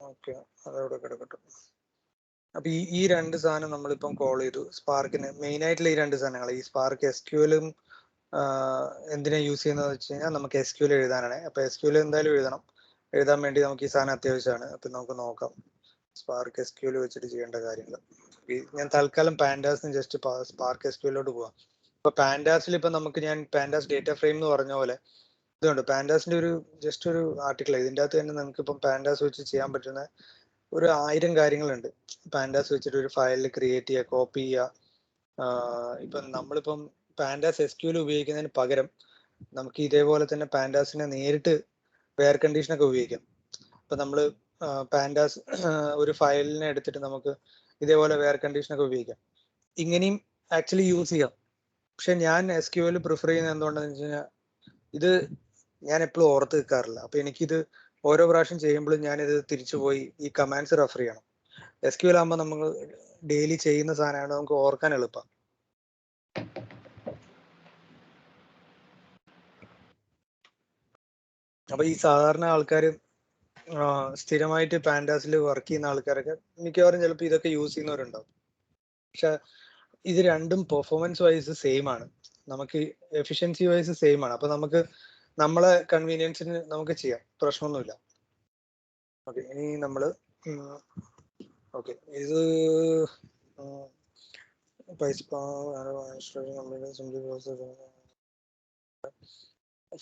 okay, അതവിടെ കിടക്കട്ടെ. അപ്പൊ ഈ രണ്ട് സാധനം നമ്മളിപ്പം കോൾ ചെയ്തു സ്പാർക്കിന്. മെയിൻ ആയിട്ടുള്ള ഈ രണ്ട് സാധനങ്ങൾ, ഈ സ്പാർക്ക് SQLും എന്തിനാ യൂസ് ചെയ്യുന്നത് വെച്ച് കഴിഞ്ഞാൽ നമുക്ക് SQL എഴുതാനാണ്. അപ്പൊ SQL എന്തായാലും എഴുതാൻ വേണ്ടി നമുക്ക് ഈ സാധനം അത്യാവശ്യമാണ്. അപ്പൊ നമുക്ക് നോക്കാം സ്പാർക്ക് SQL വെച്ചിട്ട് ചെയ്യേണ്ട കാര്യങ്ങൾ. ഞാൻ തൽക്കാലം പാൻഡാസിന് ജസ്റ്റ് സ്പാർക്ക് SQLോട്ട് പോവാം. ഇപ്പൊ പാൻഡാസിൽ ഇപ്പൊ ഞാൻ പാൻഡാസ് ഡേറ്റ ഫ്രെയിം എന്ന് പറഞ്ഞ പോലെ ഇതുണ്ട്. പാൻഡാസിന്റെ ഒരു ജസ്റ്റ് ഒരു ആർട്ടിക്കിൾ, ഇതിൻ്റെ അകത്ത് തന്നെ നമുക്ക് ഇപ്പം പാൻഡാസ് വെച്ച് ചെയ്യാൻ പറ്റുന്ന ഒരു 1000 കാര്യങ്ങളുണ്ട്. പാൻഡാസ് വെച്ചിട്ട് ഒരു ഫയലിൽ ക്രിയേറ്റ് ചെയ്യുക, കോപ്പി ചെയ്യുക. ഇപ്പം നമ്മളിപ്പം പാൻഡാസ് SQL ഉപയോഗിക്കുന്നതിന് പകരം നമുക്ക് ഇതേപോലെ തന്നെ പാൻഡാസിനെ നേരിട്ട് വെയർ കണ്ടീഷനൊക്കെ ഉപയോഗിക്കാം. ഇപ്പൊ നമ്മള് പാൻഡാസ് ഒരു ഫയലിനെ എടുത്തിട്ട് നമുക്ക് ഇതേപോലെ വെയർ കണ്ടീഷനൊക്കെ ഉപയോഗിക്കാം. ഇങ്ങനെയും ആക്ച്വലി യൂസ് ചെയ്യാം. പക്ഷെ ഞാൻ SQL പ്രിഫർ ചെയ്യുന്നത് എന്തുകൊണ്ടാന്ന് വെച്ച് കഴിഞ്ഞാൽ ഇത് ഞാൻ എപ്പോഴും ഓർത്ത് വെക്കാറില്ല. അപ്പൊ എനിക്കിത് ഓരോ പ്രാവശ്യം ചെയ്യുമ്പോഴും ഞാനിത് തിരിച്ചു പോയി ഈ കമാൻഡ്സ് റെഫർ ചെയ്യണം. SQL ആകുമ്പോൾ നമ്മൾ ഡെയിലി ചെയ്യുന്ന സാധനമാണ്, നമുക്ക് ഓർക്കാൻ എളുപ്പം. അപ്പൊ ഈ സാധാരണ ആൾക്കാർ സ്ഥിരമായിട്ട് പാൻഡാസിൽ വർക്ക് ചെയ്യുന്ന ആൾക്കാരൊക്കെ മിക്കവാറും ചിലപ്പോൾ ഇതൊക്കെ യൂസ് ചെയ്യുന്നവരുണ്ടാവും. പക്ഷെ ഇത് രണ്ടും പെർഫോമൻസ് വൈസ് സെയിം ആണ്, നമുക്ക് എഫിഷ്യൻസി വൈസ് സെയിം ആണ്. അപ്പൊ നമുക്ക് നമ്മളെ കൺവീനിയൻസിന് നമുക്ക് ചെയ്യാം, പ്രശ്നമൊന്നുമില്ല. ഓക്കെ, ഇനി നമ്മള് ഓക്കെ ഇത്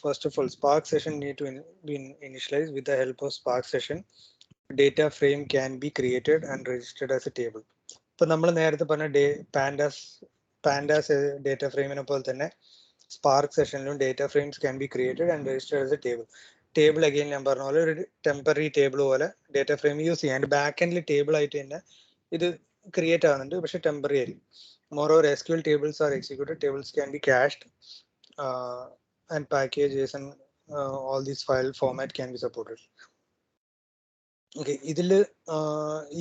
first of all, Spark session need to be initialized. With the help of Spark session, data frame can be created and registered as a table. ഇപ്പൊ നമ്മൾ നേരത്തെ പറഞ്ഞ പാൻഡാസ് ഡേറ്റ ഫ്രെയിമിനെ പോലെ തന്നെ സ്പാർക്ക് സെഷനിലും data frames can be created and registered as a table. Table again ഞാൻ പറഞ്ഞ പോലെ ഒരു ടെമ്പററി ടേബിൾ പോലെ ഡേറ്റ ഫ്രെയിം യൂസ് ചെയ്യാം. അതിന്റെ ബാക്ക് എൻഡിൽ ടേബിൾ ആയിട്ട് തന്നെ ഇത് ക്രിയേറ്റ് ആവുന്നുണ്ട്, പക്ഷെ ടെമ്പററി ആയിരിക്കും. Moreover, SQL tables are executed. Tables can be cached and packaged, and all these file format can be supported. Okay, ഇതില്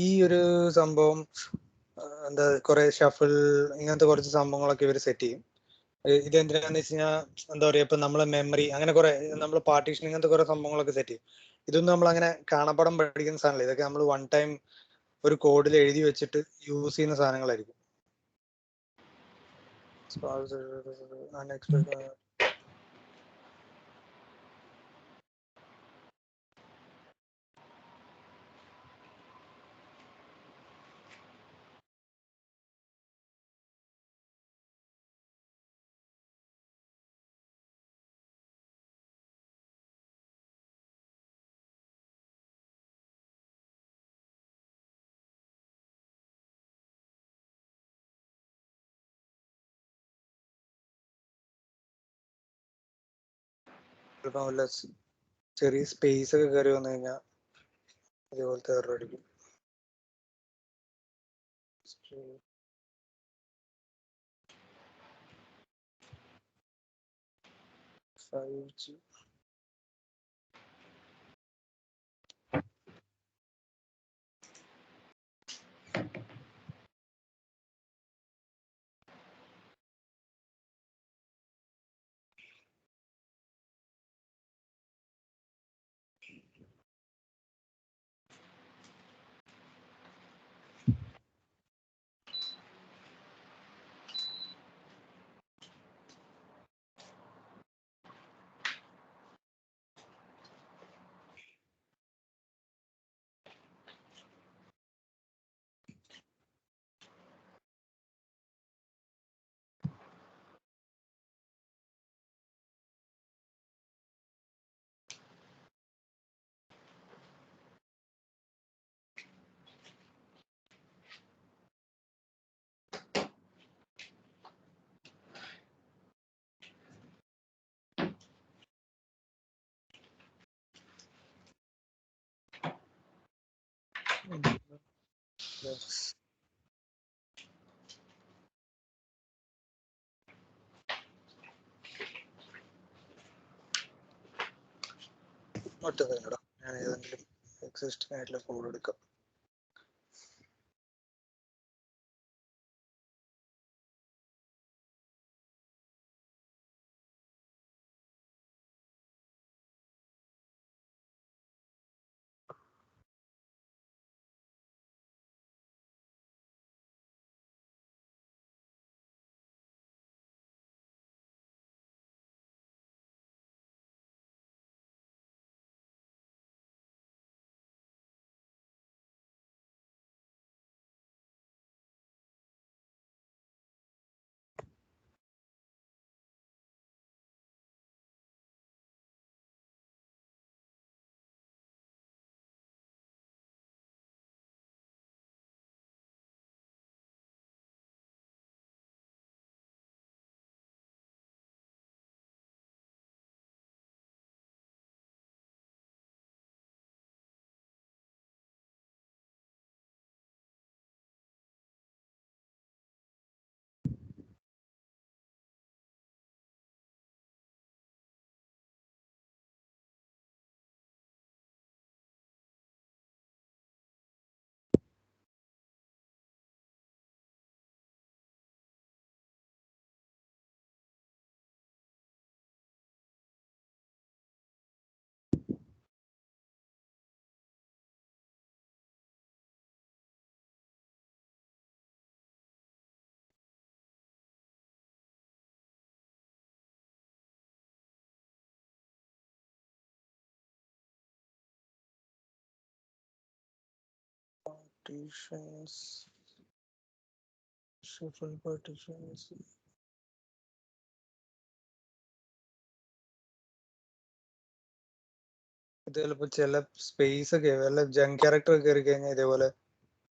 ഈ ഒരു സംഭവം എന്താ കുറെ ഷഫിൾ ഇങ്ങനത്തെ കുറച്ച് സംഭവങ്ങളൊക്കെ ഇവർ സെറ്റ് ചെയ്യും. ഇതെന്തിനാന്ന് വെച്ച് കഴിഞ്ഞാൽ എന്താ പറയാ, ഇപ്പൊ നമ്മളെ മെമ്മറി അങ്ങനെ കുറെ നമ്മൾ പാർട്ടീഷൻ ഇങ്ങനത്തെ കുറെ സംഭവങ്ങളൊക്കെ സെറ്റ് ചെയ്യും. ഇതൊന്നും നമ്മൾ അങ്ങനെ കാണപ്പടം പഠിക്കുന്ന സാധനമല്ല. ഇതൊക്കെ നമ്മൾ വൺ ടൈം ഒരു കോഡിൽ എഴുതി വെച്ചിട്ട് യൂസ് ചെയ്യുന്ന സാധനങ്ങളായിരിക്കും. unexpected ചെറിയ സ്പേസ് ഒക്കെ കയറി വന്നു കഴിഞ്ഞാൽ ഇതേപോലത്തെ എറർ അടിക്കും. ഒറ്റ സെക്കൻഡ് ഞാൻ ഏതെങ്കിലും എക്സിസ്റ്റിംഗ് ആയിട്ടുള്ള കോഡ് എടുക്കാം. Partitions, shuffle partitions. ഇത് ചിലപ്പോൾ ചില സ്പേസ് ഒക്കെ വല്ല ജങ്ക് ക്യാരക്ടർ കയറി കഴിഞ്ഞാൽ ഇതേപോലെ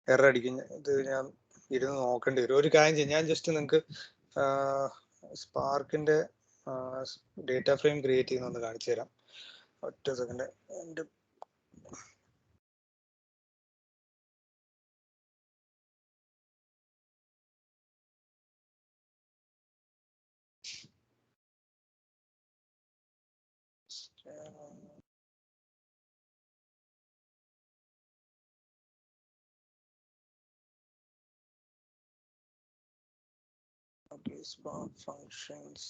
എറർ അടിക്കും. ഇത് ഞാൻ ഇരുന്ന് നോക്കേണ്ടി വരും. ഒരു കാര്യം ചെയ്യും, ഞാൻ ജസ്റ്റ് നിങ്ങൾക്ക് സ്പാർക്കിന്റെ ഡേറ്റ ഫ്രെയിം ക്രിയേറ്റ് ചെയ്യുന്നൊന്ന് കാണിച്ചു തരാം. ഒറ്റ സെക്കൻഡ്. എൻ്റെ okay, Spark functions.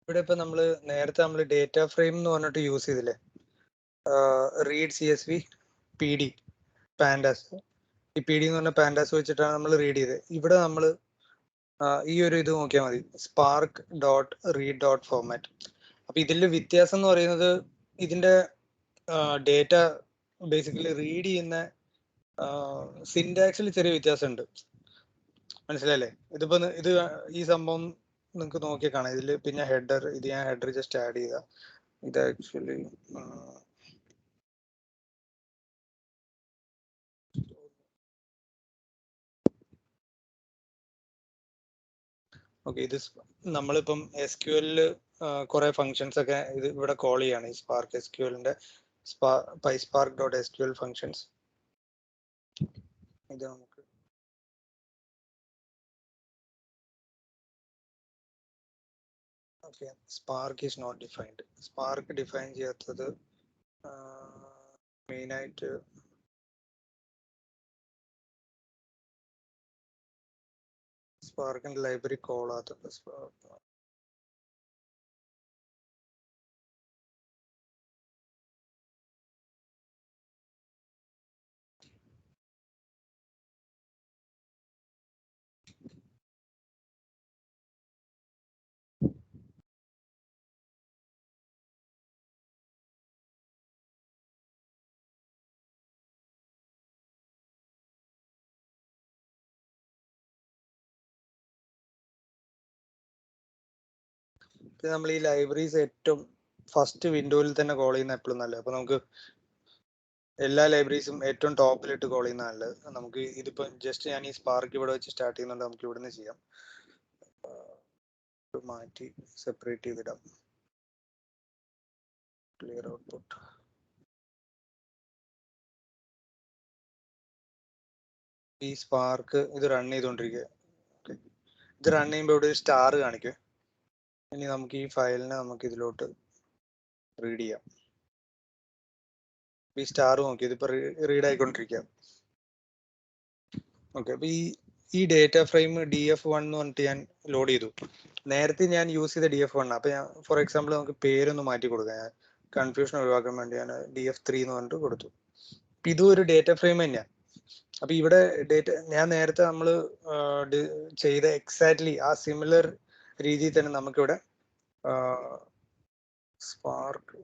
ഇവിടെ ഇപ്പൊ നമ്മള് നേരത്തെ നമ്മൾ ഡേറ്റ ഫ്രെയിം എന്ന് പറഞ്ഞിട്ട് യൂസ് ചെയ്തില്ലേ, റീഡ് CSV PD പാൻഡാസ്. ഈ PD എന്ന് പറഞ്ഞ പാൻഡാസ് വെച്ചിട്ടാണ് നമ്മൾ റീഡ് ചെയ്തത്. ഇവിടെ നമ്മൾ ഈ ഒരു ഇത് നോക്കിയാൽ മതി, spark dot read dot format. അപ്പൊ ഇതിൽ വ്യത്യാസം എന്ന് പറയുന്നത് ഇതിന്റെ ഡേറ്റ ബേസിക്കലി റീഡ് ചെയ്യുന്ന സിൻടാക്സിൽ ചെറിയ വ്യത്യാസമുണ്ട്. മനസ്സിലായില്ലേ? ഇതിപ്പോ ഇത് ഈ സംഭവം നിങ്ങൾക്ക് നോക്കിയാൽ കാണാം. ഇതിൽ പിന്നെ ഹെഡർ, ഇത് ഞാൻ ഹെഡർ ജസ്റ്റ് ആഡ് ചെയ്ത ഇത് ആക്ച്വലി ഓക്കെ. ഇത് നമ്മളിപ്പം SQL കുറെ ഫങ്ഷൻസ് ഒക്കെ ഇത് ഇവിടെ കോൾ ചെയ്യാണ്. ഈ സ്പാർക്ക് SQLന്റെ PySpark ഡോട്ട് SQL ഫങ്ഷൻസ്. ഇത് നമുക്ക് okay, Spark is not defined. Spark define ചെയ്യാത്തത് മെയിനായിട്ട് സ്പാർക്കിന്റെ ലൈബ്രറി കോൾ ആകാത്തത്. നമ്മൾ ഈ ലൈബ്രറീസ് ഏറ്റവും ഫസ്റ്റ് വിൻഡോയിൽ തന്നെ കോൾ ചെയ്യുന്ന എപ്പോഴും നല്ലത്. അപ്പൊ നമുക്ക് എല്ലാ ലൈബ്രറീസും ഏറ്റവും ടോപ്പിലിട്ട് കോൾ ചെയ്യുന്ന നല്ലത്. നമുക്ക് ഇതിപ്പോ ജസ്റ്റ് ഞാൻ ഈ സ്പാർക്ക് ഇവിടെ വെച്ച് സ്റ്റാർട്ട് ചെയ്യുന്നുണ്ട്, നമുക്ക് ഇവിടുന്ന് ചെയ്യാം. മാറ്റി സെപ്പറേറ്റ് ചെയ്തിടാം. Clear output. ഈ സ്പാർക്ക് ഇത് റൺ ചെയ്തുകൊണ്ടിരിക്കുക. ഇത് റൺ ചെയ്യുമ്പോൾ ഇവിടെ ഒരു സ്റ്റാർ കാണിക്കും. ഇനി നമുക്ക് ഈ ഫയലിനെ നമുക്ക് ഇതിലോട്ട് റീഡ് ചെയ്യാം. ഈ സ്റ്റാർ നോക്കി ഇതിപ്പോ റീഡ് ആയിക്കൊണ്ടിരിക്കുക. ഓക്കെ, അപ്പൊ ഈ ഡേറ്റ ഫ്രെയിം DF1 എന്ന് പറഞ്ഞിട്ട് ഞാൻ ലോഡ് ചെയ്തു. നേരത്തെ ഞാൻ യൂസ് ചെയ്ത DF1. അപ്പൊ ഞാൻ ഫോർ എക്സാമ്പിൾ നമുക്ക് പേരൊന്ന് മാറ്റി കൊടുക്കാം. ഞാൻ കൺഫ്യൂഷൻ ഒഴിവാക്കാൻ വേണ്ടി ഞാൻ DF3 എന്ന് പറഞ്ഞിട്ട് കൊടുത്തു. ഇതും ഒരു ഡേറ്റ ഫ്രെയിം തന്നെയാണ്. അപ്പൊ ഇവിടെ ഞാൻ നേരത്തെ നമ്മൾ ചെയ്ത എക്സാക്ട്ലി ആ സിമിലർ രീതിയിൽ തന്നെ നമുക്കിവിടെ സ്പാർക്ക്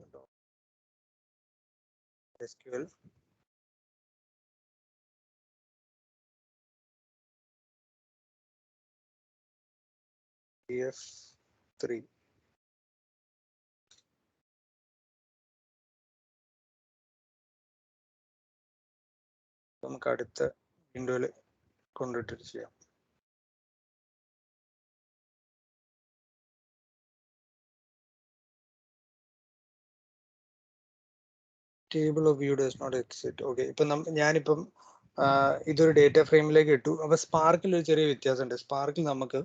SQL DF3 നമുക്ക് അടുത്ത വിൻഡോയിൽ കൊണ്ടിട്ട് ചെയ്യാം. Table of view does not exist. Okay, ഇപ്പൊ ഞാനിപ്പം ഇതൊരു ഡേറ്റ ഫ്രെയിമിലേക്ക് ഇട്ടു. അപ്പൊ സ്പാർക്കിൽ ഒരു ചെറിയ വ്യത്യാസമുണ്ട്. സ്പാർക്കിൽ നമുക്ക്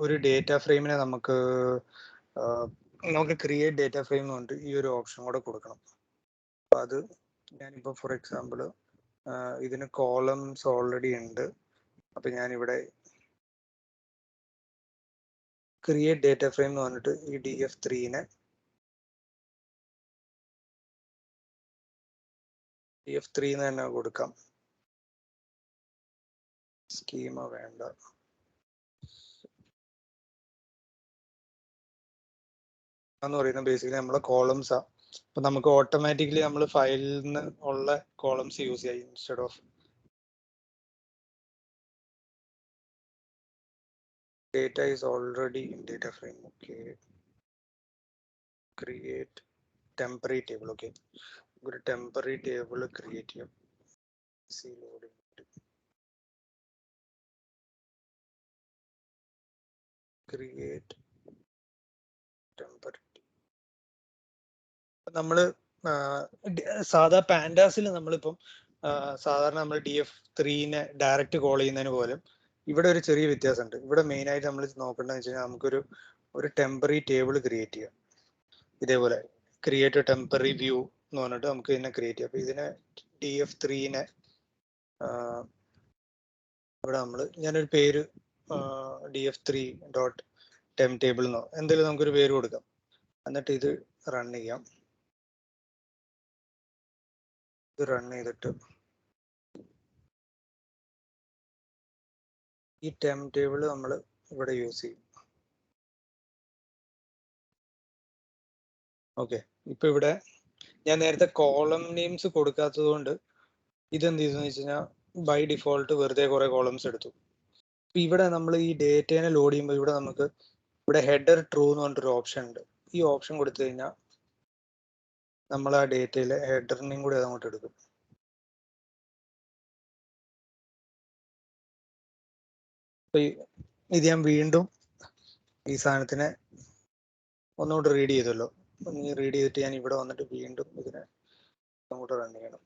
ഒരു ഡേറ്റ ഫ്രെയിമിനെ നമുക്ക് ക്രിയേറ്റ് ഡേറ്റ ഫ്രെയിം എന്ന് പറഞ്ഞിട്ട് ഈ ഒരു ഓപ്ഷൻ കൂടെ കൊടുക്കണം. അപ്പൊ അത് ഞാനിപ്പോ ഫോർ എക്സാമ്പിൾ ഇതിന് കോളംസ് ഓൾറെഡി ഉണ്ട്. അപ്പൊ ഞാനിവിടെ ക്രിയേറ്റ് ഡേറ്റ ഫ്രെയിം എന്ന് പറഞ്ഞിട്ട് ഈ DF3നെ DF3 തന്നെ കൊടുക്കാം. സ്കീമ വേണ്ട. എന്ന് പറയുന്നത് ബേസിക്കലി നമ്മളെ കോളംസാ. അപ്പൊ നമുക്ക് ഓട്ടോമാറ്റിക്കലി നമ്മൾ ഫയലിൽ നിന്ന് ഉള്ള കോളംസ് യൂസ് ചെയ്യാം instead of data is already in data frame. Okay, create temporary table. Okay, ഒരു temporary table create ചെയ്യാം. loading create temporary. നമ്മള് സാധാ പാൻഡാസിൽ നമ്മളിപ്പം സാധാരണ നമ്മൾ DF3നെ ഡയറക്റ്റ് കോൾ ചെയ്യുന്നതിന് പോലും ഇവിടെ ഒരു ചെറിയ വ്യത്യാസമുണ്ട്. ഇവിടെ മെയിൻ ആയിട്ട് നമ്മൾ നോക്കേണ്ടതെന്ന് വെച്ച് കഴിഞ്ഞാൽ നമുക്കൊരു ടെമ്പററി ടേബിൾ ക്രിയേറ്റ് ചെയ്യാം. ഇതേപോലെ ക്രിയേറ്റ് ടെമ്പററി വ്യൂ എന്ന് പറഞ്ഞിട്ട് നമുക്ക് ഇതിനെ ക്രിയേറ്റ് ചെയ്യാം. അപ്പൊ ഇതിനെ DF3നെ ഇവിടെ ഞാനൊരു പേര് DF3.temp table എന്നോ എന്തെങ്കിലും നമുക്കൊരു പേര് കൊടുക്കാം. എന്നിട്ട് ഇത് റൺ ചെയ്യാം. ഇത് റൺ ചെയ്തിട്ട് ഈ ടെംപ് ടേബിൾ നമ്മൾ ഇവിടെ യൂസ് ചെയ്യും. ഓക്കെ, ഇപ്പൊ ഇവിടെ ഞാൻ നേരത്തെ കോളം നെയിംസ് കൊടുക്കാത്തത് കൊണ്ട് ഇതെന്ത് ചെയ്തെന്ന് വെച്ച് കഴിഞ്ഞാൽ ബൈ ഡിഫോൾട്ട് വെറുതെ കുറെ കോളംസ് എടുത്തു. ഇവിടെ നമ്മൾ ഈ ഡേറ്റേനെ ലോഡ് ചെയ്യുമ്പോൾ ഇവിടെ ഹെഡർ ട്രൂ എന്ന് പറഞ്ഞിട്ടൊരു ഓപ്ഷൻ ഉണ്ട്. ഈ ഓപ്ഷൻ കൊടുത്തു കഴിഞ്ഞാൽ നമ്മൾ ആ ഡേറ്റയിലെ ഹെഡറിനെയും കൂടി അതങ്ങോട്ട് എടുക്കും. ഇത് ഞാൻ വീണ്ടും ഈ സാധനത്തിനെ ഒന്നുകൂടെ റീഡ് ചെയ്തല്ലോ. റീഡ് ചെയ്തിട്ട് ഞാൻ ഇവിടെ വന്നിട്ട് വീണ്ടും ഇതിനെ അങ്ങോട്ട് റൺ ചെയ്യണം.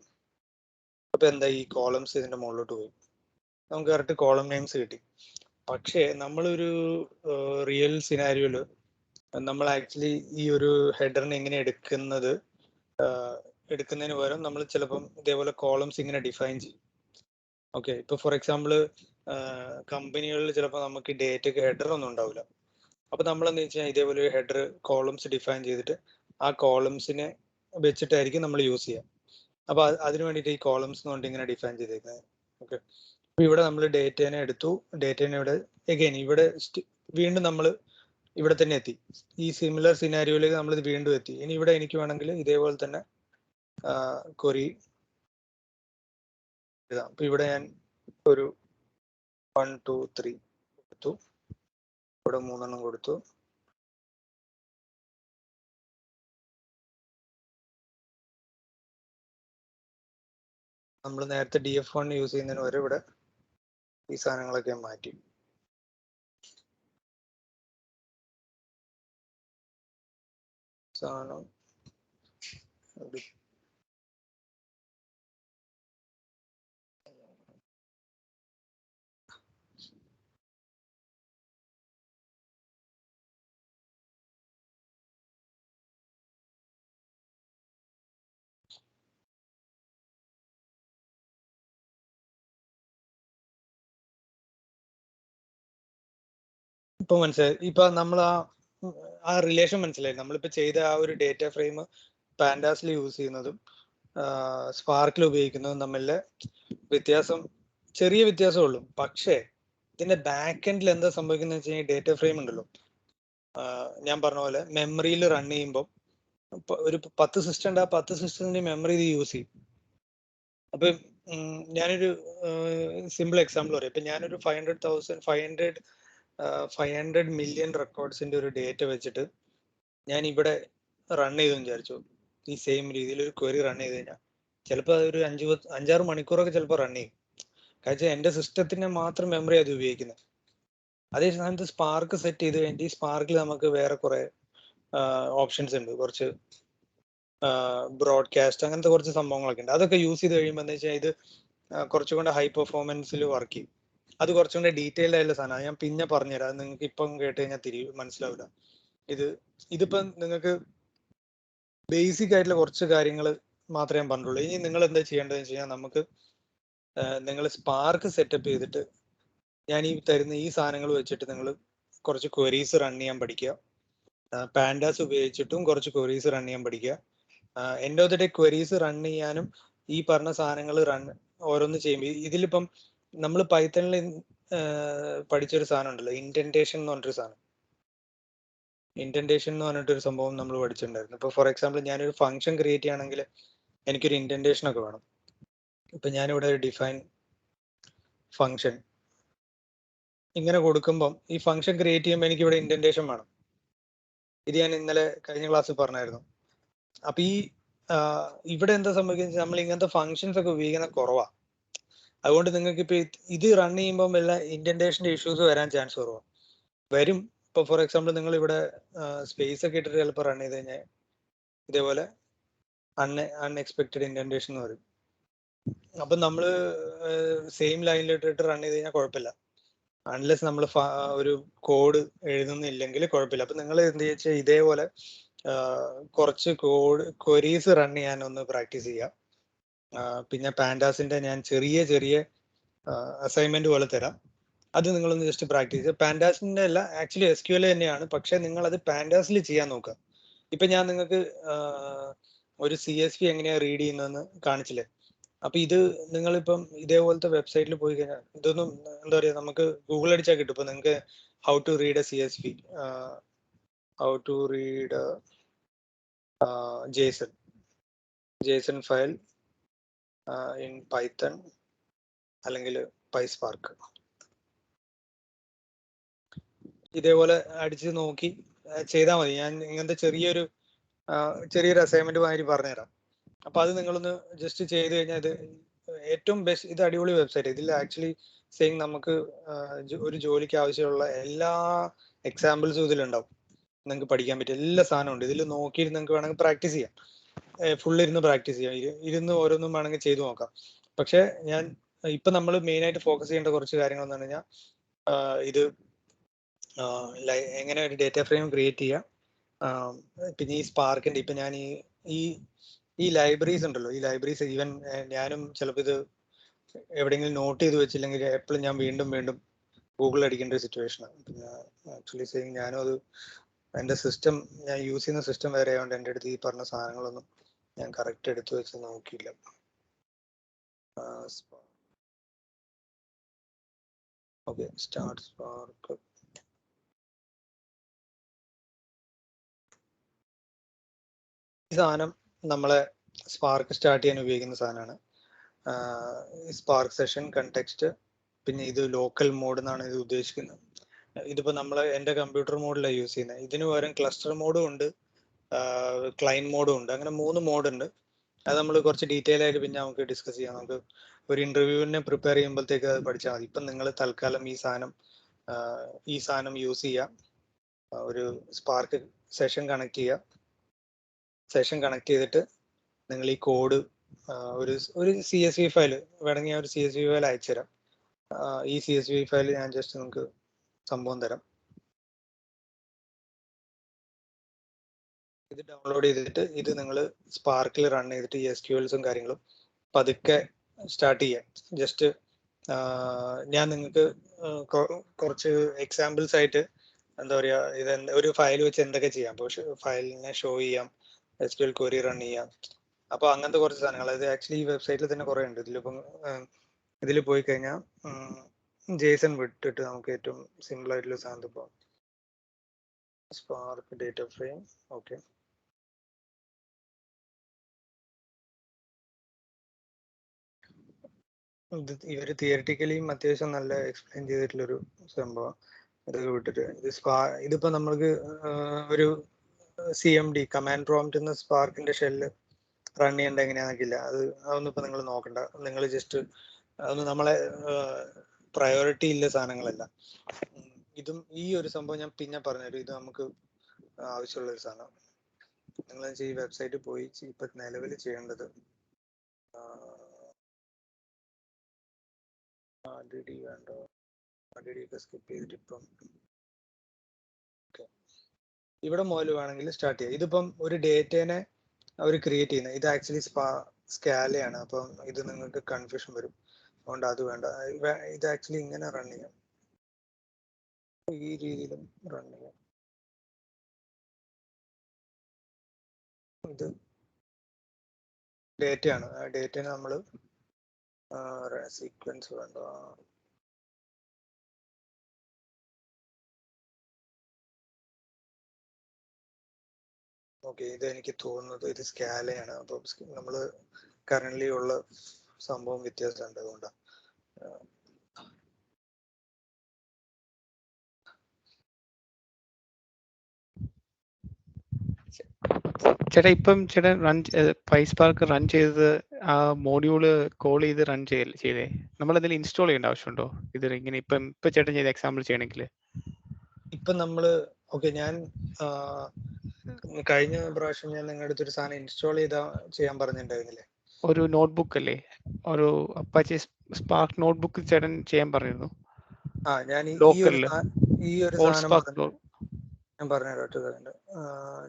അപ്പൊ എന്താ ഈ കോളംസ് ഇതിന്റെ മുകളിലോട്ട് പോയി. നമുക്ക് കറക്റ്റ് കോളം നെയിംസ് കിട്ടി. പക്ഷേ നമ്മളൊരു റിയൽ സിനാരിയോയില് നമ്മൾ ആക്ച്വലി ഈ ഒരു ഹെഡറിനെ എങ്ങനെ എടുക്കുന്നതിന് പകരം നമ്മൾ ചിലപ്പം ഇതേപോലെ കോളംസ് ഇങ്ങനെ ഡിഫൈൻ ചെയ്യും. ഓക്കെ, ഇപ്പൊ ഫോർ എക്സാമ്പിൾ കമ്പനികളിൽ ചിലപ്പോൾ നമുക്ക് ഡേറ്റയ്ക്ക് ഹെഡർ ഒന്നും ഉണ്ടാവില്ല. അപ്പൊ നമ്മൾ എന്താ വെച്ചാൽ ഇതേപോലെ ഹെഡർ കോളംസ് ഡിഫൈൻ ചെയ്തിട്ട് ആ കോളംസിനെ വെച്ചിട്ടായിരിക്കും നമ്മൾ യൂസ് ചെയ്യുക. അപ്പൊ അതിന് വേണ്ടിയിട്ട് ഈ കോളംസ് എന്ന് പറഞ്ഞിട്ട് ഇങ്ങനെ ഡിഫൈൻ ചെയ്തേക്കുന്നത്. ഓക്കെ, അപ്പൊ ഇവിടെ നമ്മൾ ഡേറ്റേനെ എടുത്തു. ഡേറ്റേനെ ഇവിടെ എഗൈൻ ഇവിടെ വീണ്ടും നമ്മൾ ഇവിടെ തന്നെ എത്തി. ഈ സിമിലർ സിനാരിയോയിലേക്ക് നമ്മൾ ഇത് വീണ്ടും എത്തി. ഇനി ഇവിടെ എനിക്ക് വേണമെങ്കിൽ ഇതേപോലെ തന്നെ ക്വറി എഴുതാം. അപ്പൊ ഇവിടെ ഞാൻ ഒരു 1 2 3 കൊടുത്തു. ഇവിടെ 3 കൊടുത്തു. നമ്മൾ നേരത്തെ DF1 യൂസ് ചെയ്യുന്നതിന് വരെ ഇവിടെ ഈ സാധനങ്ങളൊക്കെ മാറ്റി. സാധനം ഇപ്പൊ മനസ്സിലായി. ഇപ്പൊ നമ്മൾ ആ റിലേഷൻ മനസ്സിലായി. നമ്മളിപ്പോ ചെയ്ത ആ ഒരു ഡേറ്റ ഫ്രെയിം പാൻഡാസിൽ യൂസ് ചെയ്യുന്നതും സ്പാർക്കിൽ ഉപയോഗിക്കുന്നതും തമ്മിലെ വ്യത്യാസം ചെറിയ വ്യത്യാസമേ ഉള്ളൂ. പക്ഷേ ഇതിന്റെ ബാക്ക് എൻഡിൽ എന്താ സംഭവിക്കുന്നത് വെച്ച് കഴിഞ്ഞാൽ ഡേറ്റ ഫ്രെയിം ഉണ്ടല്ലോ, ഞാൻ പറഞ്ഞ പോലെ മെമ്മറിയിൽ റൺ ചെയ്യുമ്പോൾ ഒരു 10 സിസ്റ്റം ഉണ്ട്. ആ 10 സിസ്റ്റത്തിന്റെ മെമ്മറി ഇത് യൂസ് ചെയ്യും. അപ്പൊ ഞാനൊരു സിമ്പിൾ എക്സാമ്പിൾ പറയാം. ഇപ്പൊ ഞാനൊരു 500 മില്യൺ റെക്കോർഡ്സിന്റെ ഒരു ഡേറ്റ വെച്ചിട്ട് ഞാൻ ഇവിടെ റൺ ചെയ്തെന്ന് വിചാരിച്ചു. ഈ സെയിം രീതിയിൽ ഒരു ക്വറി റൺ ചെയ്ത് കഴിഞ്ഞാൽ ചിലപ്പോൾ അതൊരു 5-6 മണിക്കൂറൊക്കെ ചിലപ്പോൾ റൺ ചെയ്യും. കാരണം എന്റെ സിസ്റ്റത്തിന്റെ മാത്രം മെമ്മറി അത് ഉപയോഗിക്കുന്നത്. അതേ സ്ഥാനത്ത് സ്പാർക്ക് സെറ്റ് ചെയ്ത് കഴിഞ്ഞിട്ട് ഈ സ്പാർക്കിൽ നമുക്ക് വേറെ കുറെ ഓപ്ഷൻസ് ഉണ്ട്. കുറച്ച് ബ്രോഡ്കാസ്റ്റ് അങ്ങനത്തെ കുറച്ച് സംഭവങ്ങളൊക്കെ ഉണ്ട്. അതൊക്കെ യൂസ് ചെയ്ത് കഴിയുമ്പോൾ എന്താ വെച്ചാൽ ഇത് കുറച്ചുകൂടെ ഹൈ പെർഫോമൻസിൽ വർക്ക് ചെയ്യും. അത് കുറച്ചും കൂടെ ഡീറ്റെയിൽഡ് ആയിട്ടുള്ള സാധനമാണ്. ഞാൻ പിന്നെ പറഞ്ഞുതരാം. അത് നിങ്ങൾക്ക് ഇപ്പം കേട്ട് കഴിഞ്ഞാൽ മനസ്സിലാവില്ല. ഇതിപ്പം നിങ്ങൾക്ക് ബേസിക് ആയിട്ടുള്ള കുറച്ച് കാര്യങ്ങൾ മാത്രമേ ഞാൻ പറഞ്ഞുള്ളൂ. ഇനി നിങ്ങൾ എന്താ ചെയ്യേണ്ടതെന്ന് വെച്ച് കഴിഞ്ഞാൽ നമുക്ക് നിങ്ങൾ സ്പാർക്ക് സെറ്റപ്പ് ചെയ്തിട്ട് ഞാൻ ഈ തരുന്ന ഈ സാധനങ്ങൾ വെച്ചിട്ട് നിങ്ങൾ കുറച്ച് ക്വരീസ് റൺ ചെയ്യാൻ പഠിക്കുക. പാൻഡാസ് ഉപയോഗിച്ചിട്ടും കുറച്ച് ക്വരീസ് റൺ ചെയ്യാൻ പഠിക്കുക. End of the day queries run ചെയ്യാനും ഈ പറഞ്ഞ സാധനങ്ങൾ ഓരോന്ന് ചെയ്യുമ്പോൾ ഇതിലിപ്പം നമ്മൾ പൈത്തണിൽ പഠിച്ചൊരു സാധനം ഉണ്ടല്ലോ, ഇൻഡന്റേഷൻ എന്ന് പറഞ്ഞൊരു സാധനം. ഇൻഡന്റേഷൻ എന്ന് പറഞ്ഞിട്ടൊരു സംഭവം നമ്മൾ പഠിച്ചിട്ടുണ്ടായിരുന്നു. ഇപ്പൊ ഫോർ എക്സാമ്പിൾ ഞാനൊരു ഫംഗ്ഷൻ ക്രിയേറ്റ് ചെയ്യുകയാണെങ്കിൽ എനിക്കൊരു ഇൻഡന്റേഷൻ ഒക്കെ വേണം. ഇപ്പൊ ഞാനിവിടെ ഒരു ഡിഫൈൻ ഫംഗ്ഷൻ ഇങ്ങനെ കൊടുക്കുമ്പം ഈ ഫംഗ്ഷൻ ക്രിയേറ്റ് ചെയ്യുമ്പോൾ എനിക്ക് ഇവിടെ ഇൻഡന്റേഷൻ വേണം. ഇത് ഞാൻ ഇന്നലെ കഴിഞ്ഞ ക്ലാസ്സിൽ പറഞ്ഞായിരുന്നു. അപ്പൊ ഈ ഇവിടെ എന്താ സംഭവിക്കുന്നത്, നമ്മൾ ഇങ്ങനത്തെ ഫംഗ്ഷൻസ് ഒക്കെ ഉപയോഗിക്കുന്ന കുറവാ. അതുകൊണ്ട് നിങ്ങൾക്ക് ഇപ്പൊ ഇത് റൺ ചെയ്യുമ്പോൾ എല്ലാം ഇൻഡന്റേഷന്റെ ഇഷ്യൂസ് വരാൻ ചാൻസ് കുറവാണ്. വരും. ഇപ്പൊ ഫോർ എക്സാമ്പിൾ നിങ്ങൾ ഇവിടെ സ്പേസ് ഒക്കെ ഇട്ടിട്ട് ചിലപ്പോൾ റൺ ചെയ്ത് കഴിഞ്ഞാൽ ഇതേപോലെ അൺഎക്സ്പെക്ടഡ് ഇൻഡന്റേഷൻ എന്ന് പറയും. അപ്പൊ നമ്മൾ സെയിം ലൈനിലിട്ടിട്ട് റൺ ചെയ്ത് കഴിഞ്ഞാൽ കുഴപ്പമില്ല. അൺലെസ് നമ്മൾ ഒരു കോഡ് എഴുതുന്നില്ലെങ്കിൽ കുഴപ്പമില്ല. അപ്പൊ നിങ്ങൾ എന്ത് വെച്ചാൽ ഇതേപോലെ കുറച്ച് ക്വരീസ് റൺ ചെയ്യാൻ ഒന്ന് പ്രാക്ടീസ് ചെയ്യുക. പിന്നെ പാൻഡാസിന്റെ ഞാൻ ചെറിയ അസൈൻമെന്റ് പോലെ തരാം. അത് നിങ്ങളൊന്ന് ജസ്റ്റ് പ്രാക്ടീസ് ചെയ്യുക. പാൻഡാസിന്റെ അല്ല, ആക്ച്വലി SQL തന്നെയാണ്. പക്ഷെ നിങ്ങൾ അത് പാൻഡാസിൽ ചെയ്യാൻ നോക്കുക. ഇപ്പൊ ഞാൻ നിങ്ങൾക്ക് ഒരു CSV എങ്ങനെയാ റീഡ് ചെയ്യുന്നതെന്ന് കാണിച്ചില്ലേ. അപ്പൊ ഇത് നിങ്ങളിപ്പം ഇതേപോലത്തെ വെബ്സൈറ്റിൽ പോയി കഴിഞ്ഞാൽ ഇതൊന്നും എന്താ പറയാ, നമുക്ക് ഗൂഗിൾ അടിച്ചാൽ കിട്ടും. ഇപ്പൊ നിങ്ങൾക്ക് how to read a CSV, how to read JSON file in Python അല്ലെങ്കിൽ PySpark. ഇതേപോലെ അടിച്ച് നോക്കി ചെയ്താൽ മതി. ഞാൻ ഇങ്ങനത്തെ ചെറിയൊരു അസൈൻമെന്റ് മാതിരി പറഞ്ഞുതരാം. അപ്പൊ അത് നിങ്ങളൊന്ന് ജസ്റ്റ് ചെയ്ത് കഴിഞ്ഞാൽ ഇത് ഏറ്റവും ബെസ്റ്റ്, ഇത് അടിപൊളി വെബ്സൈറ്റ്. ഇതിൽ ആക്ച്വലി സെയിം നമുക്ക് ഒരു ജോലിക്ക് ആവശ്യമുള്ള എല്ലാ എക്സാമ്പിൾസും ഇതിലുണ്ടാവും. നിങ്ങൾക്ക് പഠിക്കാൻ പറ്റിയ എല്ലാ സാധനവും ഉണ്ട്. ഇതിൽ നോക്കിയിട്ട് നിങ്ങൾക്ക് വേണമെങ്കിൽ പ്രാക്ടീസ് ചെയ്യാം. ഫുൾ ഇരുന്ന് പ്രാക്ടീസ് ചെയ്യാം. ഇരുന്ന് ഓരോന്നും വേണമെങ്കിൽ ചെയ്തു നോക്കാം. പക്ഷെ ഞാൻ ഇപ്പൊ നമ്മൾ മെയിൻ ആയിട്ട് ഫോക്കസ് ചെയ്യേണ്ട കുറച്ച് കാര്യങ്ങൾ എന്ന് പറഞ്ഞു കഴിഞ്ഞാൽ ഇത് എങ്ങനെ ഒരു ഡേറ്റ ഫ്രെയിം ക്രിയേറ്റ് ചെയ്യാം. പിന്നെ ഈ സ്പാർക്കിന്റെ ഇപ്പൊ ഞാൻ ഈ ലൈബ്രറീസ് ഉണ്ടല്ലോ, ഈ ലൈബ്രറീസ് ഈവൻ ഞാനും ചിലപ്പോൾ ഇത് എവിടെയെങ്കിലും നോട്ട് ചെയ്ത് വെച്ചില്ലെങ്കിൽ എപ്പോഴും ഞാൻ വീണ്ടും ഗൂഗിൾ അടിക്കേണ്ട ഒരു സിറ്റുവേഷനാണ്. പിന്നെ ആക്ച്വലി സെയിം ഞാനും അത് എൻ്റെ സിസ്റ്റം, ഞാൻ യൂസ് ചെയ്യുന്ന സിസ്റ്റം വേറെ ആയതുകൊണ്ട് എൻ്റെ അടുത്ത് ഈ പറഞ്ഞ സാധനങ്ങളൊന്നും ഞാൻ കറക്റ്റ് എടുത്തു വെച്ച് നോക്കിയില്ല. Okay, start spark. ഈ സാധനം നമ്മളെ സ്പാർക്ക് സ്റ്റാർട്ട് ചെയ്യാൻ ഉപയോഗിക്കുന്ന സാധനമാണ്. Spark session context. പിന്നെ ഇത് ലോക്കൽ മോഡ് എന്നാണ് ഇത് ഉദ്ദേശിക്കുന്നത്. ഇതിപ്പോ നമ്മൾ എൻ്റെ കമ്പ്യൂട്ടർ മോഡിലാണ് യൂസ് ചെയ്യുന്നത്. ഇതിന് പകരം ക്ലസ്റ്റർ മോഡും ഉണ്ട്, ക്ലൈന്റ് മോഡും ഉണ്ട്. അങ്ങനെ 3 മോഡ് ഉണ്ട്. അത് നമ്മൾ കുറച്ച് ഡീറ്റെയിൽ ആയിട്ട് പിന്നെ നമുക്ക് ഡിസ്കസ് ചെയ്യാം. നമുക്ക് ഒരു ഇന്റർവ്യൂവിനെ പ്രിപ്പയർ ചെയ്യുമ്പോഴത്തേക്ക് അത് പഠിച്ചാൽ മതി. ഇപ്പം നിങ്ങൾ തൽക്കാലം ഈ സാധനം യൂസ് ചെയ്യുക. ഒരു സ്പാർക്ക് സെഷൻ കണക്ട് ചെയ്യുക. സെഷൻ കണക്ട് ചെയ്തിട്ട് നിങ്ങൾ ഈ കോഡ് ഒരു CSV ഫയൽ വേണമെങ്കിൽ ഞാൻ ഒരു CSV ഫയൽ അയച്ചുതരാം. ഈ CSV ഫയൽ ഞാൻ ജസ്റ്റ് നിങ്ങൾക്ക് സംഭവം തരാം. ഇത് ഡൗൺലോഡ് ചെയ്തിട്ട് ഇത് നിങ്ങൾ സ്പാർക്കിൽ റൺ ചെയ്തിട്ട് ഈ SQLസും കാര്യങ്ങളും പതുക്കെ സ്റ്റാർട്ട് ചെയ്യാം. ജസ്റ്റ് ഞാൻ നിങ്ങൾക്ക് കുറച്ച് എക്സാമ്പിൾസ് ആയിട്ട് എന്താ പറയുക, ഇത് ഒരു ഫയൽ വെച്ച് എന്തൊക്കെ ചെയ്യാം. അപ്പോൾ ഫയലിനെ ഷോ ചെയ്യാം, SQL ക്വറി റൺ ചെയ്യാം. അപ്പോൾ അങ്ങനത്തെ കുറച്ച് സാധനങ്ങൾ ഇത് ആക്ച്വലി ഈ വെബ്സൈറ്റിൽ തന്നെ കുറേ ഉണ്ട്. ഇതിൽ പോയി കഴിഞ്ഞാൽ JSON വിട്ടിട്ട് നമുക്ക് ഏറ്റവും സിമ്പിൾ ആയിട്ടുള്ള സാധനം ഇപ്പോൾ സ്പാർക്ക് ഡേറ്റ ഫ്രെയിം. ഓക്കെ, ഇവർ തിയറിറ്റിക്കലിയും അത്യാവശ്യം നല്ല എക്സ്പ്ലെയിൻ ചെയ്തിട്ടുള്ളൊരു സംഭവം. ഇതൊക്കെ വിട്ടിട്ട് ഇതിപ്പോ നമ്മൾക്ക് ഒരു CMD കമാൻഡ് പ്രോംപ്റ്റ് എന്ന സ്പാർക്കിന്റെ ഷെല്ല് റൺ ചെയ്യേണ്ട എങ്ങനെയാണെന്നില്ല. അതൊന്നും ഇപ്പൊ നിങ്ങൾ നോക്കണ്ട. നിങ്ങൾ ജസ്റ്റ് അതൊന്നും നമ്മളെ പ്രയോറിറ്റി ഇല്ല സാധനങ്ങളല്ല. ഇതും ഈ ഒരു സംഭവം ഞാൻ പിന്നെ പറഞ്ഞുതരും. ഇത് നമുക്ക് ആവശ്യമുള്ള ഒരു സാധനം. നിങ്ങൾ ഈ വെബ്സൈറ്റിൽ പോയി ഇപ്പൊ നിലവിൽ ചെയ്യേണ്ടത് വേണ്ടോ, ഒക്കെ സ്കിപ്പ് ചെയ്തിട്ട് ഇപ്പം ഇവിടെ മുതൽ വേണമെങ്കിൽ സ്റ്റാർട്ട് ചെയ്യാം. ഇതിപ്പം ഒരു ഡേറ്റേനെ അവർ ക്രിയേറ്റ് ചെയ്യുന്നത്, ഇത് ആക്ച്വലി സ്കാലയാണ്. അപ്പം ഇത് നിങ്ങൾക്ക് കൺഫ്യൂഷൻ വരും. അതുകൊണ്ട് അത് വേണ്ട. ഇത് ആക്ച്വലി ഇങ്ങനെ റൺ ചെയ്യാം, ഈ രീതിയിലും റൺ ചെയ്യാം. ഇത് ഡേറ്റയാണ്. ആ ഡേറ്റനെ നമ്മൾ സീക്വൻസ് വേണ്ട. ഓക്കെ, ഇത് എനിക്ക് തോന്നുന്നത് ഇത് സ്കാലയാണ്. അപ്പോൾ നമ്മൾ കറന്റ്ലി ഉള്ള സംഭവം വ്യത്യാസമുണ്ട്. അതുകൊണ്ടാണ്. ചേട്ടാ ഇപ്പം ചേട്ടൻ PySpark റൺ ചെയ്തത് ആ മോഡ്യൂള് കോൾ ചെയ്ത് റൺ ചെയ്തേ നമ്മളെന്തെങ്കിലും ഇൻസ്റ്റാൾ ചെയ്യേണ്ട ആവശ്യമുണ്ടോ? ഇത് ഇങ്ങനെ ഇപ്പൊ ചേട്ടൻ ചെയ്ത എക്സാമ്പിൾ ചെയ്യണമെങ്കിൽ ഇപ്പൊ നമ്മള് ഞാൻ കഴിഞ്ഞ പ്രാവശ്യം ഞാൻ നിങ്ങളുടെ അടുത്തൊരു സാധനം ഇൻസ്റ്റാൾ ചെയ്യാൻ പറഞ്ഞിട്ടുണ്ടായിരുന്നില്ലേ? ഒരു നോട്ട്ബുക്ക് അല്ലേ, ഒരു അപ്പാച്ചി സ്പാർക്ക് നോട്ട്ബുക്ക് ചേട്ടൻ ചെയ്യാൻ പറഞ്ഞിരുന്നു. ഞാൻ ഈ ഒരു സാധനം ഞാൻ പറഞ്ഞുതരാം.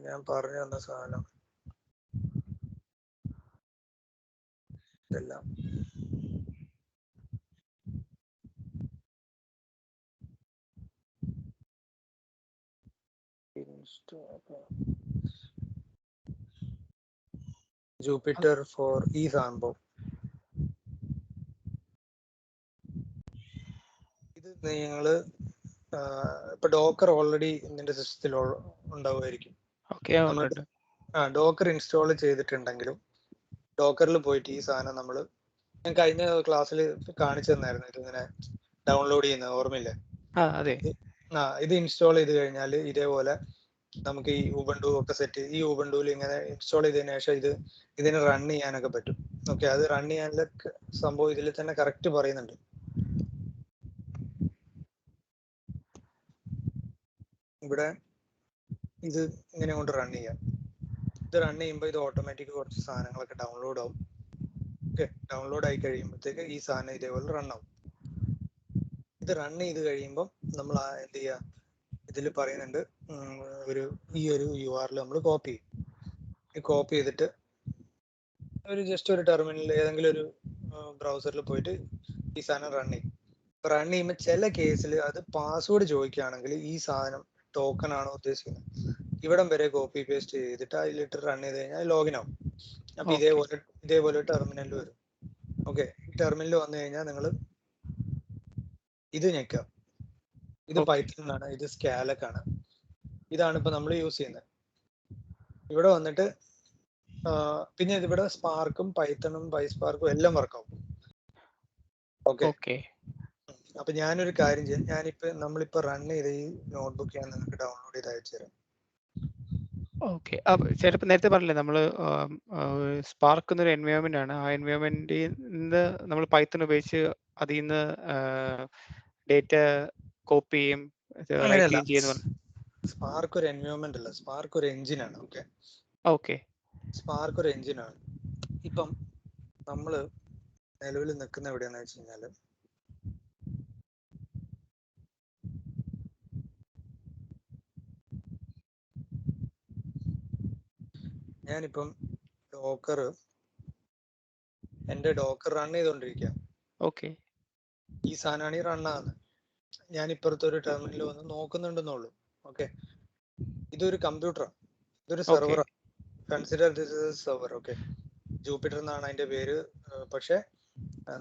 ഞാൻ പറഞ്ഞു തന്ന സാധനം ഇതെല്ലാം ജൂപ്പിറ്റർ ഫോർ ഈ സംഭവം. ഇത് നിങ്ങള് ഇപ്പൊ ഡോക്കർ ഓൾറെഡി നിന്റെ സിസ്റ്റത്തിൽ ഉണ്ടാവുമായിരിക്കും. ഡോക്കർ ഇൻസ്റ്റാൾ ചെയ്തിട്ടുണ്ടെങ്കിലും ഡോക്കറിൽ പോയിട്ട് ഈ സാധനം ഞാൻ കഴിഞ്ഞ ക്ലാസ്സിൽ കാണിച്ചു തന്നായിരുന്നു. ഇതിങ്ങനെ ഡൗൺലോഡ് ചെയ്യുന്നത് ഓർമ്മയില്ലേ? ഇത് ഇൻസ്റ്റാൾ ചെയ്ത് കഴിഞ്ഞാൽ ഇതേപോലെ നമുക്ക് ഈ ഉബുണ്ടു ഒക്കെ ഈ ഉബുണ്ടുവിൽ ഇങ്ങനെ ഇൻസ്റ്റാൾ ചെയ്തതിനു ശേഷം ഇതിന് റൺ ചെയ്യാനൊക്കെ പറ്റും. ഓക്കെ, അത് റൺ ചെയ്യാനുള്ള സംഭവം ഇതിൽ തന്നെ കറക്റ്റ് പറയുന്നുണ്ട്. ഇവിടെ ഇത് ഇങ്ങനെ കൊണ്ട് റൺ ചെയ്യാം. ഇത് റൺ ചെയ്യുമ്പോൾ ഇത് ഓട്ടോമാറ്റിക് കുറച്ച് സാധനങ്ങളൊക്കെ ഡൗൺലോഡ് ആവും. ഓക്കെ, ഡൗൺലോഡ് ആയി കഴിയുമ്പോഴത്തേക്ക് ഈ സാധനം ഇതേപോലെ റൺ ആവും. ഇത് റൺ ചെയ്ത് കഴിയുമ്പോൾ നമ്മൾ എന്ത് ചെയ്യുക, ഇതിൽ പറയുന്നുണ്ട് ഈ ഒരു URL നമ്മൾ കോപ്പി ചെയ്യും. ഈ കോപ്പി ചെയ്തിട്ട് ജസ്റ്റ് ഒരു ടെർമിനൽ ഏതെങ്കിലും ഒരു ബ്രൗസറിൽ പോയിട്ട് ഈ സാധനം റൺ ചെയ്യും. റൺ ചെയ്യുമ്പോൾ ചില കേസിൽ അത് പാസ്വേഡ് ചോദിക്കുകയാണെങ്കിൽ ഈ സാധനം ടോക്കൺ ആണോ ഉദ്ദേശിക്കുന്നത്, ഇവിടം വരെ കോപ്പി പേസ്റ്റ് ചെയ്തിട്ട് അതിലിട്ട് റൺ ചെയ്ത് കഴിഞ്ഞാൽ ലോഗിൻ ആവും. അപ്പൊ ഇതേപോലെ ടെർമിനലിൽ വരും. ഓക്കെ, ടെർമിനലിൽ വന്നു കഴിഞ്ഞാൽ നിങ്ങൾ ഇത് ഞെക്കുക. ഇത് പൈത്തണിലാണ്, ഇത് സ്കാലക്കാണ്. ഇതാണ് ഇപ്പൊ നമ്മൾ യൂസ് ചെയ്യുന്നത്. ഇവിടെ വന്നിട്ട് പിന്നെ ഇവിടെ സ്പാർക്കും പൈത്തണും PySparkഉം എല്ലാം വർക്കാവും. ഓക്കെ, അപ്പൊ ഞാനൊരു കാര്യം ചെയ്യാം. നമ്മളിപ്പോ റൺ ചെയ്ത ഈ നോട്ട്ബുക്ക് ഞാൻ നിങ്ങൾക്ക് ഡൗൺലോഡ് ചെയ്ത് അയച്ചു തരാം. ഓക്കെ. അപ്പൊ ചേട്ടാ ഇപ്പൊ നേരത്തെ പറഞ്ഞില്ലേ നമ്മള് സ്പാർക്ക് എന്നൊരു എൻവയോൺമെന്റ് ആണ്. ആ എൻവയോൺമെന്റിൽ നിന്ന് നമ്മൾ പൈത്തൺ ഉപയോഗിച്ച് അതിന്ന് ഡേറ്റ കോപ്പി ചെയ്യും, റൈറ്റ് അങ്ങനെയല്ല, ചെയ്യും ചെയ്യുന്ന പറഞ്ഞു. സ്പാർക്ക് ഒരു എൻവയോൺമെന്റ് അല്ല, സ്പാർക്ക് ഒരു എഞ്ചിനാണ്. Okay, okay. സ്പാർക്ക് ഒരു എഞ്ചിനാണ്. ഇപ്പം നമ്മള് നിലവിൽ നിൽക്കുന്ന എവിടെയാന്ന് വെച്ച് കഴിഞ്ഞാല്, ഞാനിപ്പം എന്റെ ഡോക്കർ റൺ ചെയ്തോണ്ടിരിക്കുക. ഓക്കെ. ഈ സാധനമാണ് ഈ റൺ ആകുന്നത്. ഞാൻ ഇപ്പുറത്തെ ഒരു ടെർമിനൽ വന്ന് നോക്കുന്നുണ്ടെന്നുള്ളൂ. ഓക്കെ, ഇതൊരു കമ്പ്യൂട്ടറാണ്, ഇതൊരു ഓക്കെ. സെർവറാണ്. Consider this server. Okay, Jupyter എന്നാണ് അതിന്റെ പേര്. പക്ഷെ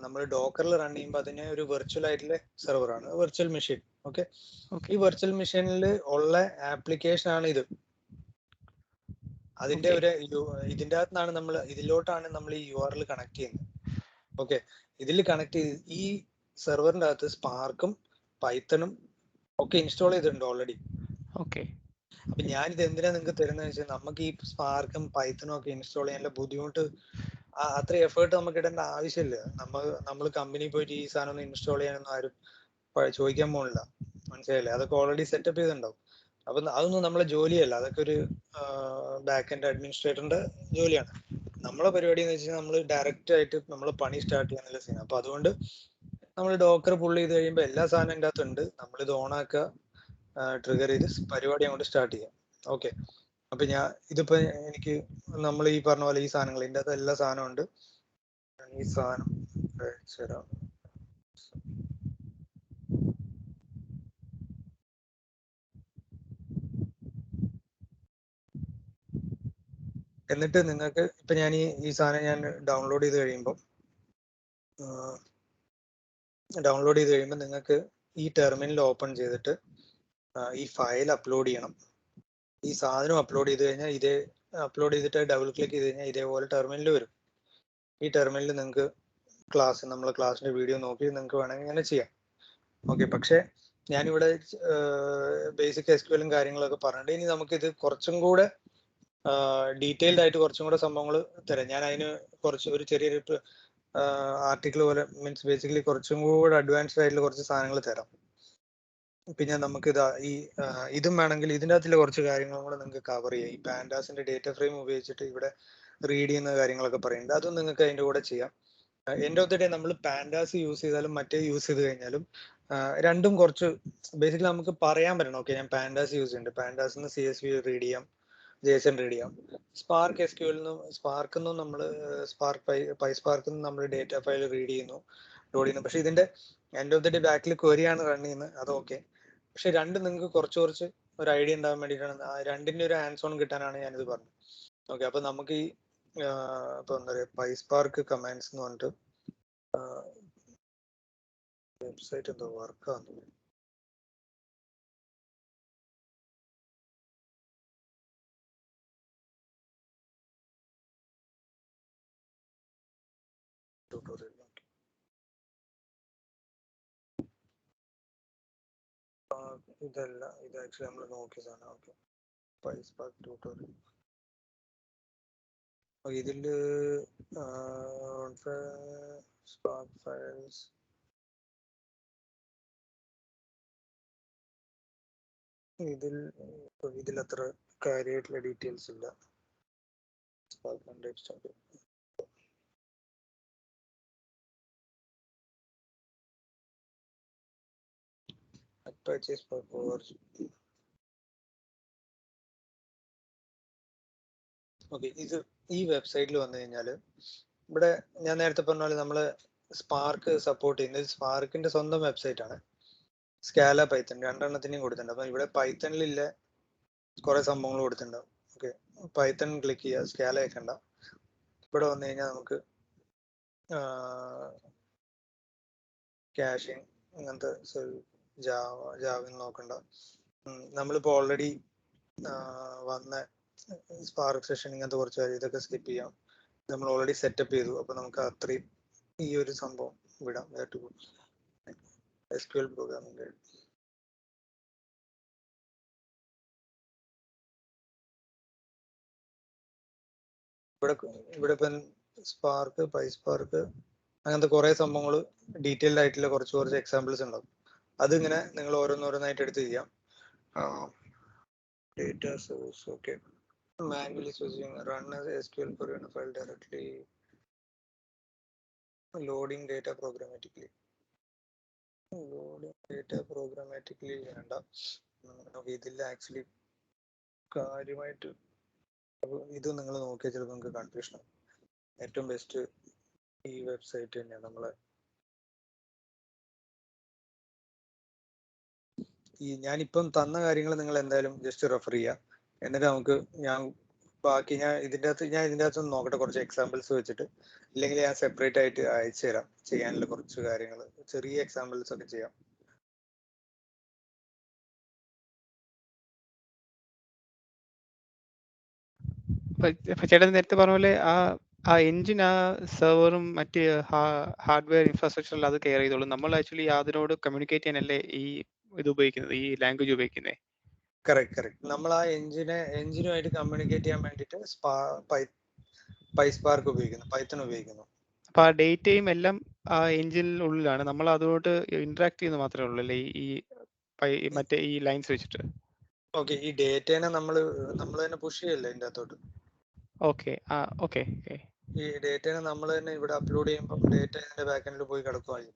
നമ്മൾ ഡോക്കറിൽ റൺ ചെയ്യുമ്പോൾ അതിനെ ഒരു വെർച്വൽ ആയിട്ടുള്ള സെർവറാണ്, വെർച്വൽ മെഷീൻ. Okay, okay. ഈ വെർച്വൽ മെഷീനിൽ ഉള്ള ആപ്ലിക്കേഷൻ ആണ് ഇത്. അതിന്റെ ഓക്കെ. ഒരു ഇതിന്റെ അകത്താണ് ഇതിലോട്ടാണ് നമ്മൾ ഈ URL കണക്ട് ചെയ്യുന്നത്. ഓക്കെ, ഇതിൽ കണക്ട് ചെയ്ത് ഈ സെർവറിന്റെ അകത്ത് സ്പാർക്കും പൈത്തണും ഒക്കെ ഇൻസ്റ്റാൾ ചെയ്തിട്ടുണ്ട് ഓൾറെഡി. ഓക്കെ. അപ്പൊ ഞാനിത് എന്തിനാ നിങ്ങൾക്ക് തരുന്നത് വെച്ചാൽ, നമുക്ക് ഈ സ്പാർക്കും പൈത്തണും ഒക്കെ ഇൻസ്റ്റാൾ ചെയ്യാനുള്ള ബുദ്ധിമുട്ട്, അത്ര എഫേർട്ട് നമുക്ക് ഇടേണ്ട ആവശ്യമില്ല. നമ്മൾ കമ്പനി പോയിട്ട് ഈ സാധനം ഒന്ന് ഇൻസ്റ്റാൾ ചെയ്യാനൊന്നും ആരും ചോദിക്കാൻ പോണില്ല. മനസ്സിലായില്ലേ? അതൊക്കെ ഓൾറെഡി സെറ്റപ്പ് ചെയ്തിട്ടുണ്ടാവും. അപ്പൊ അതൊന്നും നമ്മളെ ജോലിയല്ല, അതൊക്കെ ഒരു ബാക്ക് എൻഡ് അഡ്മിനിസ്ട്രേറ്ററിന്റെ ജോലിയാണ്. നമ്മളെ പരിപാടി എന്ന് വെച്ചാൽ നമ്മൾ ഡയറക്റ്റ് ആയിട്ട് നമ്മൾ പണി സ്റ്റാർട്ട് ചെയ്യാനുള്ള സീൻ. അപ്പൊ അതുകൊണ്ട് നമ്മൾ ഡോക്കർ പുള്ള് ചെയ്ത് കഴിയുമ്പോൾ എല്ലാ സാധനം ഇതിന്റെ അകത്തുണ്ട്. നമ്മൾ ഇത് ഓൺ ആക്കുക, ട്രിഗർ ചെയ്ത് പരിപാടി അങ്ങോട്ട് സ്റ്റാർട്ട് ചെയ്യാം. ഓക്കെ, അപ്പൊ ഇതിപ്പോ എനിക്ക് നമ്മൾ ഈ പറഞ്ഞ പോലെ ഈ സാധനങ്ങൾ ഇതിന്റെ അകത്ത് എല്ലാ സാധനവും ഉണ്ട്. ഈ സാധനം അയച്ചുതരാം. എന്നിട്ട് നിങ്ങൾക്ക് ഇപ്പൊ ഞാൻ ഈ സാധനം ഞാൻ ഡൗൺലോഡ് ചെയ്ത് കഴിയുമ്പോൾ നിങ്ങൾക്ക് ഈ ടെർമിനൽ ഓപ്പൺ ചെയ്തിട്ട് ഈ ഫയൽ അപ്ലോഡ് ചെയ്യണം. ഈ സാധനം അപ്ലോഡ് ചെയ്ത് കഴിഞ്ഞാൽ അപ്ലോഡ് ചെയ്തിട്ട് ഡബിൾ ക്ലിക്ക് ചെയ്ത് കഴിഞ്ഞാൽ ഇതേപോലെ ടെർമിനൽ വരും. ഈ ടെർമിനലിൽ നിങ്ങൾക്ക് നമ്മളെ ക്ലാസ്സിന്റെ വീഡിയോ നോക്കി നിങ്ങൾക്ക് വേണമെങ്കിൽ ഇങ്ങനെ ചെയ്യാം. ഓക്കെ, പക്ഷെ ഞാനിവിടെ ബേസിക് SQL കാര്യങ്ങളൊക്കെ പറഞ്ഞിട്ട് ഇനി നമുക്കിത് കുറച്ചും കൂടെ ഡീറ്റെയിൽഡ് ആയിട്ട് കുറച്ചും കൂടെ സംഭവങ്ങൾ തരാം. ഞാൻ അതിന് ഒരു ചെറിയൊരു ആർട്ടിക്കിൾ പോലെ, മീൻസ് ബേസിക്കലി കുറച്ചും കൂടെ അഡ്വാൻസ്ഡ് ആയിട്ടുള്ള കുറച്ച് സാധനങ്ങൾ തരാം. പിന്നെ നമുക്ക് ഇതും വേണമെങ്കിൽ ഇതിൻ്റെ അകത്തുള്ള കുറച്ച് കാര്യങ്ങളും കൂടെ നിങ്ങൾക്ക് കവർ ചെയ്യാം. ഈ പാൻഡാസിന്റെ ഡേറ്റ ഫ്രെയിം ഉപയോഗിച്ചിട്ട് ഇവിടെ റീഡ് ചെയ്യുന്ന കാര്യങ്ങളൊക്കെ പറയുന്നുണ്ട്, അതും നിങ്ങൾക്ക് അതിന്റെ കൂടെ ചെയ്യാം. എൻഡ് ഓഫ് ദി ഡേ നമ്മൾ പാൻഡാസ് യൂസ് ചെയ്താലും മറ്റേ യൂസ് ചെയ്ത് കഴിഞ്ഞാലും രണ്ടും കുറച്ച് ബേസിക്കലി നമുക്ക് പറയാൻ പറ്റണം. ഓക്കെ, ഞാൻ പാൻഡാസ് യൂസ് ചെയ്യുന്നുണ്ട്, പാൻഡാസിന്ന് CSV റീഡ് ചെയ്യാം, JSON റീഡ് ചെയ്യാം. സ്പാർക്ക് SQL സ്പാർക്കിൽ നിന്നും നമ്മൾ PySpark നമ്മൾ ഡേറ്റ ഫയൽ റീഡ് ചെയ്യുന്നു, ലോഡ് ചെയ്യുന്നു. പക്ഷെ ഇതിന്റെ എൻഡ് ഓഫ് ദി ഡേ ബാക്കിൽ ക്വരിയാണ് റൺ ചെയ്യുന്നത്, അത് ഓക്കെ. പക്ഷെ രണ്ടും നിങ്ങൾക്ക് കുറച്ച് ഒരു ഐഡിയ ഉണ്ടാകാൻ വേണ്ടിയിട്ടാണ്, രണ്ടിന്റെ ഒരു ഹാൻഡ്സ് ഓൺ കിട്ടാനാണ് ഞാനിത് പറഞ്ഞത്. ഓക്കെ, അപ്പൊ നമുക്ക് ഈ ഇപ്പൊ എന്താ പറയുക, PySpark കമാൻഡ്സ് എന്ന് പറഞ്ഞിട്ട് വെബ്സൈറ്റ് എന്തോ വർക്കാണ്. ട്യൂട്ടോറിയൽ ഇതല്ല, ഇത് ആക്ച്വലി നമ്മൾ നോക്കിയ സാധനം. Okay, PySpark tutorial. ഇതില് സ്പാർക്ക് ഫയൽസ് ഇതിൽ അത്ര കാര്യമായിട്ടുള്ള ഡീറ്റെയിൽസ് ഇല്ല. സ്പാർക്ക് കോണ്ടെക്സ്റ്റ് ഉണ്ട്. Apache Spark version. ഓക്കെ, ഈ വെബ്സൈറ്റിൽ വന്നു കഴിഞ്ഞാൽ ഇവിടെ ഞാൻ നേരത്തെ പറഞ്ഞ പോലെ നമ്മള് സ്പാർക്ക് സപ്പോർട്ട് ചെയ്യുന്നത് സ്പാർക്കിന്റെ സ്വന്തം വെബ്സൈറ്റ് ആണ്. സ്കാല പൈത്തൺ രണ്ടെണ്ണത്തിനെയും കൊടുത്തിട്ടുണ്ട്. അപ്പൊ ഇവിടെ പൈത്തണിലില്ല കുറെ സംഭവങ്ങൾ കൊടുത്തിട്ടുണ്ടാവും. ഓക്കെ, പൈത്തൺ ക്ലിക്ക് ചെയ്യുക, സ്കാല വെക്കണ്ട. ഇവിടെ വന്നു കഴിഞ്ഞാൽ നമുക്ക് കാഷിങ് അങ്ങനത്തെ ജാവ നോക്കണ്ട. നമ്മളിപ്പോ ഓൾറെഡി വന്ന സ്പാർക്ക് സെഷൻ ഇങ്ങനത്തെ കുറച്ച് കാര്യം ഇതൊക്കെ സ്കിപ്പ് ചെയ്യാം. നമ്മൾ ഓൾറെഡി സെറ്റപ്പ് ചെയ്തു. അപ്പൊ നമുക്ക് അത്രയും ഈ ഒരു സംഭവം വിടാം. SQL പ്രോഗ്രാമിംഗ് ഇവിടെ ഇപ്പം സ്പാർക്ക്, പൈസ്പാർക്ക് അങ്ങനത്തെ കുറെ സംഭവങ്ങൾ ഡീറ്റെയിൽഡ് ആയിട്ടുള്ള കുറച്ച് എക്സാമ്പിൾസ് ഉണ്ടാവും. അതിങ്ങനെ നിങ്ങൾ ഓരോന്നോരോന്നായിട്ട് എടുത്ത് ചെയ്യാം. Data source, okay. Manually switching, run SQL for a file directly, loading data programmatically. വേണ്ട. ഇതിൽ ആക്ച്വലി കാര്യമായിട്ട് ഇത് നിങ്ങൾ നോക്കിയാൽ ചിലപ്പോൾ നിങ്ങൾക്ക് കൺഫ്യൂഷൻ ആവും. ഏറ്റവും ബെസ്റ്റ് ഈ വെബ്സൈറ്റ് തന്നെയാണ്. നമ്മളെ ഈ ഞാനിപ്പം തന്ന കാര്യങ്ങൾ നിങ്ങൾ എന്തായാലും ജസ്റ്റ് റെഫർ ചെയ്യുക. എന്നിട്ട് നമുക്ക് ബാക്കി ഞാൻ ഇതിൻ്റെ അകത്ത് നോക്കട്ടെ കുറച്ച് എക്സാമ്പിൾസ് വെച്ചിട്ട്, ഇല്ലെങ്കിൽ ഞാൻ സെപ്പറേറ്റ് ആയിട്ട് അയച്ചു തരാം ചെയ്യാനുള്ള കുറച്ച് കാര്യങ്ങൾ, ചെറിയ എക്സാമ്പിൾസ് ഒക്കെ ചെയ്യാം. ചേട്ടൻ നേരത്തെ പറഞ്ഞ പോലെ ആ എഞ്ചിൻ, ആ സെർവറും മറ്റ് ഹാർഡ്വെയർ ഇൻഫ്രാസ്ട്രക്ചറിൽ അത് കെയർ ചെയ്തോളും. നമ്മൾ ആക്ച്വലി അതിനോട് കമ്മ്യൂണിക്കേറ്റ് ചെയ്യാനല്ലേ ഈ ഇത് ഉപയോഗിക്കുന്നത്, ഈ ലാംഗ്വേജ് ഉപയോഗിക്കുന്നത്. കറക്റ്റ്. നമ്മൾ ആ എഞ്ചിനുമായിട്ട് കമ്മ്യൂണിക്കേറ്റ് ചെയ്യാൻ വേണ്ടിയിട്ട് പൈസ്പാർക്ക് ഉപയോഗിക്കുന്നു, പൈത്തൺ ഉപയോഗിക്കുന്നു. അപ്പൊ ആ ഡേറ്റയും എല്ലാം ആ എഞ്ചിനുള്ളിലാണ്, നമ്മൾ അതുകൊണ്ട് ഇന്ററാക്ട് ചെയ്യുന്നത് മാത്രമേ ഉള്ളൂ അല്ലേ ഈ മറ്റേ ഈ ലൈൻസ് വെച്ചിട്ട്? ഓക്കെ, ഈ ഡേറ്റേനെ നമ്മൾ തന്നെ പുഷ് ചെയ്യല്ലേ ഇതിൻ്റെ അകത്തോട്ട്. ഓക്കെ. ഈ ഡേറ്റേനെ നമ്മൾ തന്നെ ഇവിടെ അപ്ലോഡ് ചെയ്യുമ്പോൾ ഡേറ്റ ഇതിന്റെ ബാക്കെൻഡിൽ പോയി കിടക്കുകയാണ്.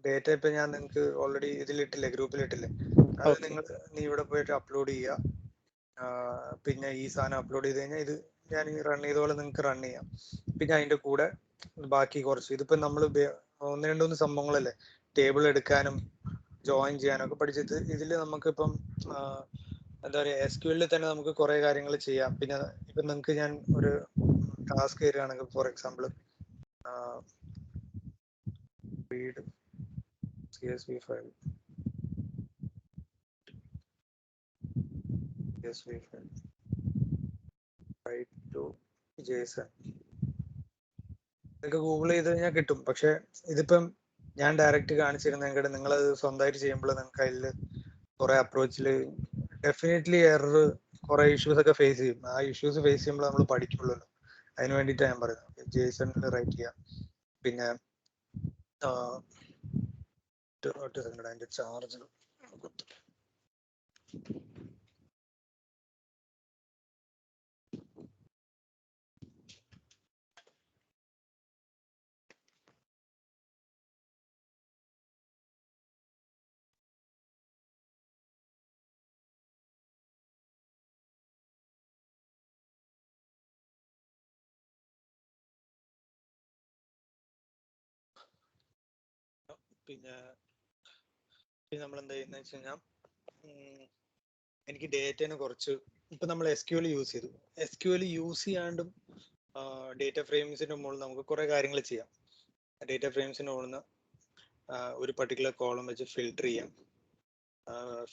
ഡേറ്റ ഇപ്പൊ ഞാൻ നിങ്ങൾക്ക് ഓൾറെഡി ഇതിലിട്ടില്ലേ, ഗ്രൂപ്പിലിട്ടില്ലേ, അത് നീ ഇവിടെ പോയിട്ട് അപ്ലോഡ് ചെയ്യുക. പിന്നെ ഈ സാധനം അപ്ലോഡ് ചെയ്ത് കഴിഞ്ഞാൽ ഇത് ഞാൻ റൺ ചെയ്ത പോലെ നിങ്ങൾക്ക് റൺ ചെയ്യാം. പിന്നെ അതിന്റെ കൂടെ ബാക്കി കുറച്ച് ഇതിപ്പോ നമ്മൾ 1-2 സംഭവങ്ങളല്ലേ, ടേബിൾ എടുക്കാനും ജോയിൻ ചെയ്യാനും ഒക്കെ പഠിച്ചത്. ഇതിൽ നമുക്കിപ്പം എന്താ പറയുക, SQL തന്നെ നമുക്ക് കുറെ കാര്യങ്ങൾ ചെയ്യാം. പിന്നെ ഇപ്പൊ നിങ്ങൾക്ക് ഞാൻ ഒരു ടാസ്ക് തരികയാണെങ്കിൽ, for example read CSV file, write to JSON. നിങ്ങൾക്ക് ഗൂഗിൾ ചെയ്ത് കഴിഞ്ഞാൽ കിട്ടും. പക്ഷെ ഇതിപ്പം ഞാൻ ഡയറക്റ്റ് കാണിച്ചിരുന്നെങ്കിൽ നിങ്ങളത് സ്വന്തമായിട്ട് ചെയ്യുമ്പോൾ നിങ്ങൾക്ക് അതിൽ കുറെ അപ്രോച്ചിൽ ഡെഫിനറ്റ്ലി എറർ, കുറെ ഇഷ്യൂസ് ഒക്കെ ഫേസ് ചെയ്യും. ആ ഇഷ്യൂസ് ഫേസ് ചെയ്യുമ്പോൾ നമ്മൾ പഠിക്കുള്ളൂ. അതിന് വേണ്ടിയിട്ടാണ് ഞാൻ പറയുന്നത്. JSON റൈറ്റ് ചെയ്യാം. പിന്നെ അതിന്റെ ചാർജ് പിന്നെ നമ്മൾ എന്താ ചെയ്യുന്ന വെച്ച് കഴിഞ്ഞാൽ, എനിക്ക് ഡേറ്റനെ കുറച്ച് ഇപ്പൊ നമ്മൾ SQL യൂസ് ചെയ്തു. SQL യൂസ് ചെയ്യാണ്ടും ഡേറ്റ ഫ്രെയിംസിന്റെ മുകളിൽ നമുക്ക് കുറെ കാര്യങ്ങൾ ചെയ്യാം. ഡേറ്റ ഫ്രെയിംസിന്റെ മുകളിൽ നിന്ന് ഒരു പർട്ടിക്കുലർ കോളം വെച്ച് ഫിൽട്ടർ ചെയ്യാം.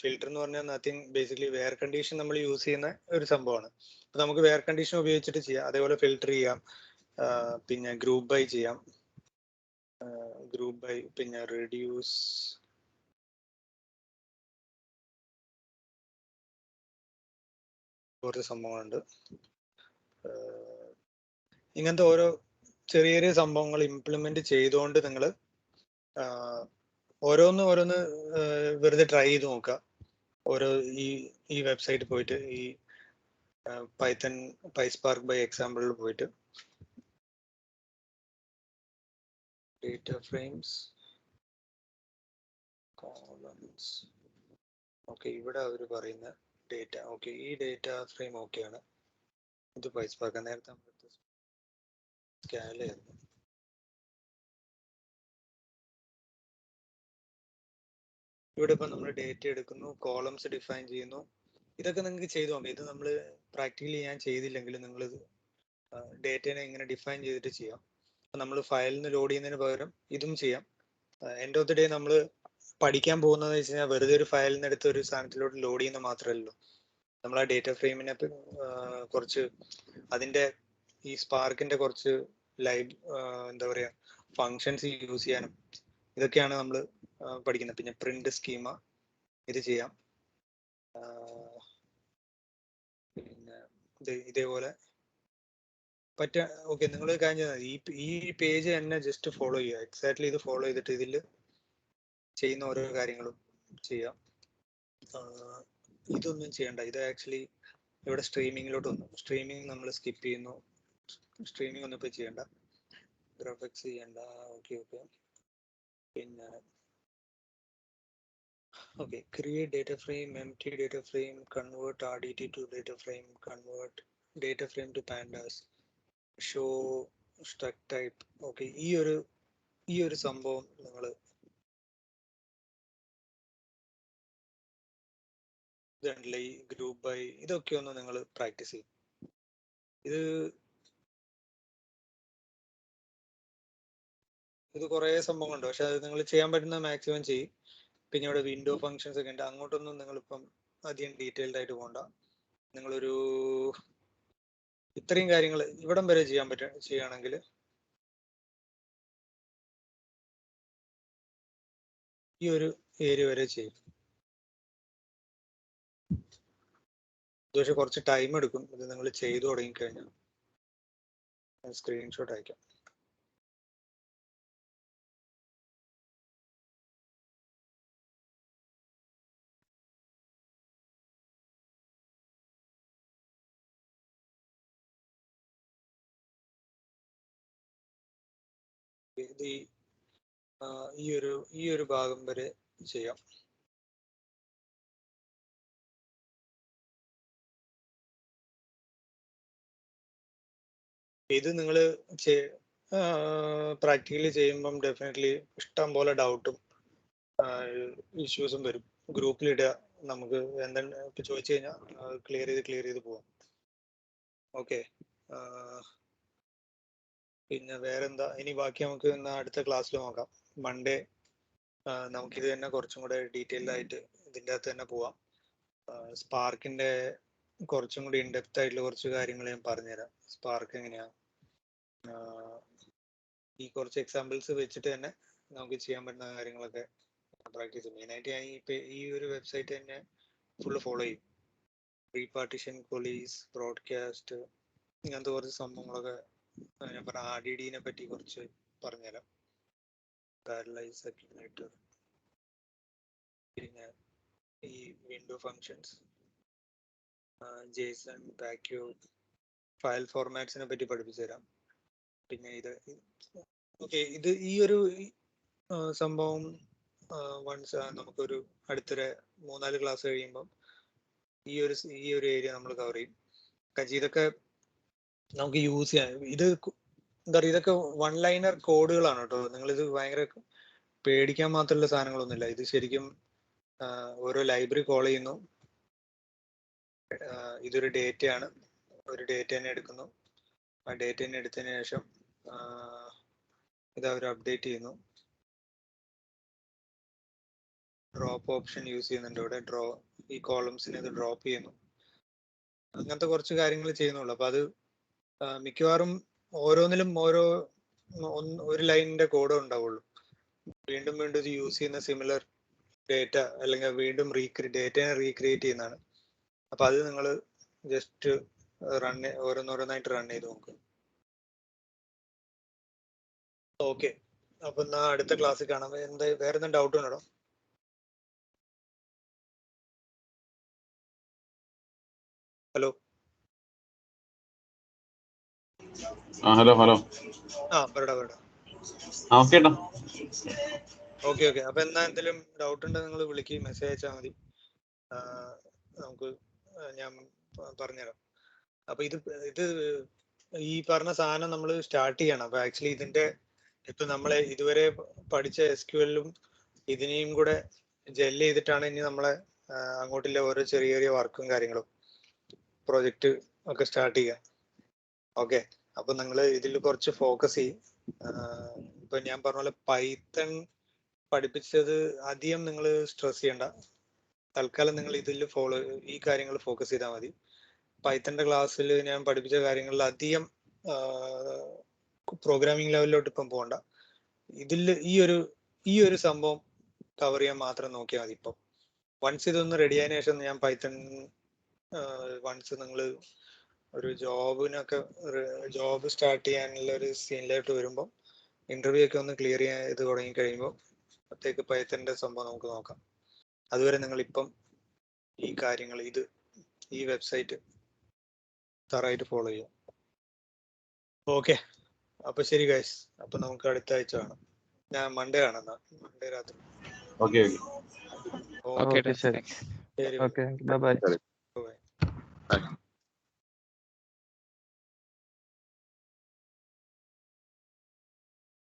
ഫിൽട്ടർ എന്ന് പറഞ്ഞാൽ നത്തിങ്, ബേസിക്കലി വെയർ കണ്ടീഷൻ നമ്മൾ യൂസ് ചെയ്യുന്ന ഒരു സംഭവമാണ്. അപ്പൊ നമുക്ക് വെയർ കണ്ടീഷൻ ഉപയോഗിച്ചിട്ട് ചെയ്യാം. അതേപോലെ ഫിൽട്ടർ ചെയ്യാം. പിന്നെ ഗ്രൂപ്പ് ബൈ ചെയ്യാം. ഗ്രൂപ്പ് ബൈ, പിന്നെ റെഡ്യൂസ്, കുറച്ച് സംഭവങ്ങളുണ്ട്. ഇങ്ങനത്തെ ഓരോ ചെറിയ ചെറിയ സംഭവങ്ങൾ ഇംപ്ലിമെന്റ് ചെയ്തുകൊണ്ട് നിങ്ങൾ ഓരോന്ന് വെറുതെ ട്രൈ ചെയ്ത് നോക്കുക. ഓരോ ഈ വെബ്സൈറ്റ് പോയിട്ട് ഈ പൈത്തൺ പൈസ്പാർക്ക് ബൈ എക്സാമ്പിളിൽ പോയിട്ട് ഡേറ്റ ഫ്രെയിംസ് കോളംസ്, ഓക്കെ, ഇവിടെ അവർ പറയുന്ന ഡേറ്റ, ഓക്കെ, ഈ ഡേറ്റ ഫ്രെയിം ഓക്കെയാണ്. ഇത് പൈസ്പാർക്ക്, നേരത്തെ സ്കാലായിരുന്നു. ഇവിടെ ഇപ്പൊ നമ്മൾ ഡേറ്റ എടുക്കുന്നു, കോളംസ് ഡിഫൈൻ ചെയ്യുന്നു. ഇതൊക്കെ നിങ്ങൾക്ക് ചെയ്തു നോക്കാം. ഇത് നമ്മൾ പ്രാക്ടിക്കലി ഞാൻ ചെയ്തില്ലെങ്കിൽ നിങ്ങൾ ഡേറ്റനെ ഇങ്ങനെ ഡിഫൈൻ ചെയ്തിട്ട് ചെയ്യാം. നമ്മൾ ഫയലിൽ നിന്ന് ലോഡ് ചെയ്യുന്നതിന് പകരം ഇതും ചെയ്യാം. എൻഡ് ഓഫ് ദി ഡേ നമ്മൾ പഠിക്കാൻ പോകുന്നതെന്ന് വെച്ച് കഴിഞ്ഞാൽ വെറുതെ ഒരു ഫയലിൽ നിന്ന് എടുത്ത് ഒരു സാധനത്തിലോട്ട് ലോഡ് ചെയ്യുന്ന മാത്രമല്ലല്ലോ. നമ്മൾ ആ ഡേറ്റ ഫ്രെയിമിനെ കുറച്ച് അതിന്റെ ഈ സ്പാർക്കിന്റെ കുറച്ച് എന്താ പറയാ ഫങ്ഷൻസ് യൂസ് ചെയ്യാനും ഇതൊക്കെയാണ് നമ്മൾ പഠിക്കുന്നത്. പിന്നെ പ്രിന്റ് സ്കീമ ഇത് ചെയ്യാം. പിന്നെ ഇതേപോലെ ഓക്കെ, നിങ്ങൾ കാര്യം ഈ പേജ് തന്നെ ജസ്റ്റ് ഫോളോ ചെയ്യുക. എക്സാക്ട്ലി ഇത് ഫോളോ ചെയ്തിട്ട് ഇതിൽ ചെയ്യുന്ന ഓരോ കാര്യങ്ങളും ചെയ്യാം. ഇതൊന്നും ചെയ്യണ്ട. ഇത് ആക്ച്വലി ഇവിടെ സ്ട്രീമിങ്ങിലോട്ട് വന്നു. സ്ട്രീമിങ് നമ്മൾ സ്കിപ്പ് ചെയ്യുന്നു. സ്ട്രീമിംഗ് ഒന്നും ഇപ്പോൾ ചെയ്യണ്ട, ഗ്രാഫിക്സ് ചെയ്യണ്ട. ഓക്കെ. പിന്നെ create data frame, empty data frame, convert RDT to data frame, convert data frame to pandas, show struct type. Okay, ഈ ഒരു സംഭവം നിങ്ങൾ ഇതുണ്ടല്ലേ, ഈ ഗ്രൂപ്പ് ബൈ, ഇതൊക്കെ ഒന്ന് നിങ്ങൾ പ്രാക്ടീസ് ചെയ്യും. ഇത് കുറേ സംഭവങ്ങളുണ്ട്, പക്ഷെ അത് നിങ്ങൾ ചെയ്യാൻ പറ്റുന്ന മാക്സിമം ചെയ്യും. പിന്നെ ഇവിടെ വിൻഡോ ഫങ്ഷൻസ് ഒക്കെ ഉണ്ട്. അങ്ങോട്ടൊന്നും നിങ്ങളിപ്പം അധികം ഡീറ്റെയിൽഡ് ആയിട്ട് പോകണ്ട. നിങ്ങളൊരു ഇത്രയും കാര്യങ്ങൾ ഇവിടം വരെ ചെയ്യുകയാണെങ്കിൽ ഈ ഒരു ഏരിയ വരെ ചെയ്യും. പക്ഷെ കുറച്ച് ടൈം എടുക്കും. ഇത് നിങ്ങൾ ചെയ്തു തുടങ്ങിക്കഴിഞ്ഞാൽ സ്ക്രീൻഷോട്ട് അയക്കാം. ഇത് ഈ ഒരു ഭാഗം വരെ ചെയ്യാം. ഇത് നിങ്ങൾ പ്രാക്ടിക്കലി ചെയ്യുമ്പം ഡെഫിനറ്റ്ലി ഇഷ്ടം പോലെ ഡൗട്ടും ഇഷ്യൂസും വരും. ഗ്രൂപ്പിലിടുക, നമുക്ക് എന്തെങ്കിലും ചോദിച്ചു കഴിഞ്ഞാൽ ക്ലിയർ ചെയ്ത് പോവാം. ഓക്കെ, പിന്നെ വേറെന്താ? ഇനി ബാക്കി നമുക്ക് അടുത്ത ക്ലാസ്സിൽ നോക്കാം. മൺഡേ നമുക്കിത് തന്നെ കുറച്ചും കൂടെ ഡീറ്റെയിൽഡ് ആയിട്ട് ഇതിൻ്റെ അകത്ത് തന്നെ പോവാം. സ്പാർക്കിന്റെ കുറച്ചും കൂടി ഇൻഡെപ്ത് ആയിട്ടുള്ള കുറച്ച് കാര്യങ്ങൾ ഞാൻ പറഞ്ഞുതരാം. സ്പാർക്ക് എങ്ങനെയാ, ഈ കുറച്ച് എക്സാമ്പിൾസ് വെച്ചിട്ട് തന്നെ നമുക്ക് ചെയ്യാൻ പറ്റുന്ന കാര്യങ്ങളൊക്കെ പ്രാക്ടീസ് ചെയ്യും. മെയിനായിട്ട് ഞാൻ ഈ ഒരു വെബ്സൈറ്റ് തന്നെ ഫുള്ള് ഫോളോ ചെയ്യും. റീപാർട്ടിഷൻ, പോലീസ്, ബ്രോഡ്കാസ്റ്റ്, ഇങ്ങനത്തെ കുറച്ച് സംഭവങ്ങളൊക്കെ ഞാൻ പറഞ്ഞ RDDനെ പറ്റി കുറച്ച് പറഞ്ഞുതരാം. പാരലൈസ് അക്യുമുലേറ്റർ, പിന്നെ ഈ window functions, JSON, vacuum, file ഫോർമാറ്റ്സിനെ പറ്റി പഠിപ്പിച്ചു തരാം. പിന്നെ ഓക്കെ, ഈ ഒരു സംഭവം വൺസ് നമുക്കൊരു അടുത്തൊരു 3-4 ക്ലാസ് കഴിയുമ്പം ഈ ഒരു ഏരിയ നമ്മൾ കവർ ചെയ്യും. ഇതൊക്കെ നമുക്ക് യൂസ് ചെയ്യാം. ഇത് എന്താ പറയുക, ഇതൊക്കെ 1 ലൈനർ കോഡുകളാണ് കേട്ടോ. നിങ്ങളിത് ഭയങ്കര പേടിക്കാൻ മാത്രമുള്ള സാധനങ്ങളൊന്നുമില്ല. ഇത് ശരിക്കും ഓരോ ലൈബ്രറി കോൾ ചെയ്യുന്നു. ഇതൊരു ഡേറ്റയാണ്. ഒരു ഡേറ്റനെ എടുക്കുന്നു. ആ ഡേറ്റനെ എടുത്തതിന് ശേഷം ഇത് അവർ അപ്ഡേറ്റ് ചെയ്യുന്നു. ഡ്രോപ്പ് ഓപ്ഷൻ യൂസ് ചെയ്യുന്നുണ്ട് ഇവിടെ. ഈ കോളംസിനെ ഇത് ഡ്രോപ്പ് ചെയ്യുന്നു. അങ്ങനത്തെ കുറച്ച് കാര്യങ്ങൾ ചെയ്യുന്നുള്ളൂ. അപ്പൊ അത് മിക്കവാറും ഓരോന്നിലും ഒരു ലൈനിന്റെ കോഡ് ഉണ്ടാവുള്ളൂ. വീണ്ടും ഇത് യൂസ് ചെയ്യുന്ന സിമിലർ ഡേറ്റ അല്ലെങ്കിൽ വീണ്ടും ഡേറ്റനെ റീക്രിയേറ്റ് ചെയ്യുന്നതാണ്. അപ്പൊ അത് നിങ്ങൾ ജസ്റ്റ് ഓരോന്നോരോന്നായിട്ട് റൺ ചെയ്ത് നോക്കുക. ഓക്കെ, അപ്പൊ എന്നാ അടുത്ത ക്ലാസ്സിൽ കാണാം. വേറെ എന്തെങ്കിലും ഡൗട്ട് ഉണ്ടോ? ഹലോ ഹലോ പറടാ. ഓക്കെ. അപ്പൊ എന്നാ എന്തെങ്കിലും ഡൗട്ട് ഉണ്ടെങ്കിൽ നിങ്ങൾ വിളിക്കുക, മെസ്സേജ് അയച്ചാൽ മതി. നമുക്ക് ഞാൻ പറഞ്ഞുതരാം. അപ്പൊ ഇത് ഈ പറഞ്ഞ സാധനം നമ്മൾ സ്റ്റാർട്ട് ചെയ്യണം. അപ്പൊ ആക്ച്വലി ഇതിന്റെ ഇപ്പൊ നമ്മളെ ഇതുവരെ പഠിച്ച SQL-ലും ഇതിനെയും കൂടെ ജെല്ല് ചെയ്തിട്ടാണ് ഇനി നമ്മളെ അങ്ങോട്ടുള്ള ഓരോ ചെറിയ വർക്കും കാര്യങ്ങളും പ്രൊജക്റ്റ് ഒക്കെ സ്റ്റാർട്ട് ചെയ്യുക. ഓക്കെ, അപ്പൊ നിങ്ങൾ ഇതിൽ കുറച്ച് ഫോക്കസ് ചെയ്യും. ഇപ്പൊ ഞാൻ പറഞ്ഞ പോലെ പൈത്തൺ പഠിപ്പിച്ചത് അധികം നിങ്ങൾ സ്ട്രെസ് ചെയ്യണ്ട. തൽക്കാലം നിങ്ങൾ ഇതിൽ ഈ കാര്യങ്ങൾ ഫോക്കസ് ചെയ്താൽ മതി. പൈത്തന്റെ ക്ലാസ്സിൽ ഞാൻ പഠിപ്പിച്ച കാര്യങ്ങളിൽ അധികം പ്രോഗ്രാമിംഗ് ലെവലിലോട്ട് ഇപ്പം പോകണ്ട. ഇതിൽ ഈ ഒരു സംഭവം കവർ ചെയ്യാൻ മാത്രം നോക്കിയാൽ മതി. ഇപ്പം വൺസ് ഇതൊന്ന് റെഡി ആയതിനു ശേഷം ഞാൻ പൈത്തൺ വൺസ് നിങ്ങൾ ഒരു ജോബ് സ്റ്റാർട്ട് ചെയ്യാനുള്ള ഒരു സീനിലോട്ട് വരുമ്പോൾ ഇന്റർവ്യൂ ഒക്കെ ഒന്ന് ക്ലിയർ ചെയ്ത് തുടങ്ങി കഴിയുമ്പോൾ അപ്പോഴത്തേക്ക് പൈത്തന്റെ സംഭവം നമുക്ക് നോക്കാം. അതുവരെ നിങ്ങൾ ഇപ്പം ഈ കാര്യങ്ങൾ ഈ വെബ്സൈറ്റ് തറായിട്ട് ഫോളോ ചെയ്യാം. ഓക്കെ, അപ്പൊ ശരി ഗൈസ്, അപ്പൊ നമുക്ക് അടുത്ത ആഴ്ച കാണാം. ഞാൻ മൺഡേ കാണാം, മൺഡേ രാത്രി. ഓക്കെ ഓക്കെ ഓക്കെ ശരി. താങ്ക്സ്. ശരി. Okay bye bye.